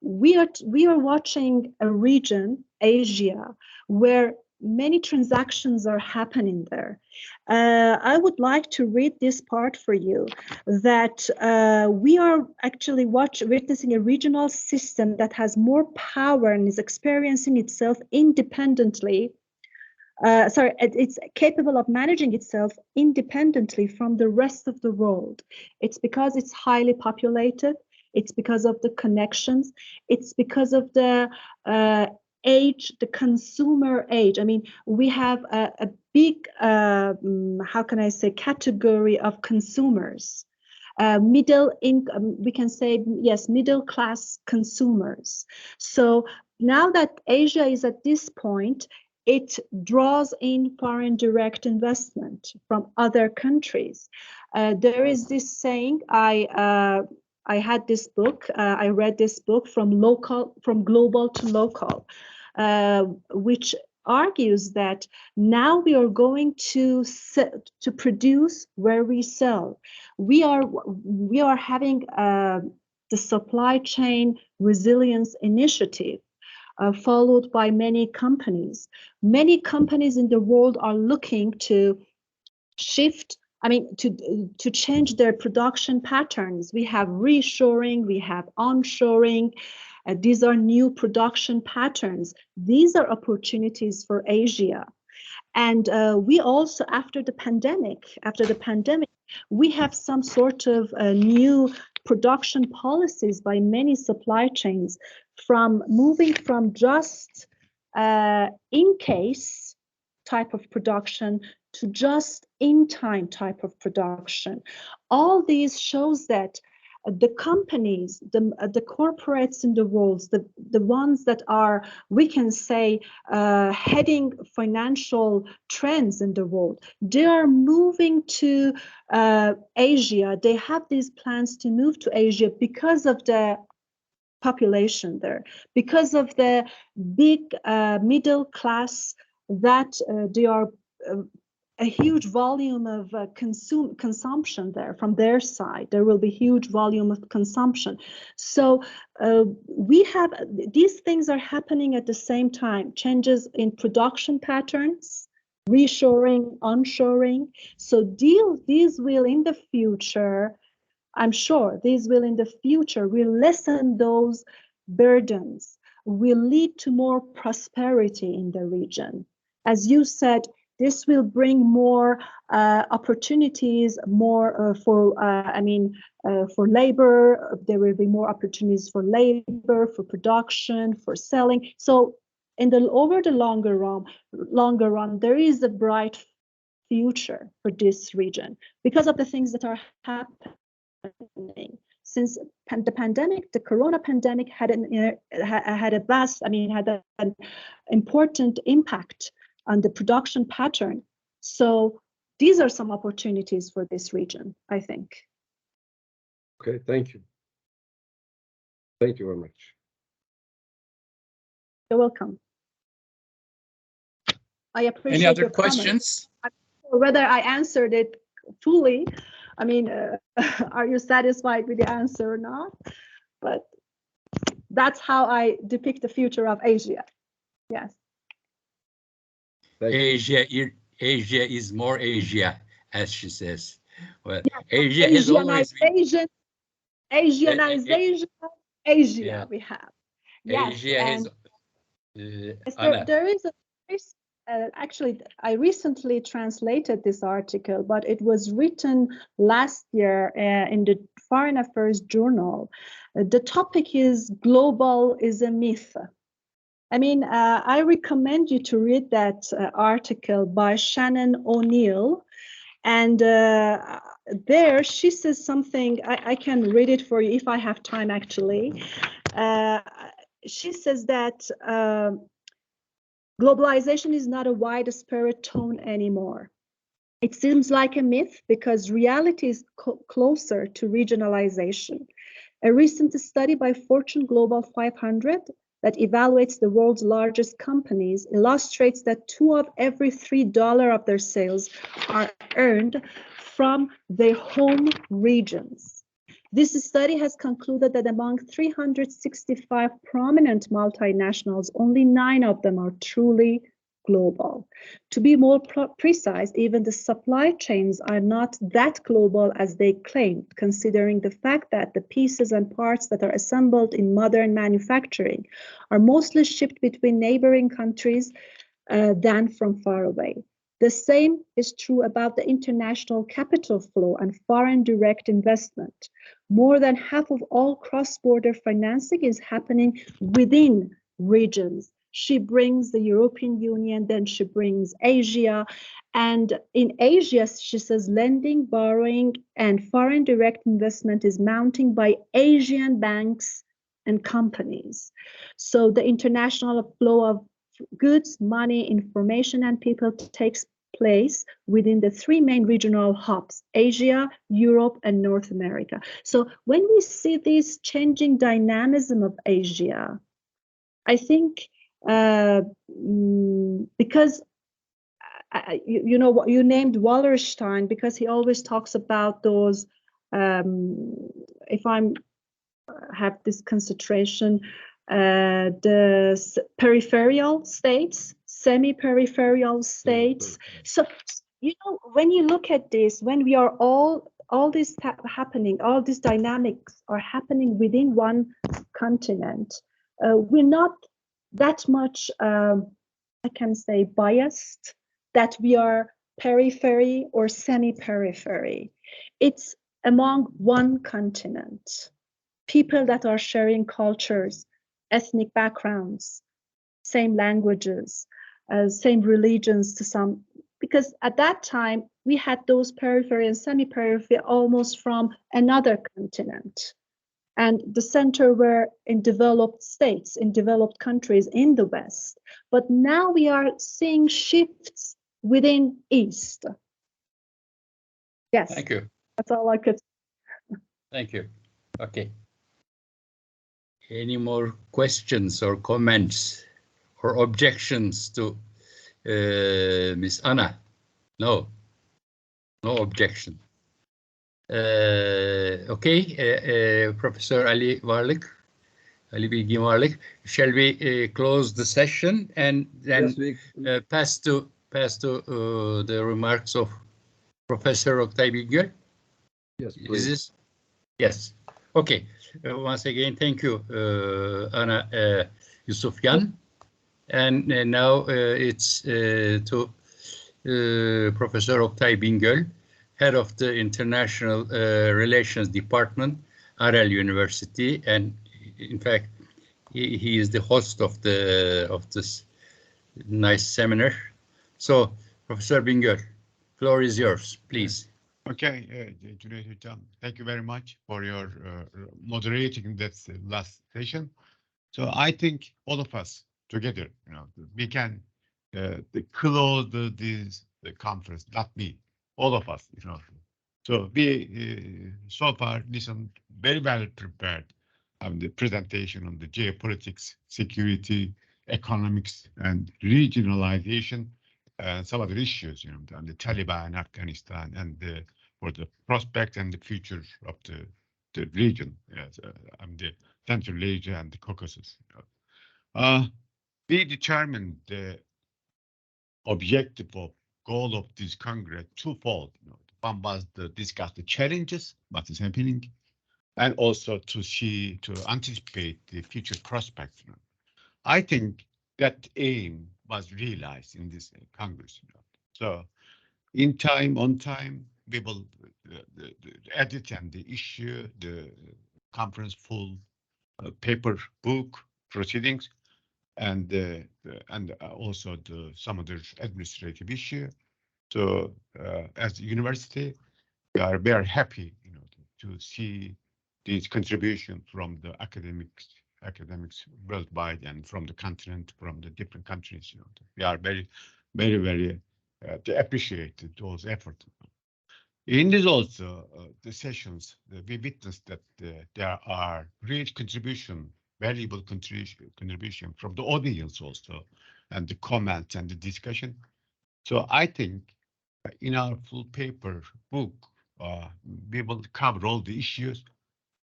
We are watching a region, Asia, where many transactions are happening there. I would like to read this part for you, that we are actually witnessing a regional system that has more power and is experiencing itself independently. It's capable of managing itself independently from the rest of the world. It's because it's highly populated. It's because of the connections. It's because of the age, the consumer age. I mean, we have a big, how can I say, category of consumers. Middle income, we can say, yes, middle class consumers. So now that Asia is at this point, it draws in foreign direct investment from other countries. There is this saying, I had this book, I read this book, From Global to Local, which argues that now we are going to produce where we sell. We are having the supply chain resilience initiative, followed by many companies. Many companies in the world are looking to shift, I mean, to change their production patterns. We have reshoring, we have onshoring. These are new production patterns. These are opportunities for Asia. And we also, after the pandemic, we have some sort of new production policies by many supply chains, from moving from just in case type of production to just in time type of production. All these shows that the companies, the corporates in the world, the ones that are, we can say, heading financial trends in the world, they are moving to Asia. They have these plans to move to Asia because of the population there, because of the big middle class, that they are a huge volume of consumption there from their side. There will be huge volume of consumption. So we have, these things are happening at the same time, changes in production patterns, reshoring, onshoring. So these will in the future, I'm sure these will in the future will lessen those burdens, will lead to more prosperity in the region. As you said, this will bring more opportunities, more for labor. There will be more opportunities for labor, for production, for selling. So over the longer run, there is a bright future for this region because of the things that are happening. Since the pandemic, the corona pandemic had a vast, had an important impact on the production pattern. So these are some opportunities for this region, I think. Okay, thank you. Thank you very much. You're welcome. I appreciate Any other your questions? Whether I answered it fully, are you satisfied with the answer or not? But that's how I depict the future of Asia. Yes. Asia is more Asia, as she says. Well, yes, Asia has always been Asianization, Asia yeah. we have. Yes, Asia and is there is a actually, I recently translated this article, but it was written last year in the Foreign Affairs Journal. The topic is global is a myth. I recommend you to read that article by Shannon O'Neill. And there she says something, I can read it for you if I have time actually. She says that globalization is not a widespread tone anymore. It seems like a myth because reality is closer to regionalization. A recent study by Fortune Global 500 that evaluates the world's largest companies illustrates that 2 of every $3 of their sales are earned from their home regions. This study has concluded that among 365 prominent multinationals, only 9 of them are truly global. To be more precise, even the supply chains are not that global as they claim, considering the fact that the pieces and parts that are assembled in modern manufacturing are mostly shipped between neighboring countries than from far away. The same is true about the international capital flow and foreign direct investment. More than half of all cross-border financing is happening within regions. She brings the European Union, then she brings Asia. And in Asia, she says lending, borrowing, and foreign direct investment is mounting by Asian banks and companies. So the international flow of goods, money, information, and people takes place within the 3 main regional hubs, Asia, Europe, and North America. So when we see this changing dynamism of Asia, I think because you named Wallerstein because he always talks about those, if I'm have this concentration, the peripheral states, semi-peripheral states. So, when you look at this, when we are all this happening, all these dynamics are happening within one continent, we're not that much, I can say, biased that we are periphery or semi-periphery. It's among one continent. People that are sharing cultures, ethnic backgrounds, same languages, same religions to some, because at that time we had those periphery and semi-periphery almost from another continent. And the center were in developed states, in developed countries in the West. But now we are seeing shifts within East. Yes. Thank you. That's all I could say. Thank you. Okay. Any more questions or comments or objections to Ms. Anna? No. No objection. Okay, Professor Ali Bilgin Varlık, shall we close the session and then pass to the remarks of Professor Oktay Bilgin? Yes, please. Yes. Okay. Once again, thank you, Ana Yusufyan. And now it's to Professor Oktay Bingöl, head of the International Relations Department, Arel University, and in fact, he is the host of this nice seminar. So, Professor Bingöl, floor is yours, please. Okay, Cüneyt Hocam, thank you very much for your moderating that last session. So I think all of us together, we can close the conference, not me, all of us, So we so far listened very well prepared on the presentation on the geopolitics, security, economics, and regionalization, and some other issues, on the Taliban, Afghanistan, and for the prospect and the future of the region, and the Central Asia and the Caucasus. We determined the objective of goal of this Congress twofold. One was to discuss the challenges, what is happening, and also to anticipate the future prospects. I think that aim was realized in this Congress. So, on time, we will edit and the issue the conference full paper book proceedings, and also some other administrative issue. So as a university, we are very happy, to see this contribution from the academics worldwide and from the continent, from the different countries. We are very, very, very to appreciate those efforts. In this also, the sessions, we witnessed that there are great valuable contribution from the audience also, and the comments and the discussion. So I think in our full paper book, we will cover all the issues,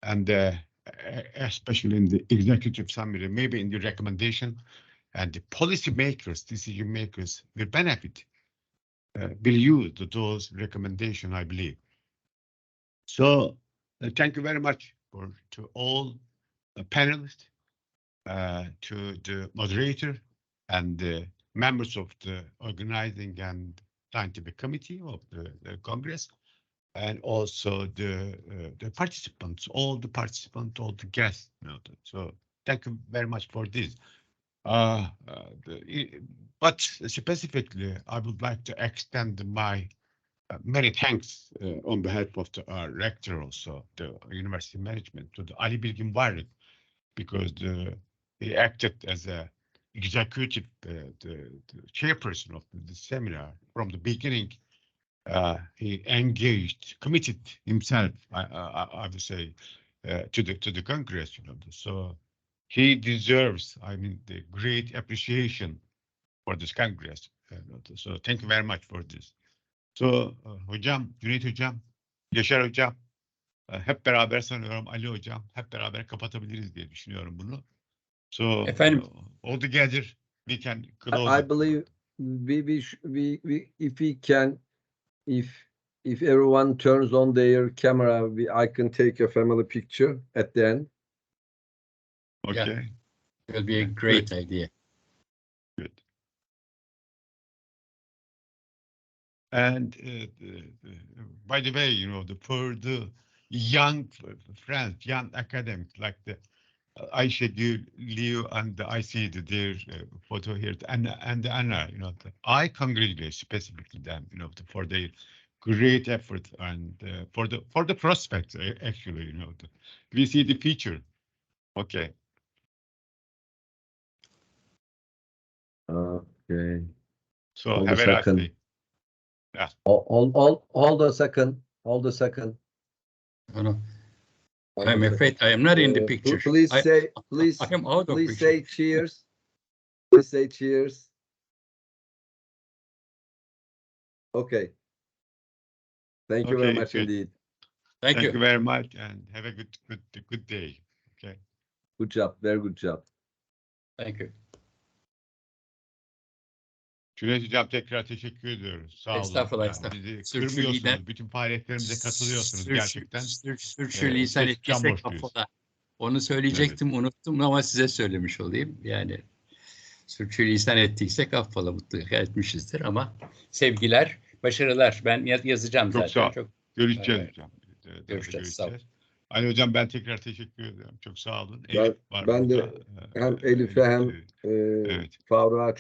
and especially in the executive summary, maybe in the recommendation, and the policy makers, decision makers will benefit, will use those recommendations, I believe. So thank you very much to all the panelists, to the moderator, and the members of the organizing and scientific committee of the Congress, and also the participants, all the guests. So thank you very much for this. But specifically, I would like to extend my many thanks on behalf of our rector, also the university management, to the Ali Bilgin Bayrak, because he acted as a executive, the chairperson of the seminar from the beginning. He engaged, committed himself, I would say, to the Congress. So he deserves, the great appreciation for this Congress. So thank you very much for this. So hocam, Cüneyt hocam, Yaşar hocam, hep beraber sanıyorum Ali hocam, hep beraber kapatabiliriz diye düşünüyorum bunu. So all together we can close. I believe if we can, if everyone turns on their camera, I can take a family picture at the end. Okay. Yeah. It would be a great idea. Good. And by the way, for the young friends, young academics like the Ayşegül, Leo, and I see their photo here, and Anna, I congratulate specifically them, for their great effort and for the prospects. Actually, we see the future. Okay. Okay. So have a nice day. Yeah. Hold a second. Hold a second. No. I'm afraid I am not in the picture. Please say, I am out of please picture. say cheers. Please say cheers. Okay. Thank you very much indeed. Thank you very much, and have a good day. Okay. Good job. Very good job. Thank you. Cüneyt hocam, tekrar teşekkür ediyoruz. Sağ olun. Estağfurullah. Bizi kırmıyorsunuz. Bütün faaliyetlerimize katılıyorsunuz gerçekten. Sürçülisan ettiysek affola. Onu söyleyecektim, unuttum ama size söylemiş olayım. Yani sürçülisan ettiysek affola, mutlaka etmişizdir ama sevgiler, başarılar. Ben yazacağım çok zaten. Çok görüşeceğiz hocam. Görüşeceğiz. Sağ olun. Ali hocam, ben tekrar teşekkür ederim. Çok sağ olun. Ben de hem Elif'e hem Faruk'a